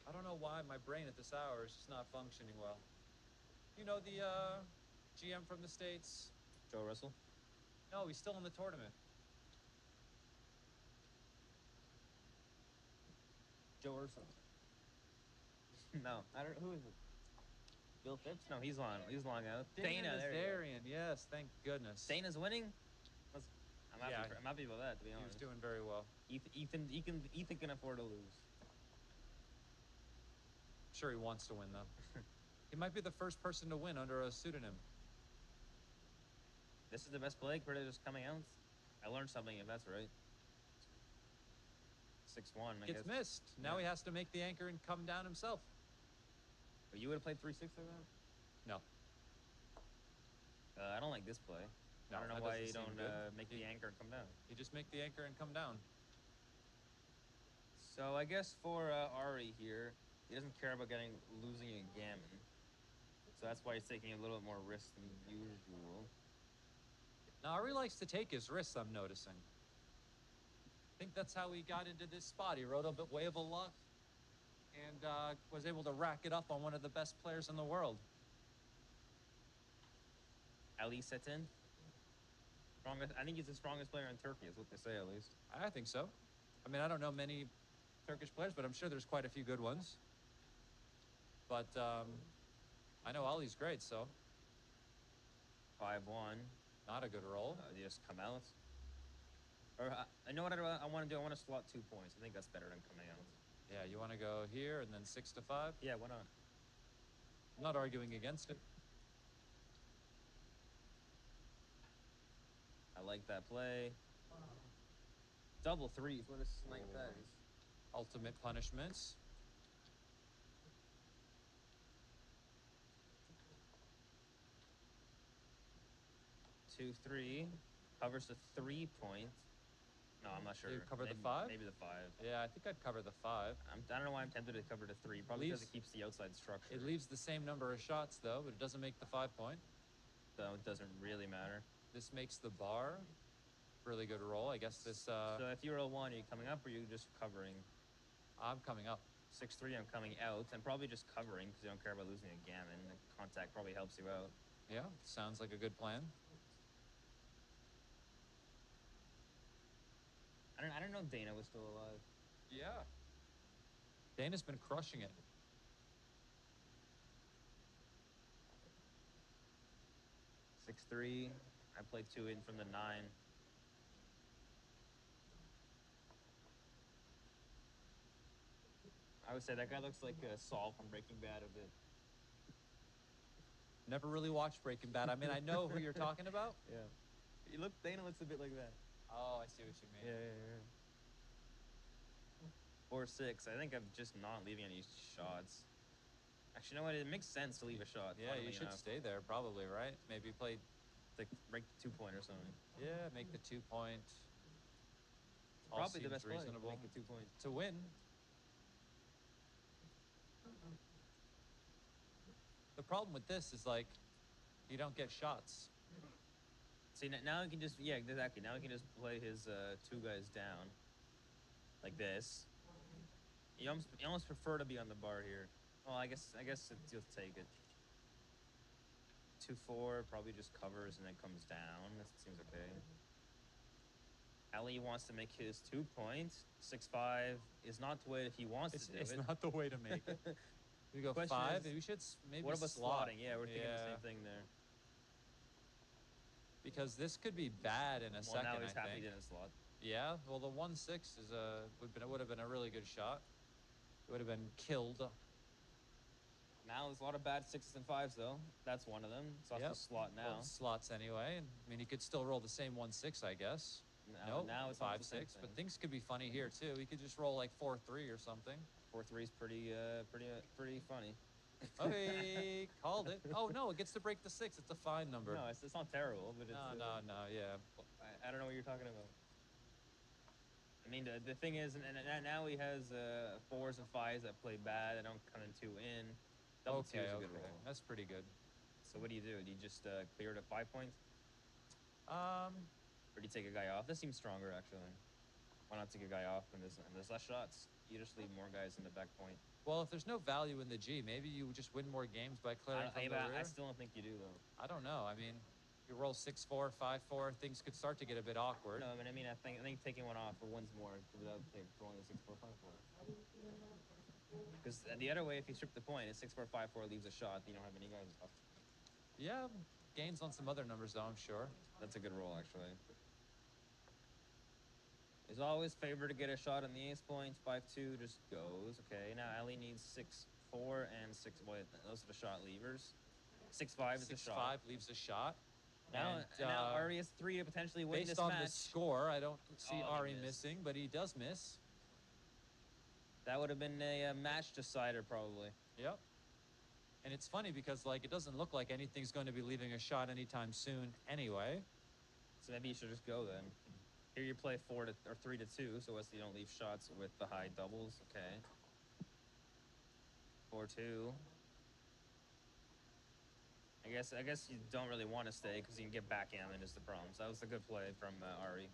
Speaker 1: I don't know why my brain at this hour is just not functioning well. You know the GM from the States?
Speaker 7: Joe Russell?
Speaker 1: No, he's still in the tournament.
Speaker 7: Joe Urso. No, I don't. Who is it? Bill Phipps? No, he's long. He's long out.
Speaker 1: Dana
Speaker 7: There you go.
Speaker 1: Nazarian, yes, thank goodness.
Speaker 7: Dana's winning. I'm happy.
Speaker 1: Yeah,
Speaker 7: I'm happy about that. To be
Speaker 1: He was
Speaker 7: honest,
Speaker 1: doing very well.
Speaker 7: Ethan can afford to lose.
Speaker 1: I'm sure he wants to win though. He might be the first person to win under a pseudonym.
Speaker 7: This is the best play credit just coming out. I learned something if that's right. 6-1. I
Speaker 1: Gets
Speaker 7: guess.
Speaker 1: missed. Now
Speaker 7: Yeah.
Speaker 1: he has to make the anchor and come down himself.
Speaker 7: But you would have played 3-6 like that?
Speaker 1: No.
Speaker 7: I don't like this play.
Speaker 1: No,
Speaker 7: I don't know
Speaker 1: that
Speaker 7: why
Speaker 1: doesn't
Speaker 7: you
Speaker 1: seem
Speaker 7: don't
Speaker 1: good.
Speaker 7: make the anchor and come down.
Speaker 1: You just make the anchor and come down.
Speaker 7: So I guess for Ari here, he doesn't care about losing a gammon. So that's why he's taking a little bit more risk than usual.
Speaker 1: Now, Ari likes to take his risks, I'm noticing. I think that's how he got into this spot. He rode a bit wave of luck and was able to rack it up on one of the best players in the world.
Speaker 7: Ali Cetin. Strongest. I think he's the strongest player in Turkey, is what they say at least.
Speaker 1: I think so. I mean, I don't know many Turkish players, but I'm sure there's quite a few good ones. But I know Ali's great, so
Speaker 7: 5-1.
Speaker 1: not a good roll.
Speaker 7: You just come out. Or I know what I want to do. I want to slot 2 points. I think that's better than coming out.
Speaker 1: Yeah, you want to go here and then 6 to 5?
Speaker 7: Yeah, why not?
Speaker 1: I'm not arguing against it.
Speaker 7: I like that play. Double threes. What a snipe that is.
Speaker 1: Ultimate punishments.
Speaker 7: Two, 3. Covers the 3 point. No, I'm not sure.
Speaker 1: You cover the
Speaker 7: Maybe-
Speaker 1: 5?
Speaker 7: Maybe the 5.
Speaker 1: Yeah, I think I'd cover the 5.
Speaker 7: I don't know why I'm tempted to cover the 3. Probably because
Speaker 1: Leaves-
Speaker 7: it keeps the outside structure.
Speaker 1: It leaves the same number of shots, though, but it doesn't make the 5 point.
Speaker 7: So it doesn't really matter.
Speaker 1: This makes the bar really good roll. I guess this,
Speaker 7: So if you roll 1, are you coming up or are you just covering?
Speaker 1: I'm coming up.
Speaker 7: 6-3, I'm coming out. I'm probably just covering because you don't care about losing a gammon. The contact probably helps you out.
Speaker 1: Yeah, sounds like a good plan.
Speaker 7: I don't know if Dana was still alive.
Speaker 1: Yeah. Dana's been crushing it.
Speaker 7: Six, 3. I played 2 in from the 9. I would say that guy looks like Saul from Breaking Bad a bit.
Speaker 1: Never really watched Breaking Bad. I mean, I know who you're talking about.
Speaker 7: Yeah. Dana looks a bit like that.
Speaker 1: Oh, I see what you mean.
Speaker 7: Yeah. 4-6. I think I'm just not leaving any shots. Actually, you know what? It makes sense to leave a shot.
Speaker 1: Yeah, you
Speaker 7: funnily
Speaker 1: should
Speaker 7: enough.
Speaker 1: stay there, probably, right? Maybe play,
Speaker 7: Like, break the 2 point or something.
Speaker 1: yeah, make the 2 point. All
Speaker 7: Probably the
Speaker 1: seems
Speaker 7: best play.
Speaker 1: reasonable.
Speaker 7: Make it 2 points.
Speaker 1: To win. The problem with this is, like, you don't get shots.
Speaker 7: See, now you can just, yeah, exactly. Now you can just play his 2 guys down. Like this. You almost prefer to be on the bar here. Well, I guess you'll take it. 2-4 probably just covers and then comes down. That seems okay. Ali wants to make his 2 points. 6-5 is not the way if he wants to do
Speaker 1: It's
Speaker 7: it.
Speaker 1: not the way to make it. We go
Speaker 7: Question
Speaker 1: 5.
Speaker 7: is,
Speaker 1: We should maybe
Speaker 7: What about
Speaker 1: slot.
Speaker 7: slotting? Yeah, we're thinking the same thing there.
Speaker 1: Because this could be bad in a
Speaker 7: Well,
Speaker 1: second,
Speaker 7: now he's
Speaker 1: I
Speaker 7: happy
Speaker 1: think.
Speaker 7: he didn't slot.
Speaker 1: Yeah, well, the 1-6 is would have been a really good shot. It would have been killed.
Speaker 7: Now there's a lot of bad 6s and 5s though. That's one of them. So
Speaker 1: Yep.
Speaker 7: it's the slot now.
Speaker 1: Well, slots anyway. I mean, he could still roll the same 1-6, I guess.
Speaker 7: Now it's almost the same
Speaker 1: 5-6. But
Speaker 7: thing.
Speaker 1: things could be funny here too. He could just roll like 4-3 or something.
Speaker 7: 4-3 is pretty funny.
Speaker 1: Okay, called it. Oh no, it gets to break the 6. It's a fine number.
Speaker 7: No, it's not terrible, but it's
Speaker 1: No, yeah.
Speaker 7: I don't know what you're talking about. I mean, the thing is, and now he has 4s and 5s that play bad. That don't come in 2 in. Double 2 is a good roll.
Speaker 1: That's pretty good.
Speaker 7: So what do? Do you just clear it at 5 points,
Speaker 1: Um,
Speaker 7: or do you take a guy off? This seems stronger actually. Why not take a guy off when there's less shots? You just leave more guys in the back point.
Speaker 1: well, if there's no value in the G, maybe you just win more games by clearing from the rear.
Speaker 7: I still don't think you do though.
Speaker 1: I don't know. I mean, you roll 6-4, 5-4, things could start to get a bit awkward.
Speaker 7: No, I mean, I think taking one off for one's more without throwing a 6-4, 5-4. Because the other way, if you strip the point, it's 6-4, 5-4 leaves a shot. You don't have any guys off.
Speaker 1: Yeah, gains on some other numbers though, I'm sure.
Speaker 7: That's a good roll actually. Is always favored to get a shot on the ace points. 5-2 just goes. Okay, now Ali needs 6-4 and 6. Wait, those are the shot levers. 6-5 is the shot.
Speaker 1: 6-5 leaves a shot.
Speaker 7: Now,
Speaker 1: And,
Speaker 7: now Ari has 3 to potentially win
Speaker 1: based
Speaker 7: this
Speaker 1: on
Speaker 7: match.
Speaker 1: the score, I don't see
Speaker 7: Oh, he
Speaker 1: Ari
Speaker 7: missed.
Speaker 1: missing, but he does miss.
Speaker 7: That would have been a match decider, probably.
Speaker 1: Yep. And it's funny because like it doesn't look like anything's going to be leaving a shot anytime soon anyway.
Speaker 7: So maybe you should just go then. Here you play 3-2, so as you don't leave shots with the high doubles. Okay. 4-2. I guess you don't really want to stay because you can get backgammon is the problem. So that was a good play from Ari.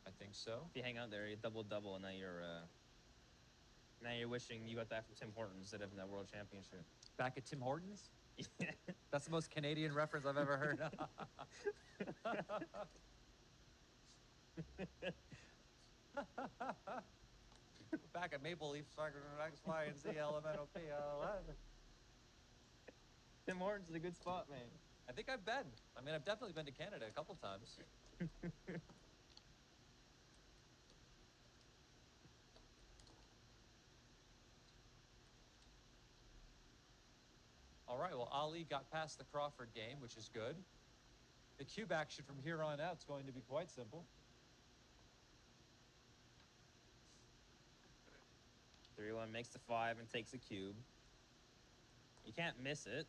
Speaker 1: I think so.
Speaker 7: If you hang out there, you double, and now you're wishing you got that from Tim Hortons instead of in that World Championship.
Speaker 1: Back at Tim Hortons?
Speaker 7: Yeah.
Speaker 1: That's the most Canadian reference I've ever heard. Back at Maple Leaf, X, Y, and Z, elemental P,
Speaker 7: Tim Hortons is a good spot, man.
Speaker 1: I think I've been. I mean, I've definitely been to Canada a couple times. All right, well, Ali got past the Crawford game, which is good. The cube action from here on out is going to be quite simple.
Speaker 7: 3-1 makes the 5 and takes a cube. You can't miss it.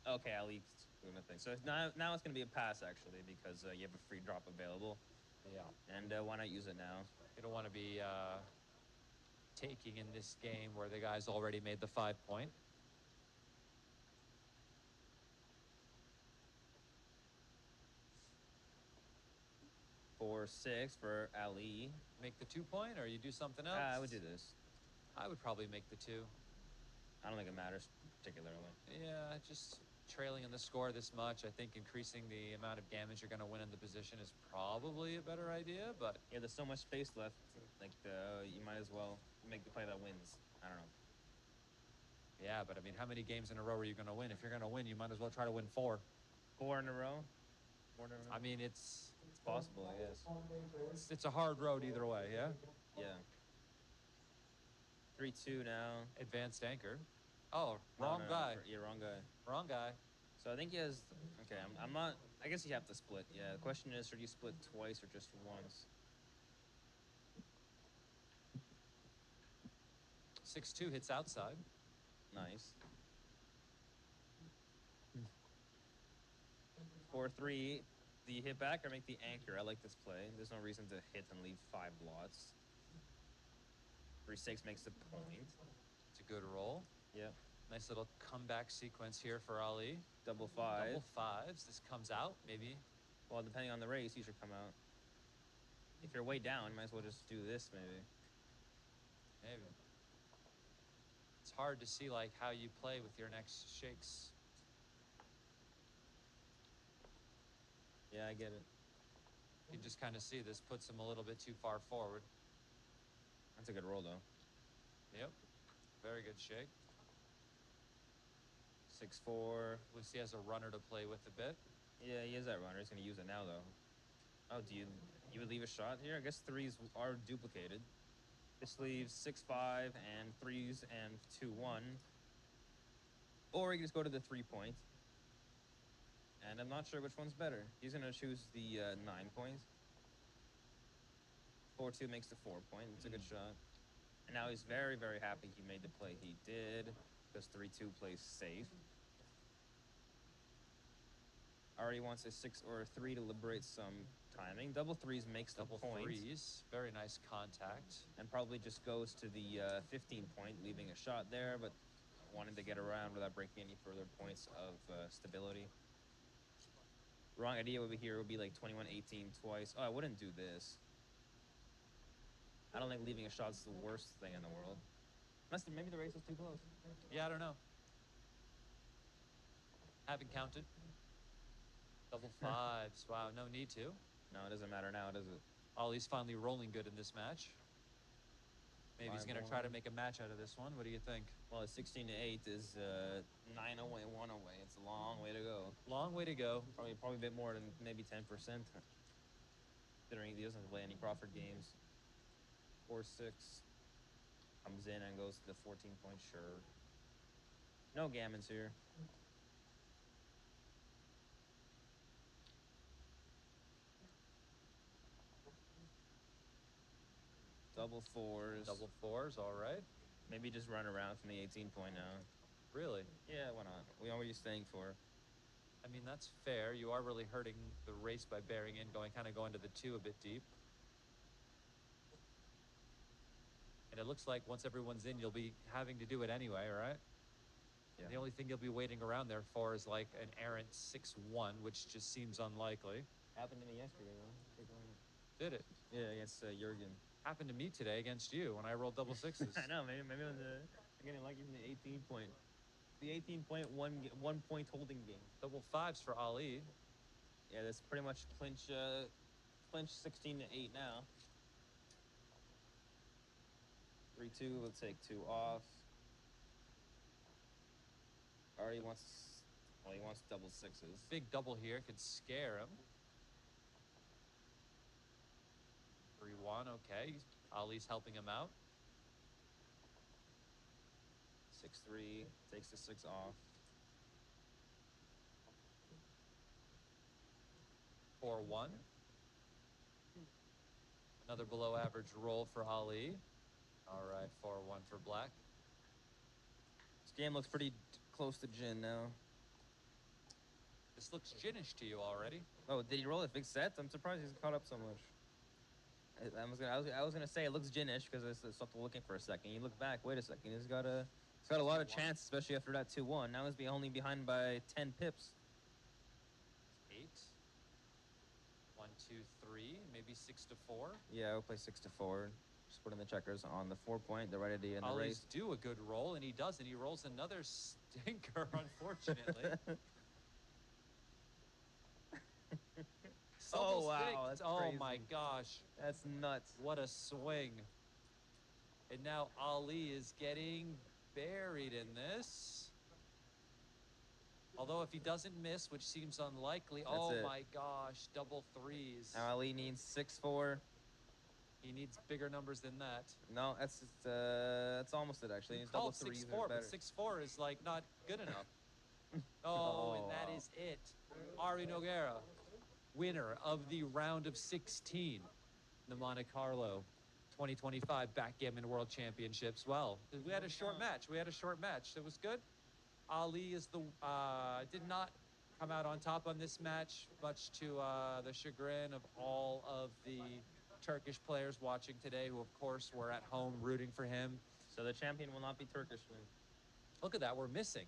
Speaker 7: Okay, Ali doing a thing. So now it's going to be a pass, actually, because you have a free drop available.
Speaker 1: Yeah.
Speaker 7: And why not use it now?
Speaker 1: You don't want to be taking in this game where the guy's already made the 5-point.
Speaker 7: 4-6 for Ali.
Speaker 1: Make the 2-point, or you do something else?
Speaker 7: I would do this.
Speaker 1: I would probably make the 2.
Speaker 7: I don't think it matters particularly.
Speaker 1: Yeah, just trailing in the score this much. I think increasing the amount of damage you're going to win in the position is probably a better idea, but...
Speaker 7: Yeah, there's so much space left. Like, you might as well make the play that wins. I don't know.
Speaker 1: Yeah, but I mean, how many games in a row are you going to win? If you're going to win, you might as well try to win 4.
Speaker 7: 4 in a row? 4 in a row?
Speaker 1: I mean, it's
Speaker 7: possible, I guess.
Speaker 1: It's a hard road either way, yeah?
Speaker 7: Yeah. 3-2 now.
Speaker 1: Advanced anchor. Oh, wrong guy.
Speaker 7: Yeah, wrong guy.
Speaker 1: Wrong guy.
Speaker 7: So I think he has... Okay, I'm not... I guess you have to split. Yeah, the question is, should you split twice or just once?
Speaker 1: 6-2 hits outside.
Speaker 7: Nice. 4-3. Do you hit back or make the anchor? I like this play. There's no reason to hit and leave 5 blots. 3-6 makes the point.
Speaker 1: It's a good roll.
Speaker 7: Yeah.
Speaker 1: Nice little comeback sequence here for Ali.
Speaker 7: Double 5.
Speaker 1: Double 5s. This comes out, maybe.
Speaker 7: Well, depending on the race, you should come out. If you're way down, you might as well just do this, maybe.
Speaker 1: Maybe. It's hard to see, like, how you play with your next shakes.
Speaker 7: Yeah, I get it.
Speaker 1: You can just kind of see this puts him a little bit too far forward.
Speaker 7: That's a good roll, though.
Speaker 1: Yep. Very good shake.
Speaker 7: 6-4.
Speaker 1: At least he has a runner to play with a bit.
Speaker 7: Yeah, he is that runner. He's going to use it now, though. Oh, you would leave a shot here? I guess 3s are duplicated. This leaves 6-5 and 3s and 2-1. Or you can just go to the 3-point. And I'm not sure which one's better. He's going to choose the 9 points. 4-2 makes the 4-point. It's a good shot. And now he's very, very happy he made the play he did, because 3-2 plays safe. Already wants a 6 or a 3 to liberate some timing. Double 3s makes the
Speaker 1: Double
Speaker 7: point.
Speaker 1: 3s. Very nice contact.
Speaker 7: And probably just goes to the 15-point, leaving a shot there, but wanting to get around without breaking any further points of stability. Wrong idea over here would be like 21-18 twice. Oh, I wouldn't do this. I don't think leaving a shot's the worst thing in the world. Unless maybe the race is too close.
Speaker 1: Yeah, I don't know. Haven't counted. Double 5s. Wow, no need to.
Speaker 7: No, it doesn't matter now, does it?
Speaker 1: Ollie's finally rolling good in this match. Maybe he's going to try to
Speaker 7: 5-1.
Speaker 1: make a match out of this one. What do you think?
Speaker 7: Well, 16-8 is 9 away, 1 away. It's a long way to go.
Speaker 1: Long way to go.
Speaker 7: Probably a bit more than maybe 10%. Considering he doesn't play any Crawford games. 4-6 comes in and goes to the 14-point. Sure. No gammons here. Double fours.
Speaker 1: Double fours, all right.
Speaker 7: Maybe just run around from the 18 point now.
Speaker 1: Really?
Speaker 7: Yeah, why not? What are you staying for?
Speaker 1: I mean, that's fair. You are really hurting the race by bearing in, kind of going to the 2 a bit deep. And it looks like once everyone's in, you'll be having to do it anyway, right?
Speaker 7: Yeah.
Speaker 1: The only thing you'll be waiting around there for is like an errant 6-1, which just seems unlikely.
Speaker 7: Happened to me yesterday, though.
Speaker 1: Did it?
Speaker 7: Yeah, against Jurgen.
Speaker 1: Happened to me today against you when I rolled double sixes.
Speaker 7: I know, maybe on I'm getting lucky from the 18 point. The 18 point, 1 point holding game.
Speaker 1: Double fives for Ali.
Speaker 7: Yeah, that's pretty much clinch 16 to 8 now. 3-2, we'll take 2 off. Already wants, well, he wants double sixes.
Speaker 1: Big double here could scare him. 3-1, okay. Ali's helping him out.
Speaker 7: 6-3, takes the 6 off.
Speaker 1: 4-1. Another below average roll for Ali. All right, 4-1 for black.
Speaker 7: This game looks pretty close to gin now.
Speaker 1: This looks ginish to you already.
Speaker 7: Oh, did he roll a big set? I'm surprised he's caught up so much. I was gonna say it looks ginish because I stopped looking for a second. You look back, wait a second. He's got a lot of chance, especially after that 2-1. Now he's only behind by 10 pips.
Speaker 1: 8. 1, 2, 3, maybe 6-4.
Speaker 7: Yeah, I'll play 6-4. Just put in the checkers on the 4 point. They're right at the end of the race.
Speaker 1: Ali's do a good roll, and he does, and he rolls another stinker, unfortunately.
Speaker 7: Oh, wow,
Speaker 1: Double
Speaker 7: that's
Speaker 1: six. Oh,
Speaker 7: crazy.
Speaker 1: my gosh.
Speaker 7: That's nuts.
Speaker 1: What a swing. And now Ali is getting buried in this. Although if he doesn't miss, which seems unlikely,
Speaker 7: That's it.
Speaker 1: my gosh, double threes.
Speaker 7: Now Ali needs 6-4.
Speaker 1: He needs bigger numbers than that.
Speaker 7: No, that's almost it actually. He's double threes
Speaker 1: 6-4,
Speaker 7: are better.
Speaker 1: but 6-4 is like not good enough. Oh, and that is it. Ari Nogueira, winner of the round of 16, the Monte Carlo 2025 Backgammon World Championships. Well, we had a short match. It was good. Ali is did not come out on top on this match, much to the chagrin of all of the Turkish players watching today, who of course were at home rooting for him.
Speaker 7: So the champion will not be Turkish.
Speaker 1: Look at that, we're missing.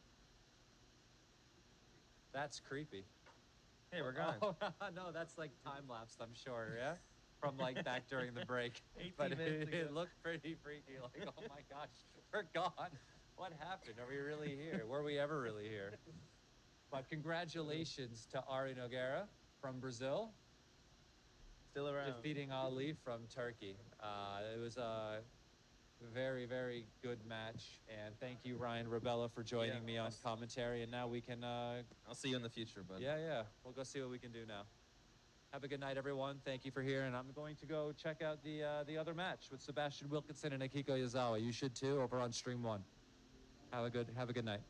Speaker 1: That's creepy.
Speaker 7: Hey, we're gone.
Speaker 1: Oh, no, that's like time-lapsed, I'm sure, yeah? From like back during the break.
Speaker 7: 18
Speaker 1: But
Speaker 7: minutes ago.
Speaker 1: it looked pretty freaky, like, oh my gosh, we're gone. What happened? Are we really here? Were we ever really here? But congratulations to Ari Nogueira from Brazil,
Speaker 7: Still around.
Speaker 1: defeating Ali from Turkey. It was a very, very good match. And thank you, Ryan Rabella, for joining me on commentary. And now we can...
Speaker 7: I'll see you in the future, bud.
Speaker 1: Yeah. We'll go see what we can do now. Have a good night, everyone. Thank you for here. And I'm going to go check out the other match with Sebastian Wilkinson and Akiko Yazawa. You should too, over on Stream 1. Have a good night.